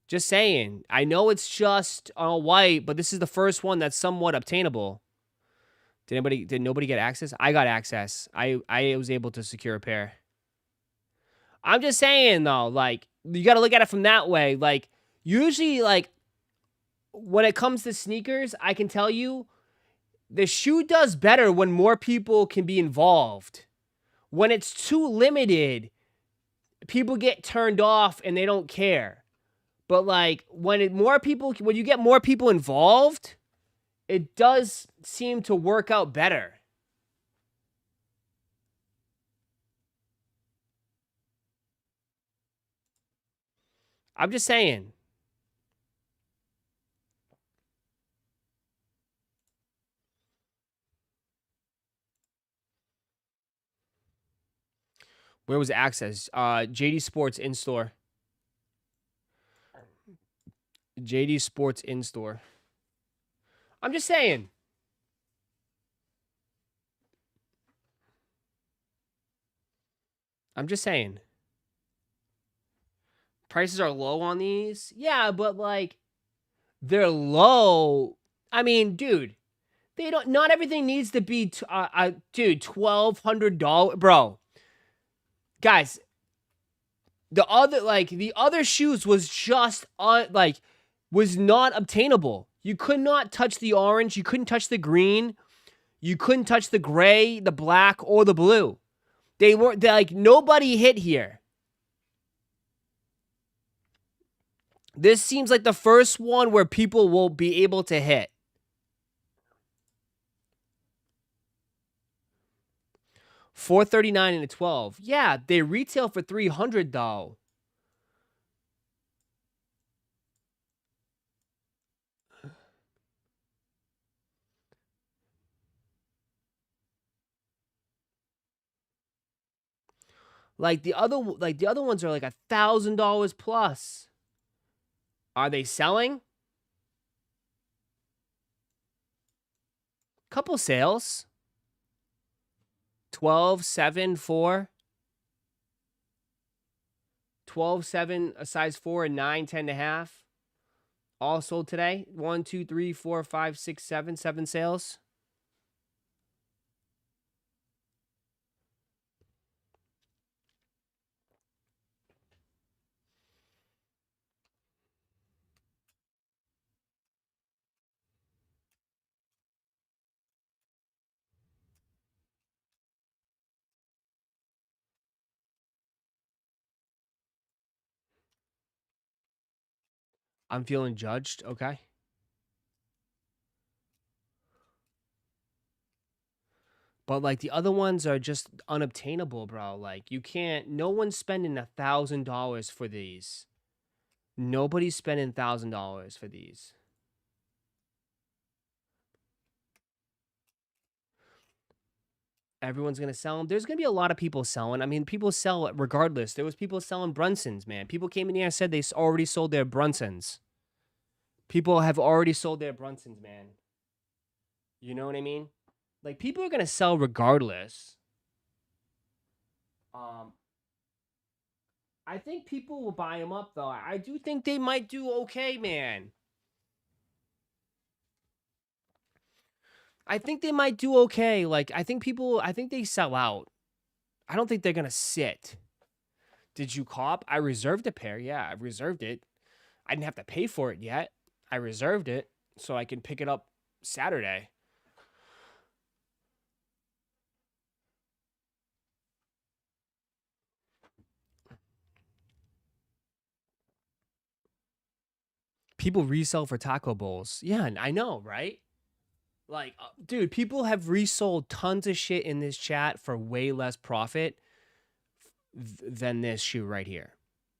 Just saying. I know it's just all white, but this is the first one that's somewhat obtainable. Did nobody get access? I got access. I was able to secure a pair. I'm just saying, though, like, you got to look at it from that way. Like, usually, like, when it comes to sneakers, I can tell you, the shoe does better when more people can be involved. When it's too limited, people get turned off and they don't care. But, like, when you get more people involved, it does seem to work out better. I'm just saying. Where was access? JD Sports in-store. JD Sports in-store. I'm just saying. I'm just saying. Prices are low on these? Yeah, but, like, they're low. I mean, dude, not everything needs to be, dude, $1,200. Bro. Guys, the other shoes was just, was not obtainable. You could not touch the orange. You couldn't touch the green. You couldn't touch the gray, the black, or the blue. They're like, nobody hit here. This seems like the first one where people will be able to hit. $439 and a 12. Yeah, they retail for $300 though. Like the other ones are like $1,000 plus. Are they selling? Couple sales. 12, 7, 4. 12, 7, a size 4, and 9, 10 and a half. All sold today. 1, 2, 3, 4, 5, 6, 7. 7 sales. I'm feeling judged. Okay. But, like, the other ones are just unobtainable, bro. Like, you can't... No one's spending $1,000 for these. Nobody's spending $1,000 for these. Everyone's going to sell them. There's going to be a lot of people selling. I mean, people sell it regardless. There was people selling Brunsons, man. People came in here and said they already sold their Brunsons. People have already sold their Brunsons, man. You know what I mean? Like, people are going to sell regardless. I think people will buy them up, though. I do think they might do okay, man. I think they might do okay. Like, I think they sell out. I don't think they're going to sit. Did you cop? I reserved a pair. Yeah, I reserved it. I didn't have to pay for it yet. I reserved it so I can pick it up Saturday. People resell for taco bowls. Yeah, I know, right? Like, dude, people have resold tons of shit in this chat for way less profit than this shoe right here.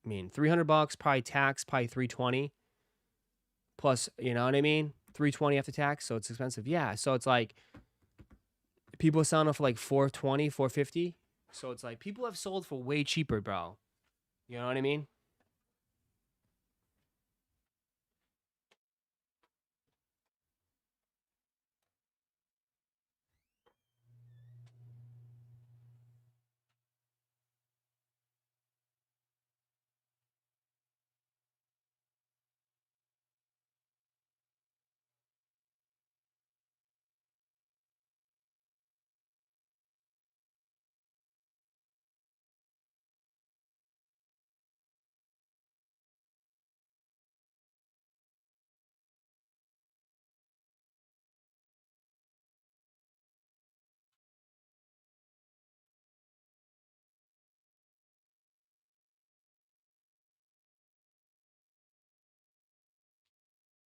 I mean, $300, probably tax, probably 320 plus, you know what I mean? 320 after tax, so it's expensive. Yeah, so it's like people are selling it for like 420, 450. So it's like people have sold for way cheaper, bro. You know what I mean?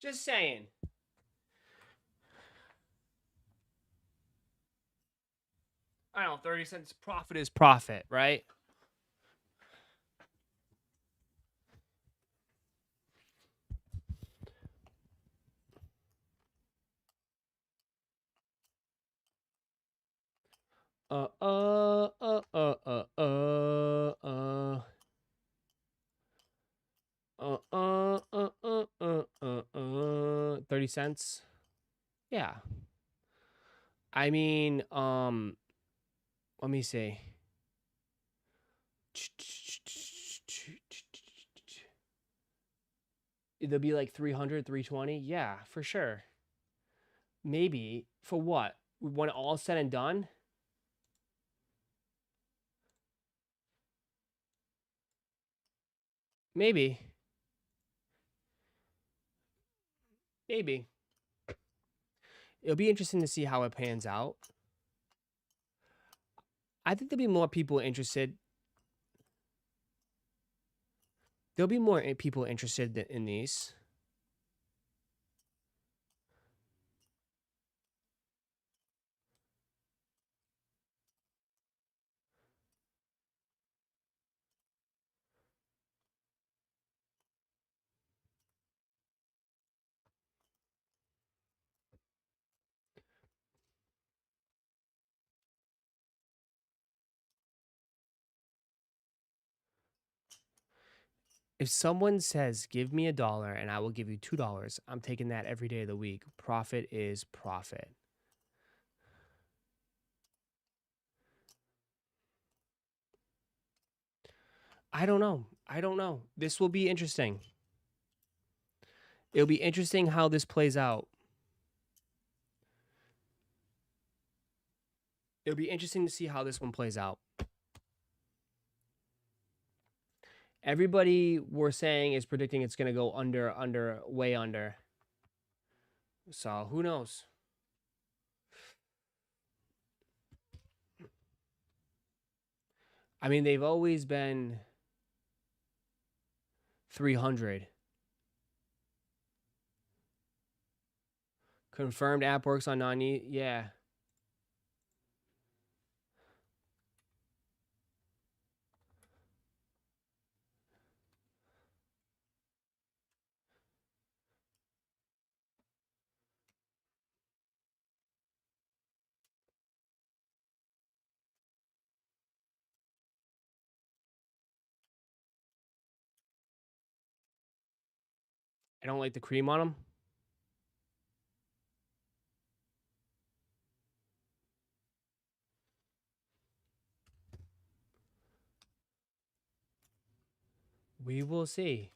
Just saying. I don't know, 30 cents profit is profit, right? Uh, uh, uh, uh, uh, uh, uh. 30 cents. Yeah. I mean, let me see. It'll be like 300, 320. Yeah, for sure. Maybe. For what? When all's said and done? Maybe. Maybe. It'll be interesting to see how it pans out. I think there'll be more people interested. There'll be more people interested in these. If someone says, give me $1 and I will give you $2, I'm taking that every day of the week. Profit is profit. I don't know. I don't know. This will be interesting. It'll be interesting how this plays out. It'll be interesting to see how this one plays out. Everybody we're saying is predicting it's going to go under, way under. So who knows? I mean, they've always been 300. Confirmed app works on non-e. Yeah. I don't like the cream on them. We will see.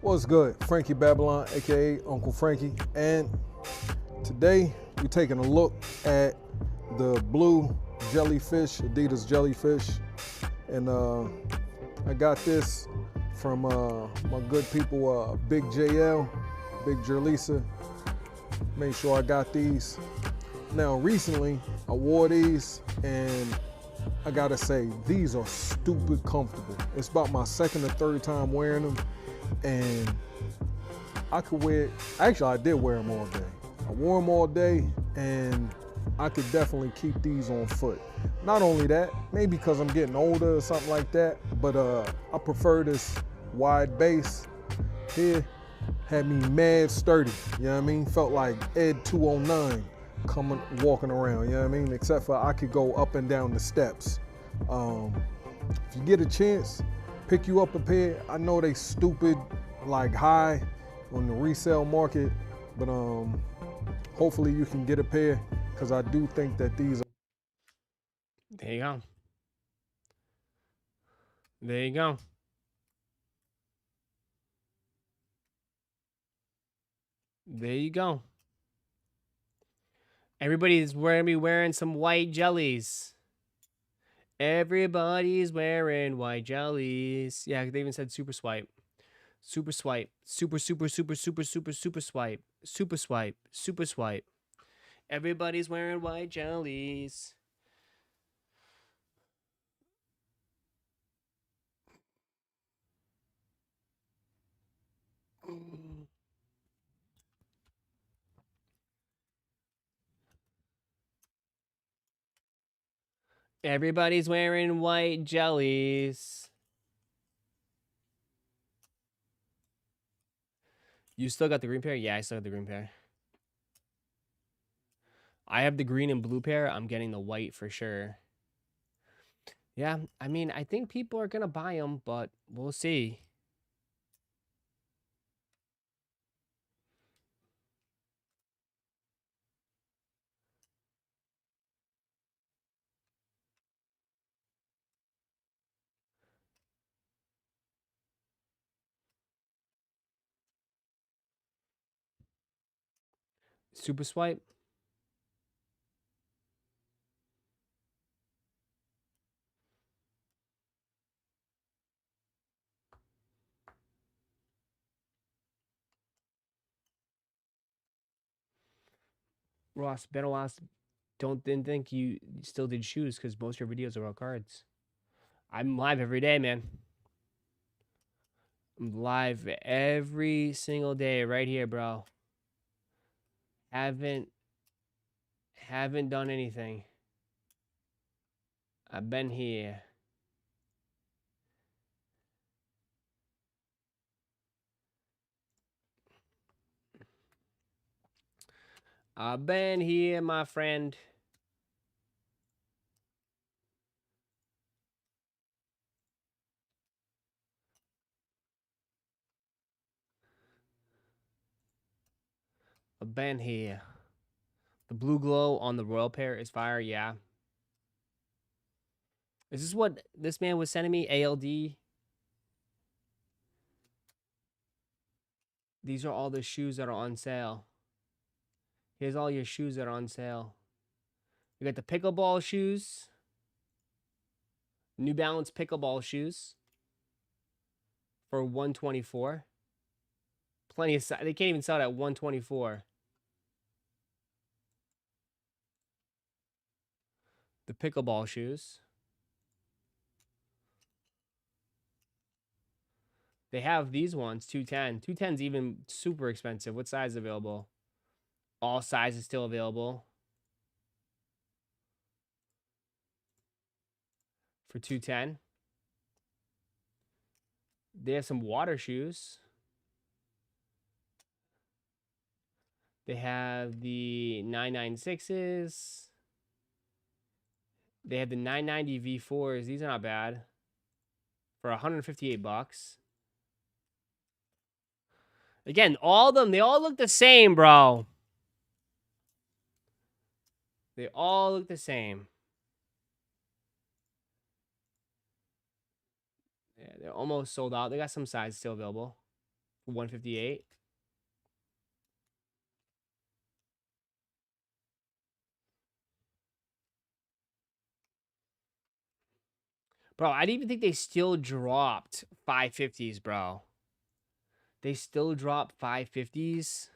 What's good? Frankie Babylon, aka Uncle Frankie, and today we're taking a look at the blue jellyfish, Adidas jellyfish, and I got this from my good people, Big JL, Big Jerlisa. Make sure I got these. Now recently I wore these and I gotta say, these are stupid comfortable. It's about my second or third time wearing them, and I could wear, actually I did wear them all day. I wore them all day, and I could definitely keep these on foot. Not only that, maybe because I'm getting older or something like that, but I prefer this wide base here. Had me mad sturdy, you know what I mean? Felt like Ed 209 walking around, you know what I mean? Except for I could go up and down the steps. If you get a chance, pick you up a pair. I know they stupid, like high on the resale market, but hopefully you can get a pair, because I do think that these are. There you go. There you go. There you go. Everybody's going to be wearing some white jellies. Everybody's wearing white jellies. Yeah, they even said super swipe. Super swipe. Super swipe. Super swipe. Everybody's wearing white jellies. Everybody's wearing white jellies. You still got the green pair? Yeah, I still got the green pair. I have the green and blue pair. I'm getting the white for sure. Yeah, I mean, I think people are going to buy them, but we'll see. Super swipe. Ross, been a while. Didn't think you still did shoes because most of your videos are all cards. I'm live every day, man. I'm live every single day right here, bro. Haven't done anything. I've been here. I've been here, my friend. I've been here. The blue glow on the royal pair is fire, yeah. Is this what this man was sending me? ALD? These are all the shoes that are on sale. Here's all your shoes that are on sale. You got the pickleball shoes. New Balance pickleball shoes for $124. Plenty of, they can't even sell it at $124. The pickleball shoes. They have these ones, 210. 210's even super expensive. What size is available? All sizes still available. For 210. They have some water shoes. They have the 996s. They have the 990 V4s. These are not bad. For $158. Again, all of them, they all look the same, bro. They all look the same. Yeah, they're almost sold out. They got some sizes still available. $158. Bro, I didn't even think they still dropped 550s, bro. They still drop 550s.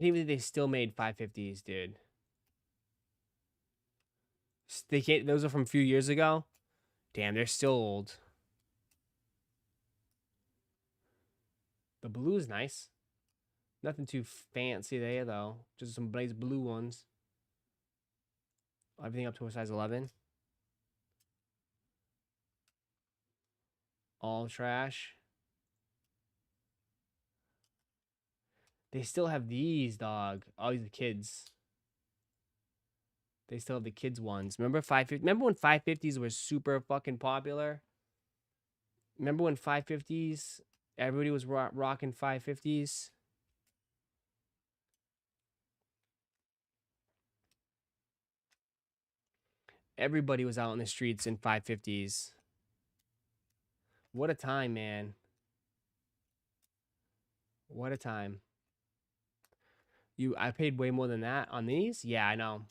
I didn't even think they still made 550s, dude. They can't, those are from a few years ago. Damn, they're still old. The blue is nice. Nothing too fancy there, though. Just some blaze blue ones. Everything up to a size 11. All trash. They still have these, dog. Oh, these are the kids. They still have the kids ones. Remember 550? Remember when 550s were super fucking popular? Remember when 550s, everybody was rocking 550s? Everybody was out in the streets in 550s. What a time, man. What a time. I paid way more than that on these? Yeah, I know.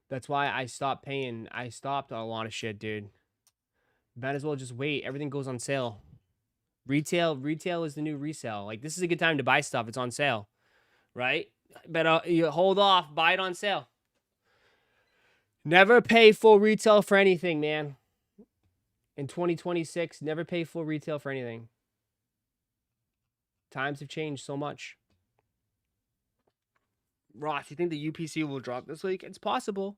That's why I stopped paying. I stopped a lot of shit, dude. Might as well just wait. Everything goes on sale. Retail is the new resale. Like, this is a good time to buy stuff. It's on sale, right? But you hold off. Buy it on sale. Never pay full retail for anything, man. In 2026, never pay full retail for anything. Times have changed so much. Ross, you think the UPC will drop this week? It's possible.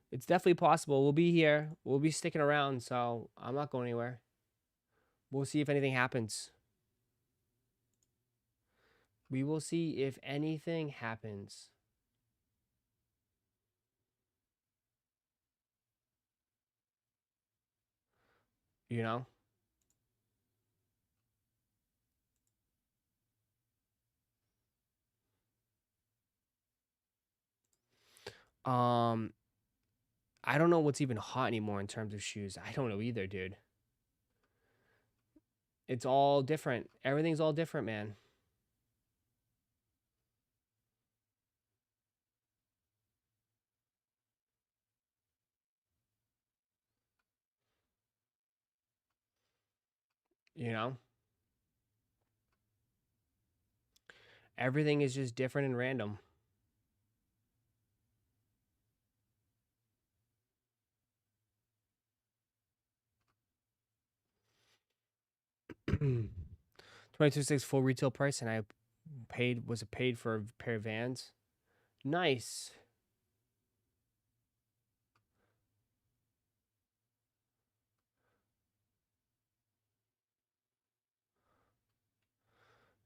It's definitely possible. We'll be here. We'll be sticking around, so I'm not going anywhere. We'll see if anything happens. We will see if anything happens. You know? I don't know what's even hot anymore in terms of shoes. I don't know either, dude. It's all different. Everything's all different, man. You know? Everything is just different and random. $22.6 full retail price, and I was paid for a pair of Vans. Nice.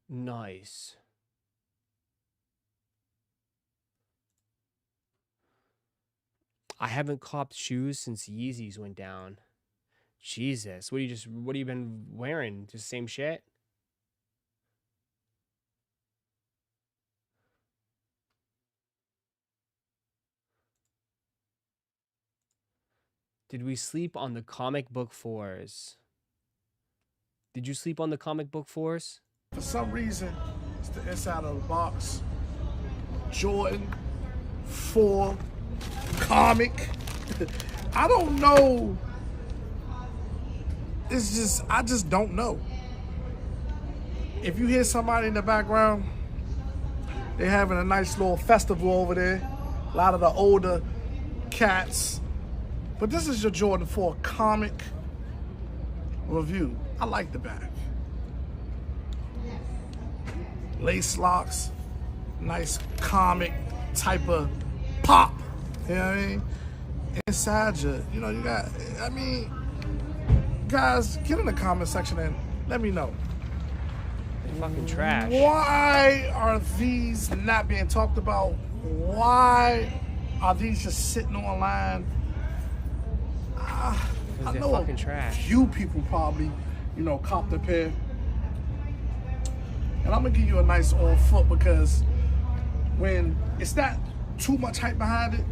Nice. I haven't copped shoes since Yeezys went down. Jesus, what have you been wearing? Just same shit? Did we sleep on the comic book 4s? Did you sleep on the comic book 4s? For some reason, it's the inside of the box. Jordan 4 comic. I don't know. I just don't know. If you hear somebody in the background, they're having a nice little festival over there. A lot of the older cats. But this is your Jordan 4 comic review. I like the back. Lace locks, nice comic type of pop. You know what I mean? Inside you know, you got, I mean, guys, get in the comment section and let me know. They're fucking trash. Why are these not being talked about? Why are these just sitting online? Because they're know fucking trash. few people probably, you know, copped a pair. And I'm gonna give you a nice on foot because when it's not too much hype behind it,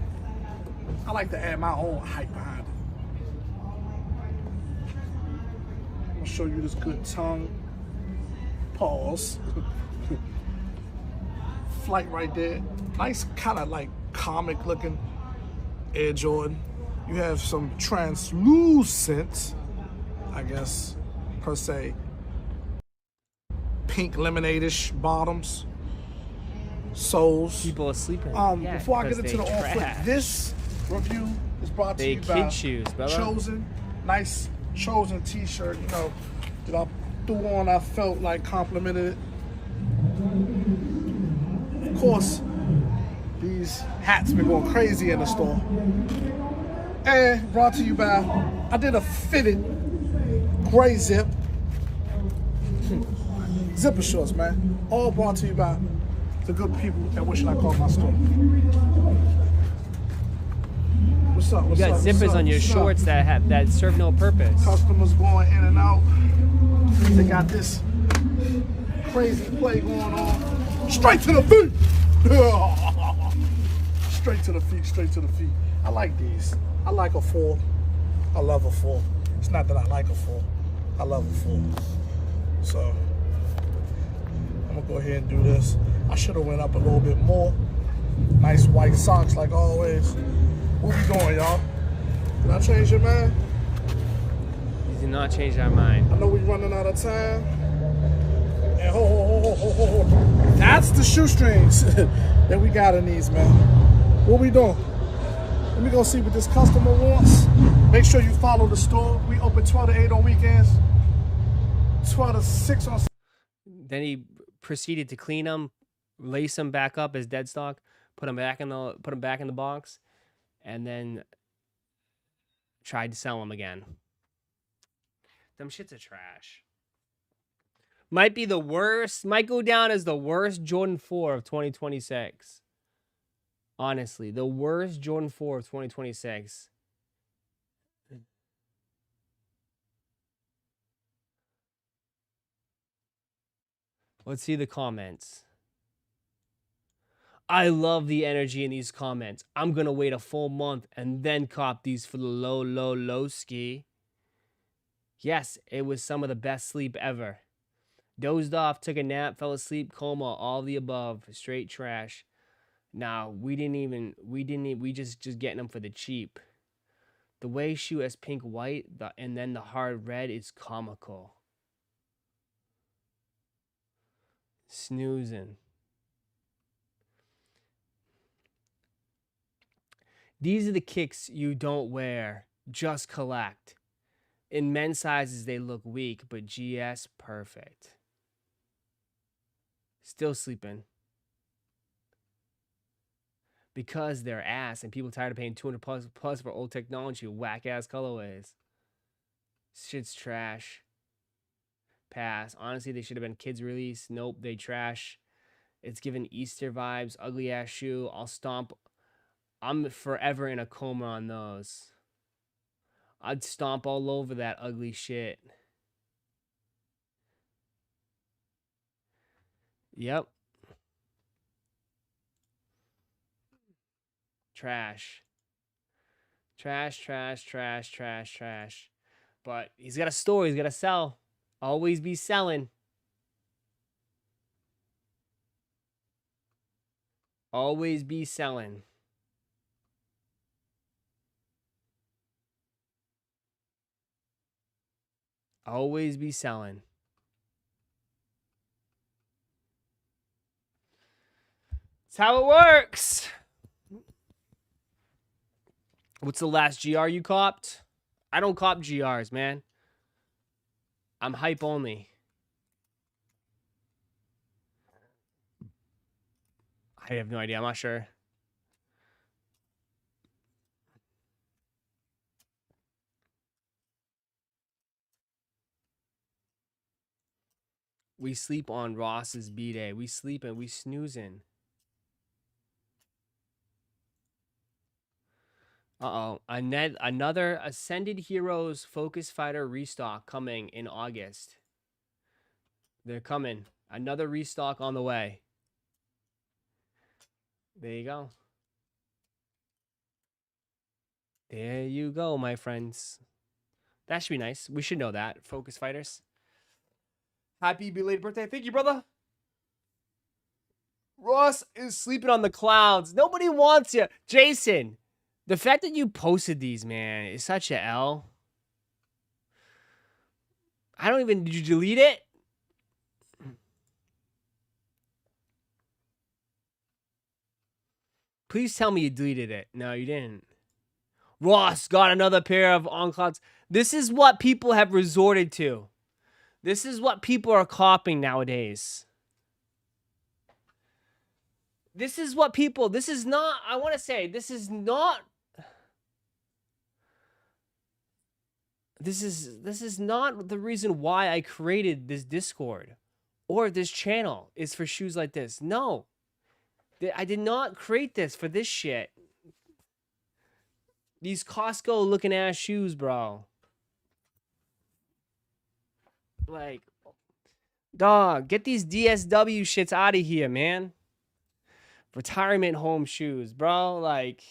I like to add my own hype behind it. I'm gonna show you this good tongue. Pause. Flight right there. Nice kind of like comic looking Air Jordan. You have some translucent, I guess, per se, pink lemonade-ish bottoms, soles. People are sleeping. Yeah, before I get because into the they on foot, trash. this review is brought to They you kid by shoes, brother. Chosen. Nice Chosen t-shirt, you know, that I threw on, I felt like complimented it. Of course, these hats been going crazy in the store. And brought to you by, I did a fitted gray zip. Zipper shorts, man. All brought to you by the good people at What Should I Call My Store. What's up? What's You got up? zippers on your shorts that serve no purpose. Customers going in and out. They got this crazy play going on. Straight to the feet. Straight to the feet, straight to the feet. I like these. I like a 4. I love a 4. It's not that I like a 4. I love a 4. So I'm gonna go ahead and do this. I should have went up a little bit more. Nice white socks like always. Where we going, y'all? Did I change your mind? You did not change our mind. I know we're running out of time. And ho. That's the shoestrings that we got in these, man. What we doing? Let me go see what this customer wants. Make sure you follow the store. We open 12 to 8 on weekends. 12 to 6 on. Then he proceeded to clean them, lace them back up as dead stock, put them back in the box, and then tried to sell them again. Them shits are trash. Might be the worst. Might go down as the worst Jordan 4 of 2026. Honestly, the worst Jordan 4 of 2026. Let's see the comments. I love the energy in these comments. I'm going to wait a full month and then cop these for the low ski. Yes, it was some of the best sleep ever. Dozed off, took a nap, fell asleep, coma, all the above. Straight trash. Nah, we just getting them for the cheap. The way shoe has pink white and then the hard red is comical. Snoozing. These are the kicks you don't wear, just collect. In men's sizes, they look weak, but GS, perfect. Still sleeping. Because they're ass and people tired of paying $200 plus for old technology, whack-ass colorways. Shit's trash. Pass. Honestly, they should have been kids release. Nope, they trash. It's giving Easter vibes. Ugly-ass shoe. I'll stomp. I'm forever in a coma on those. I'd stomp all over that ugly shit. Yep. Trash. Trash. But he's got a store. He's got to sell. Always be selling. Always be selling. Always be selling. That's how it works. What's the last GR you copped? I don't cop GRs, man. I'm hype only. I have no idea. I'm not sure. We sleep on Ross's B-Day. We sleeping. We snoozing. Uh-oh. Another Ascended Heroes Focus Fighter restock coming in August. They're coming. Another restock on the way. There you go. There you go, my friends. That should be nice. We should know that. Focus Fighters. Happy belated birthday. Thank you, brother. Ross is sleeping on the clouds. Nobody wants you. Jason, the fact that you posted these, man, is such a L. I don't even... Did you delete it? Please tell me you deleted it. No, you didn't. Ross got another pair of On Clouds. This is what people have resorted to. This is what people are copying nowadays. This is what people... This is not... I want to say, this is not... This is not the reason why I created this Discord or this channel is for shoes like this. No. I did not create this for this shit. These Costco looking ass shoes, bro. Like, dog, get these DSW shits out of here, man. Retirement home shoes, bro. Like,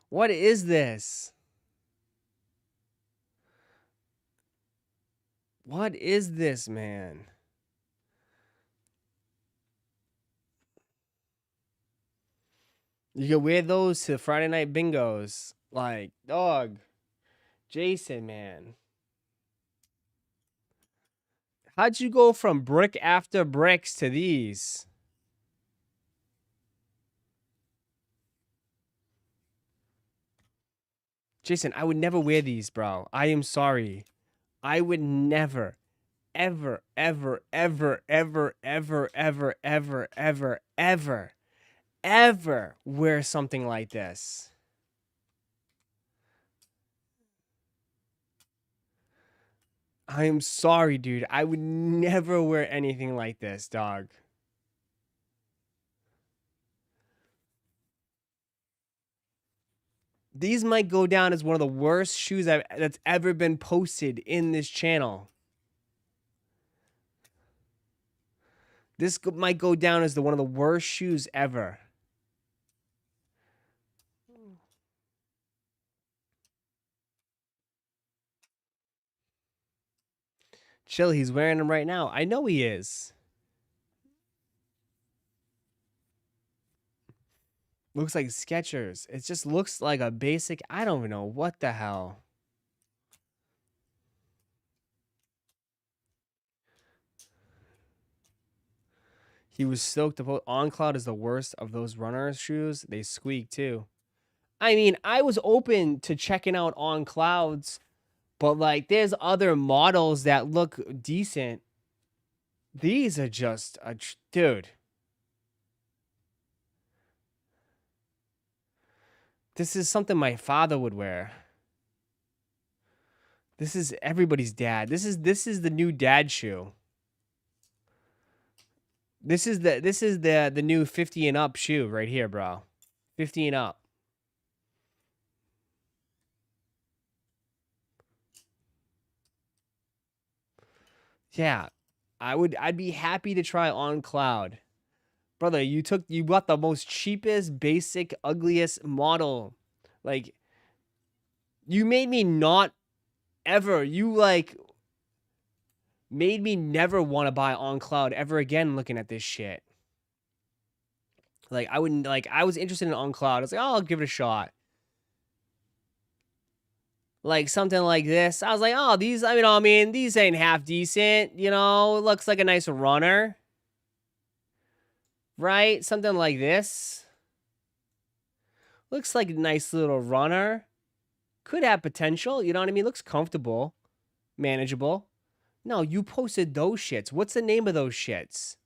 what is this? What is this, man? You can wear those to Friday night bingos. Like, dog. Jason, man. How'd you go from brick after bricks to these? Jason, I would never wear these, bro. I am sorry. I would never, ever, ever, ever, ever, ever, ever, ever, ever, ever, ever wear something like this. I am sorry, dude. I would never wear anything like this, dog. These might go down as one of the worst shoes that's ever been posted in this channel. This might go down as one of the worst shoes ever. Chill, he's wearing them right now. I know he is. Looks like Skechers. It just looks like a basic... I don't even know what the hell. He was stoked to put On Cloud is the worst of those runners shoes. They squeak too. I mean, I was open to checking out On Clouds, but like there's other models that look decent. These are just a dude. This is something my father would wear. This is everybody's dad. This is the new dad shoe. This is the new 50 and up shoe right here, bro. 50 and up. Yeah. I'd be happy to try On Cloud. Brother, you bought the most cheapest, basic, ugliest model. Like, you made me not ever, made me never want to buy On Cloud ever again looking at this shit. Like, I wouldn't, like, I was interested in On Cloud. I was like, oh, I'll give it a shot. Like, something like this. I was like, oh, these, I mean, these ain't half decent. You know, it looks like a nice runner. Right? Something like this. Looks like a nice little runner. Could have potential. You know what I mean? Looks comfortable. Manageable. No, you posted those shits. What's the name of those shits?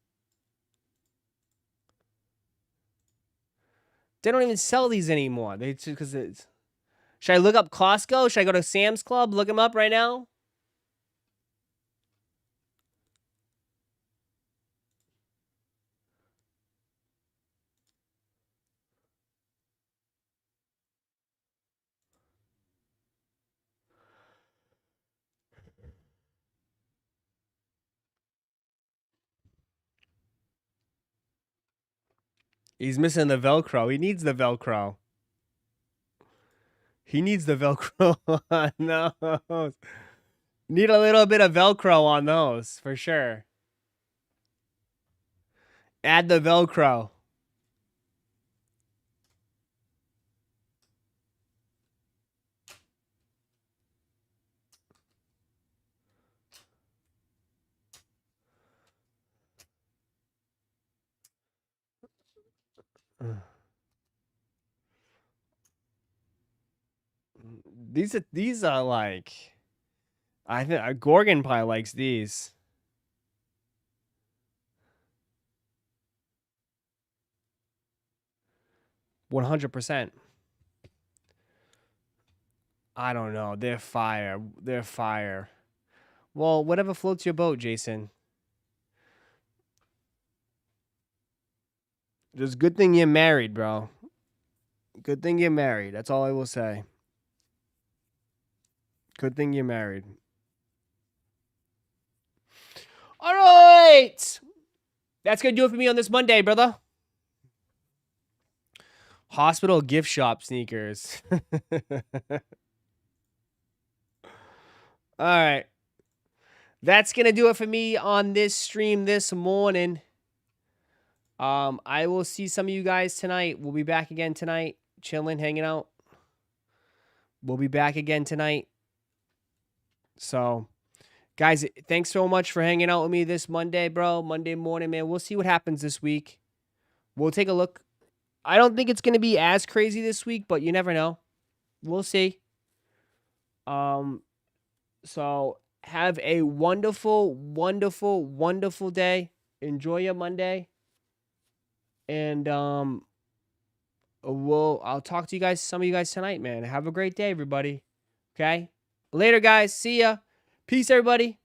They don't even sell these anymore. Because it's... Should I look up Costco? Should I go to Sam's Club? Look them up right now? He's missing the Velcro. He needs the Velcro. He needs the Velcro on those. Need a little bit of Velcro on those, for sure. Add the Velcro. These are like, I think Gorgon probably likes these. $100%. I don't know. They're fire. They're fire. Well, whatever floats your boat, Jason. Just good thing you're married, bro. Good thing you're married. That's all I will say. Good thing you're married. All right. That's going to do it for me on this Monday, brother. Hospital gift shop sneakers. All right. That's going to do it for me on this stream this morning. I will see some of you guys tonight. We'll be back again tonight. Chilling, hanging out. We'll be back again tonight. So, guys, thanks so much for hanging out with me this Monday, bro. Monday morning, man. We'll see what happens this week. We'll take a look. I don't think it's going to be as crazy this week, but you never know. We'll see. So have a wonderful, wonderful, wonderful day. Enjoy your Monday. And I'll talk to you guys, some of you guys tonight, man. Have a great day, everybody. Okay? Later, guys. See ya. Peace, everybody.